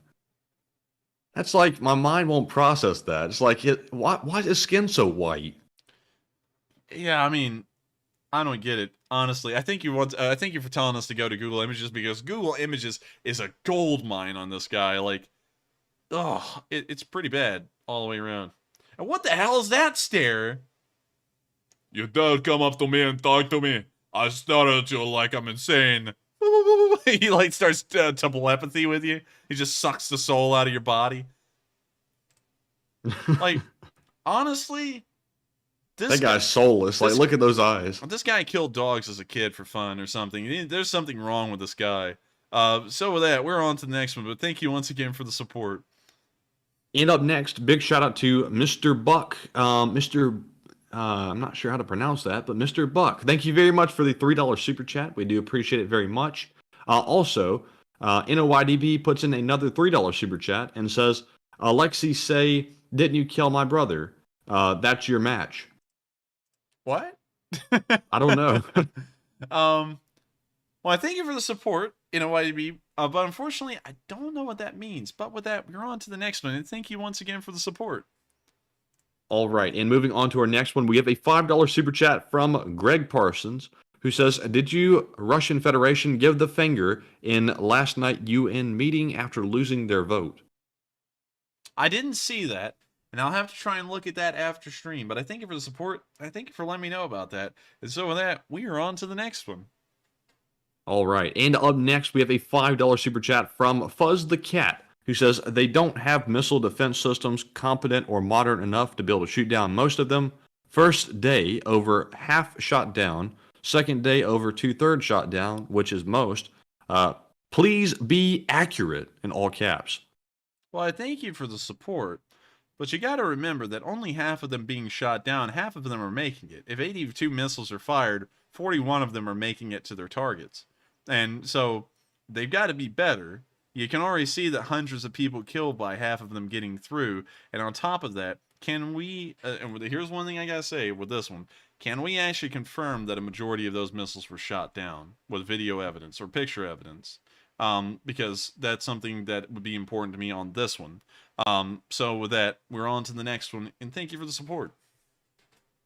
S4: That's like my mind won't process that. It's like why is his skin so white?
S3: Yeah, I mean, I don't get it. Honestly, I thank you for telling us to go to Google Images, because Google Images is a gold mine on this guy. Like, oh, it's pretty bad all the way around. And what the hell is that stare? You don't come up to me and talk to me. I stare at you like I'm insane. He like starts telepathy with you. He just sucks the soul out of your body. Like, honestly,
S4: That guy's soulless. Like, look at those eyes.
S3: This guy killed dogs as a kid for fun or something. There's something wrong with this guy. So with that, we're on to the next one. But thank you once again for the support.
S4: And up next, big shout out to Mr. Buck. I'm not sure how to pronounce that, but Mr. Buck, thank you very much for the $3 super chat. We do appreciate it very much. Also, NOYDB puts in another $3 super chat and says, Alexi say, didn't you kill my brother? That's your match.
S3: What?
S4: I don't know.
S3: Well, I thank you for the support, NOYDB. But unfortunately, I don't know what that means. But with that, we're on to the next one. And thank you once again for the support.
S4: All right, and moving on to our next one, we have a $5 super chat from Greg Parsons, who says, did you, Russian Federation, give the finger in last night UN meeting after losing their vote?
S3: I didn't see that, and I'll have to try and look at that after stream, but I thank you for the support. I thank you for letting me know about that. And so with that, we are on to the next one.
S4: All right, and up next, we have a $5 super chat from Fuzz the Cat, who says they don't have missile defense systems competent or modern enough to be able to shoot down most of them. First day, over half shot down. Second day, over 2/3 shot down, which is most. Please be accurate, in all caps.
S3: Well, I thank you for the support, but you got to remember that only half of them being shot down, half of them are making it. If 82 missiles are fired, 41 of them are making it to their targets. And so they've got to be better. You can already see that hundreds of people killed by half of them getting through. And on top of that, can we, and here's one thing I gotta say with this one, can we actually confirm that a majority of those missiles were shot down with video evidence or picture evidence? Because that's something that would be important to me on this one. So with that, we're on to the next one, and thank you for the support.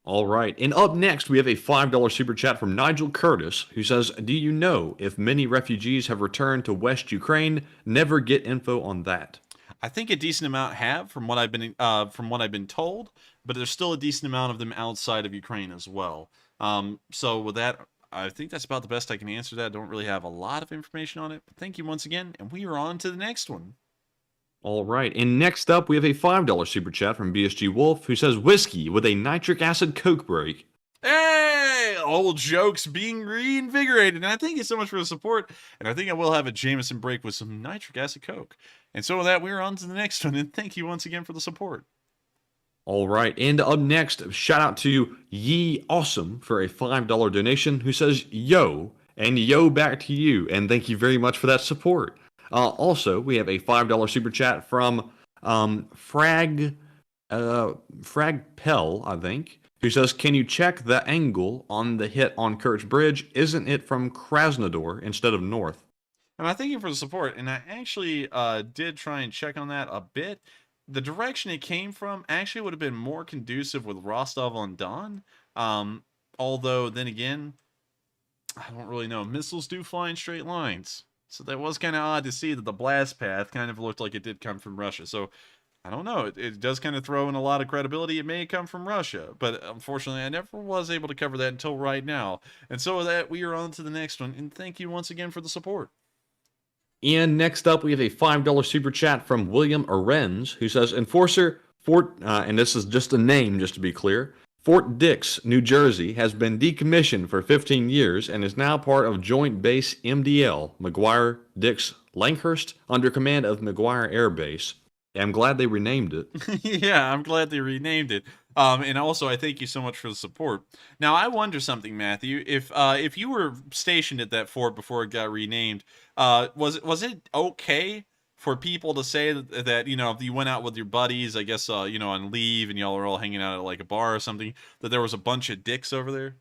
S4: All right, and up next, we have a $5 super chat from Nigel Curtis, who says, do you know if many refugees have returned to West Ukraine? Never get info on that.
S3: I think a decent amount have, from what I've been told, but there's still a decent amount of them outside of Ukraine as well. So with that, I think that's about the best I can answer that. I don't really have a lot of information on it, but thank you once again, and we are on to the next one.
S4: All right, and next up, we have a $5 super chat from BSG Wolf, who says, whiskey with a nitric acid Coke break.
S3: Hey, old jokes being reinvigorated, and I thank you so much for the support, and I think I will have a Jameson break with some nitric acid Coke. And so with that, we're on to the next one, and thank you once again for the support.
S4: All right, and up next, shout out to Ye Awesome for a $5 donation, who says, yo, and yo back to you, and thank you very much for that support. Also, we have a $5 super chat from Frag Pell, I think, who says, can you check the angle on the hit on Kerch Bridge? Isn't it from Krasnodar instead of north?
S3: And I thank you for the support, and I actually did try and check on that a bit. The direction it came from actually would have been more conducive with Rostov-on-Don. Although, then again, I don't really know. Missiles do fly in straight lines. So that was kind of odd to see that the blast path kind of looked like it did come from Russia. So I don't know. It does kind of throw in a lot of credibility. It may come from Russia, but unfortunately, I never was able to cover that until right now. And so with that, we are on to the next one. And thank you once again for the support.
S4: And next up, we have a $5 super chat from William Arens, who says, Enforcer Fort, and this is just a name, just to be clear, Fort Dix, New Jersey, has been decommissioned for 15 years and is now part of Joint Base MDL, McGuire Dix Langhurst, under command of McGuire Air Base. I'm glad they renamed it.
S3: Yeah, I'm glad they renamed it. And also, I thank you so much for the support. Now, I wonder something, Matthew. If you were stationed at that fort before it got renamed, was it okay for people to say that if you went out with your buddies, I guess on leave, and y'all are all hanging out at like a bar or something, that there was a bunch of dicks over there?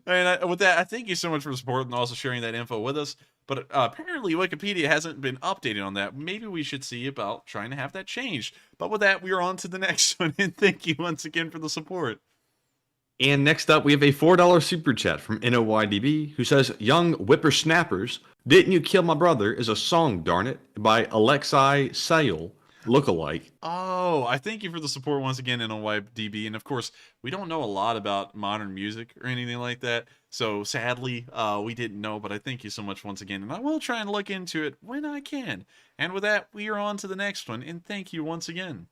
S3: And with that, I thank you so much for supporting and also sharing that info with us. But apparently Wikipedia hasn't been updated on that. Maybe we should see about trying to have that changed. But with that, we are on to the next one. And thank you once again for the support.
S4: And next up, we have a $4 super chat from NOYDB, who says, Young Whippersnappers, Didn't You Kill My Brother is a song, darn it, by Alexei Sayul. Lookalike.
S3: Oh, I thank you for the support once again in NYDB. And of course, we don't know a lot about modern music or anything like that. So sadly, we didn't know, but I thank you so much once again. And I will try and look into it when I can. And with that, we are on to the next one. And thank you once again.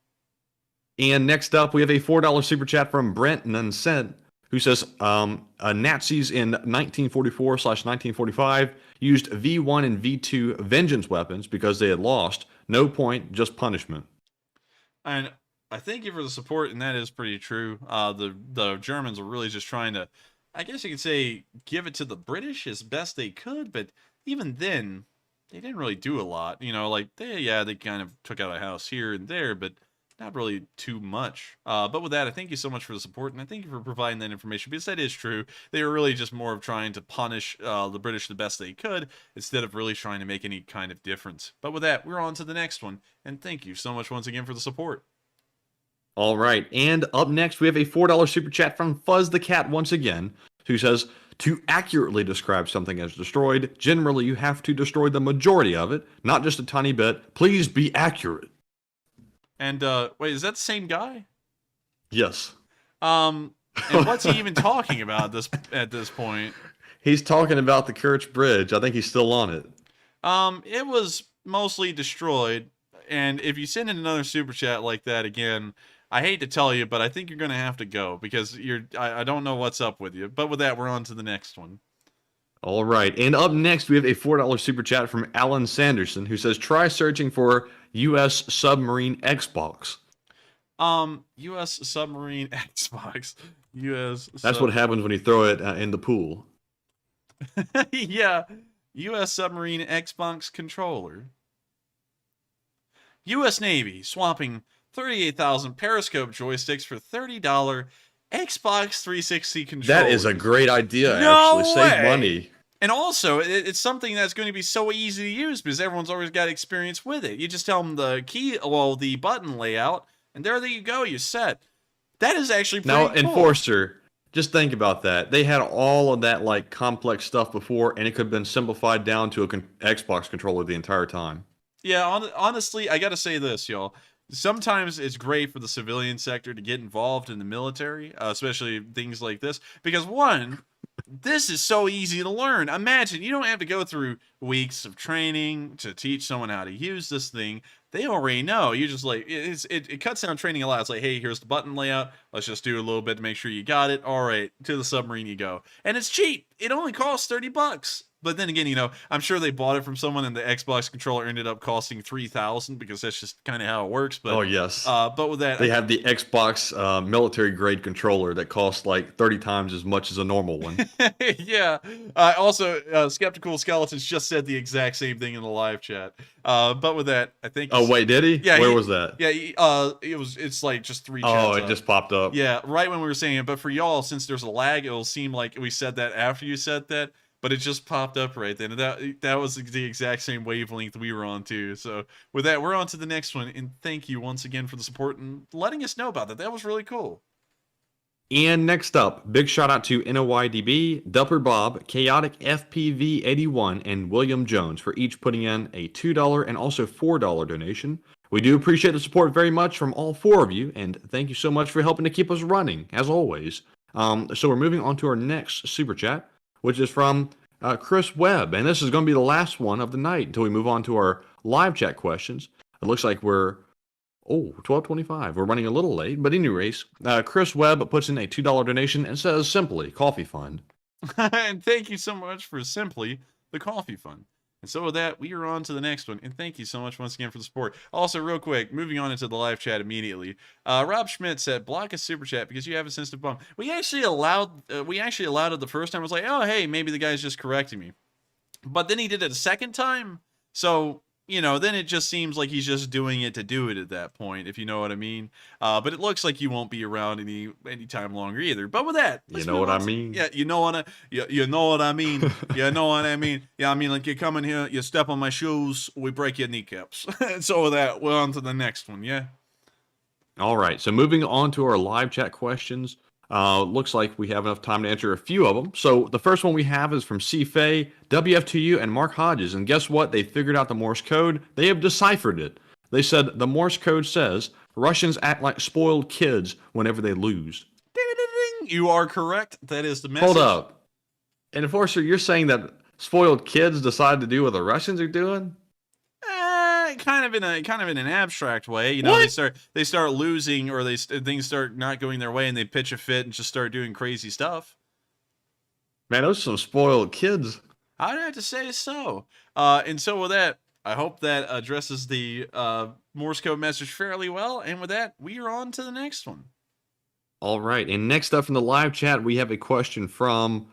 S4: And next up, we have a $4 super chat from Brent Nunsent, who says, Nazis in 1944/1945 used V1 and V2 vengeance weapons because they had lost. No point, just punishment.
S3: And I thank you for the support, and that is pretty true. The Germans were really just trying to, I guess you could say, give it to the British as best they could, but even then, they didn't really do a lot. They kind of took out a house here and there, but not really too much. But with that, I thank you so much for the support, and I thank you for providing that information, because that is true. They were really just more of trying to punish the British the best they could, instead of really trying to make any kind of difference. But with that, we're on to the next one, and thank you so much once again for the support.
S4: All right, and up next, we have a $4 super chat from Fuzz the Cat once again, who says, to accurately describe something as destroyed, generally you have to destroy the majority of it, not just a tiny bit. Please be accurate.
S3: And wait, is that the same guy?
S4: Yes.
S3: And what's he even talking about at this point?
S4: He's talking about the Kerch Bridge. I think he's still on it.
S3: It was mostly destroyed, and if you send in another super chat like that again, I hate to tell you, but I think you're gonna have to go, because I don't know what's up with you. But with that, we're on to the next one.
S4: All right, and up next we have a $4 super chat from Alan Sanderson, who says, try searching for U.S. submarine Xbox.
S3: U.S. submarine Xbox.
S4: That's what happens when you throw it in the pool.
S3: Yeah. U.S. submarine Xbox controller. U.S. Navy swapping 38,000 Periscope joysticks for $30 Xbox 360 controllers.
S4: That is a great idea,
S3: No
S4: actually.
S3: way.
S4: Save money.
S3: And also, it's something that's going to be so easy to use, because everyone's always got experience with it. You just tell them the button layout, and there you go, you're set. That is actually pretty cool.
S4: Now, Enforcer, just think about that. They had all of that like complex stuff before, and it could have been simplified down to a Xbox controller the entire time.
S3: Yeah, honestly, I got to say this, y'all. Sometimes it's great for the civilian sector to get involved in the military, especially things like this, because one, this is so easy to learn. Imagine, you don't have to go through weeks of training to teach someone how to use this thing. They already know. You just like, it cuts down training a lot. It's like, hey, here's the button layout. Let's just do a little bit to make sure you got it. All right, to the submarine you go. And it's cheap. It only costs $30. But then again, I'm sure they bought it from someone, and the Xbox controller ended up costing $3,000, because that's just kind of how it works. But
S4: oh yes.
S3: But with that,
S4: they have the Xbox military grade controller that costs like 30 times as much as a normal one.
S3: Yeah. Also, Skeptical Skeletons just said the exact same thing in the live chat. But with that, I think.
S4: Oh wait, did he?
S3: Yeah.
S4: Where was that?
S3: Yeah. It's like just 3 chats.
S4: Oh, it just popped up.
S3: Yeah, right when we were saying it. But for y'all, since there's a lag, it'll seem like we said that after you said that. But it just popped up right then. That was the exact same wavelength we were on too. So with that, we're on to the next one. And thank you once again for the support and letting us know about that. That was really cool.
S4: And next up, big shout out to NOYDB, Dupper Bob, Chaotic FPV81, and William Jones for each putting in a $2 and also $4 donation. We do appreciate the support very much from all four of you, and thank you so much for helping to keep us running, as always. So we're moving on to our next super chat, which is from Chris Webb, and this is going to be the last one of the night until we move on to our live chat questions. It looks like we're 12:25. We're running a little late, but anyways, Chris Webb puts in a $2 donation and says simply, coffee fund.
S3: And thank you so much for simply the coffee fund. And so with that, we are on to the next one. And thank you so much once again for the support. Also, real quick, moving on into the live chat immediately. Rob Schmidt said, block a super chat because you have a sensitive bum. We actually allowed it the first time. I was like, oh, hey, maybe the guy's just correcting me. But then he did it a second time. So, you know, then it just seems like he's just doing it to do it at that point, if you know what I mean. But it looks like you won't be around any time longer either. But with that,
S4: you know what I mean?
S3: Yeah, you know what I mean. You know what I mean. Yeah, I mean, like you come in here, you step on my shoes, we break your kneecaps. So with that, we're on to the next one. Yeah.
S4: All right. So moving on to our live chat questions. Looks like we have enough time to answer a few of them. So the first one we have is from C. Fay, WF2U, and Mark Hodges. And guess what? They figured out the Morse code. They have deciphered it. They said the Morse code says Russians act like spoiled kids whenever they lose.
S3: Ding, ding, ding. You are correct. That is the message.
S4: Hold up. And Enforcer, you're saying that spoiled kids decide to do what the Russians are doing?
S3: Kind of in an abstract way, you know. What? They start losing, or things start not going their way, and they pitch a fit and just start doing crazy stuff.
S4: Man, those are some spoiled kids.
S3: I'd have to say so. And so with that, I hope that addresses the Morse code message fairly well. And with that, we are on to the next one.
S4: All right, and next up in the live chat, we have a question from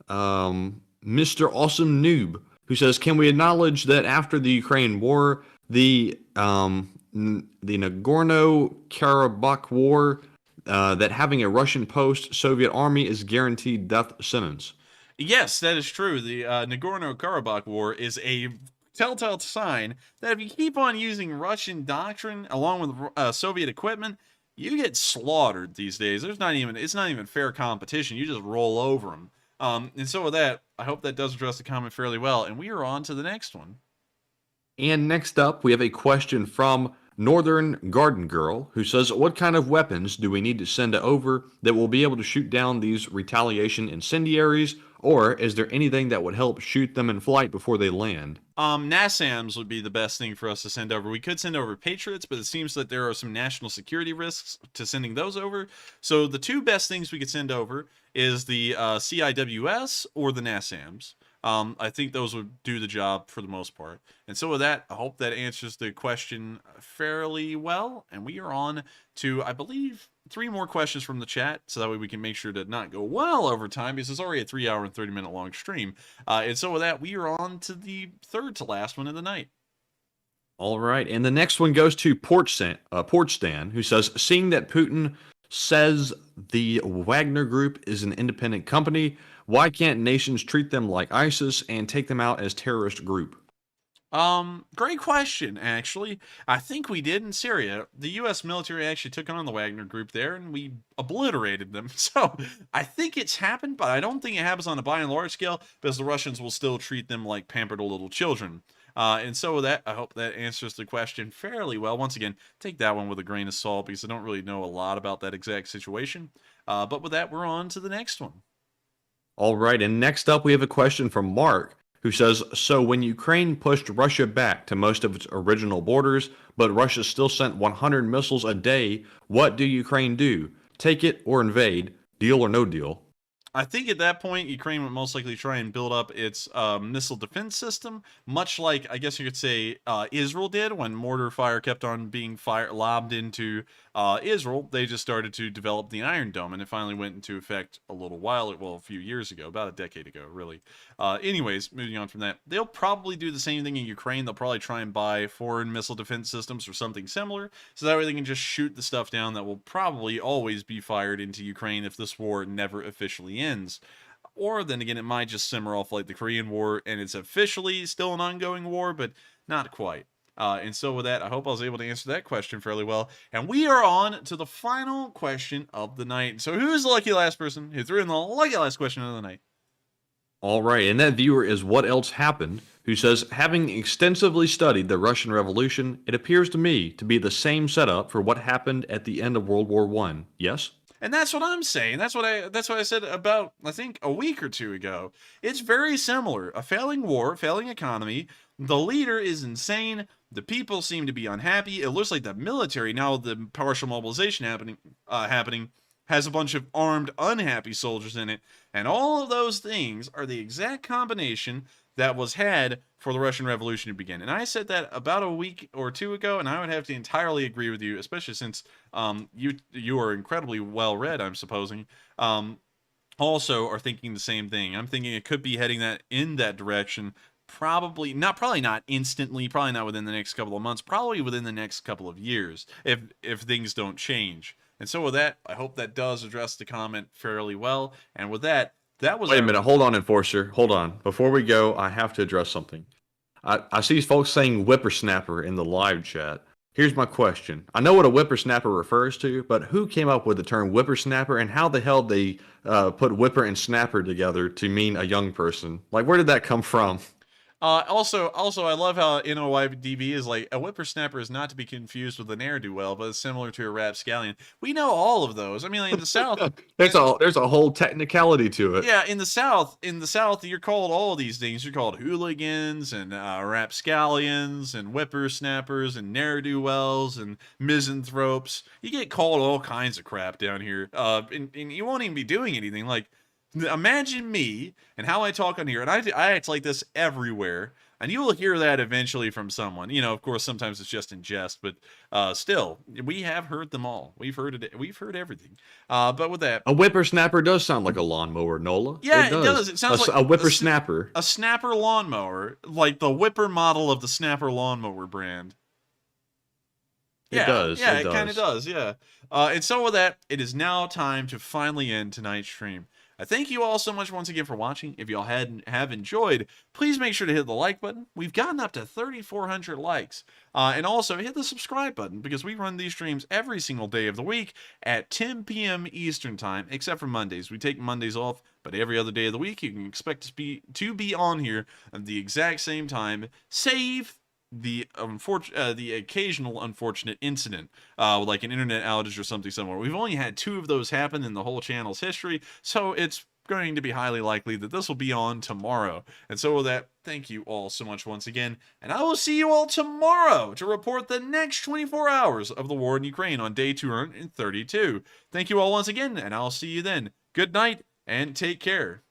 S4: Mr. Awesome Noob, who says, "Can we acknowledge that after the Ukraine war, the Nagorno-Karabakh war, that having a Russian post-Soviet army is guaranteed death sentence?"
S3: Yes, that is true. The Nagorno-Karabakh war is a telltale sign that if you keep on using Russian doctrine along with Soviet equipment, you get slaughtered these days. It's not even fair competition. You just roll over them. And so with that, I hope that does address the comment fairly well. And we are on to the next one.
S4: And next up, we have a question from Northern Garden Girl, who says, what kind of weapons do we need to send over that will be able to shoot down these retaliation incendiaries? Or is there anything that would help shoot them in flight before they land?
S3: NASAMS would be the best thing for us to send over. We could send over Patriots, but it seems that there are some national security risks to sending those over. So the two best things we could send over is the CIWS or the NASAMS. I think those would do the job for the most part. And so with that, I hope that answers the question fairly well. And we are on to, I believe, 3 more questions from the chat, so that way we can make sure to not go well over time, because it's already a 3-hour and 30-minute long stream. And so with that, we are on to the third to last one of the night.
S4: All right, and the next one goes to Porch Stan, who says, seeing that Putin says the Wagner Group is an independent company, why can't nations treat them like ISIS and take them out as terrorist group?
S3: Great question, actually. I think we did in Syria. The U.S. military actually took on the Wagner Group there, and we obliterated them. So I think it's happened, but I don't think it happens on a by and large scale, because the Russians will still treat them like pampered little children. And so with that, I hope that answers the question fairly well. Once again, take that one with a grain of salt, because I don't really know a lot about that exact situation. But with that, we're on to the next one.
S4: All right, and next up we have a question from Mark, who says, so when Ukraine pushed Russia back to most of its original borders, but Russia still sent 100 missiles a day, what do Ukraine do? Take it or invade? Deal or no deal?
S3: I think at that point, Ukraine would most likely try and build up its missile defense system, much like, I guess you could say, Israel did when mortar fire kept on being lobbed into Israel. They just started to develop the Iron Dome, and it finally went into effect a few years ago, about a decade ago, really. Anyways, moving on from that, they'll probably do the same thing in Ukraine. They'll probably try and buy foreign missile defense systems or something similar, so that way they can just shoot the stuff down that will probably always be fired into Ukraine if this war never officially ends. Or then again, it might just simmer off like the Korean War, and it's officially still an ongoing war, but not quite. And so with that, I hope I was able to answer that question fairly well. And we are on to the final question of the night. So who's the lucky last person who threw in the lucky last question of the night?
S4: All right, and that viewer is What Else Happened, who says, having extensively studied the Russian Revolution, it appears to me to be the same setup for what happened at the end of World War I. Yes?
S3: And that's what I'm saying. That's what I said about, I think, a week or two ago. It's very similar. A failing war, failing economy. The leader is insane. The people seem to be unhappy. It looks like the military, now the partial mobilization happening, has a bunch of armed, unhappy soldiers in it. And all of those things are the exact combination that was had for the Russian Revolution to begin. And I said that about a week or two ago, and I would have to entirely agree with you, especially since you are incredibly well read, I'm supposing. Also are thinking the same thing. I'm thinking it could be heading in that direction. Probably not instantly, probably not within the next couple of months, probably within the next couple of years, if things don't change. And so with that, I hope that does address the comment fairly well. And with that, that was...
S4: Wait a minute. Hold on, Enforcer. Hold on. Before we go, I have to address something. I see folks saying whippersnapper in the live chat. Here's my question. I know what a whippersnapper refers to, but who came up with the term whippersnapper, and how the hell they put whipper and snapper together to mean a young person? Like, where did that come from?
S3: Also, I love how NOYDB is like, a whippersnapper is not to be confused with a ne'er-do-well, but it's similar to a rapscallion. We know all of those. I mean, like in the South,
S4: there's a whole technicality to it.
S3: Yeah, in the South, you're called all of these things. You're called hooligans and rapscallions and whippersnappers and ne'er-do-wells and misanthropes. You get called all kinds of crap down here, and you won't even be doing anything. Like, imagine me and how I talk on here, and I act like this everywhere, and you will hear that eventually from someone. You know, of course, sometimes it's just in jest, but still, we have heard them all. We've heard it. We've heard everything. But with that,
S4: a whippersnapper does sound like a lawnmower, Nola.
S3: Yeah, it does. It sounds like
S4: a whippersnapper.
S3: A snapper lawnmower, like the whipper model of the snapper lawnmower brand. Yeah,
S4: it does.
S3: Yeah, it kind of does. Yeah. And so with that, it is now time to finally end tonight's stream. I thank you all so much once again for watching. If y'all have enjoyed, please make sure to hit the like button. We've gotten up to 3,400 likes. And also hit the subscribe button, because we run these streams every single day of the week at 10 p.m. Eastern time, except for Mondays. We take Mondays off, but every other day of the week you can expect to be on here at the exact same time, save the occasional unfortunate incident, like an internet outage or something somewhere. We've only had 2 of those happen in the whole channel's history, so it's going to be highly likely that this will be on tomorrow. And so with that, thank you all so much once again, and I will see you all tomorrow to report the next 24 hours of the war in Ukraine on day 232. Thank you all once again, and I'll see you then. Good night, and take care.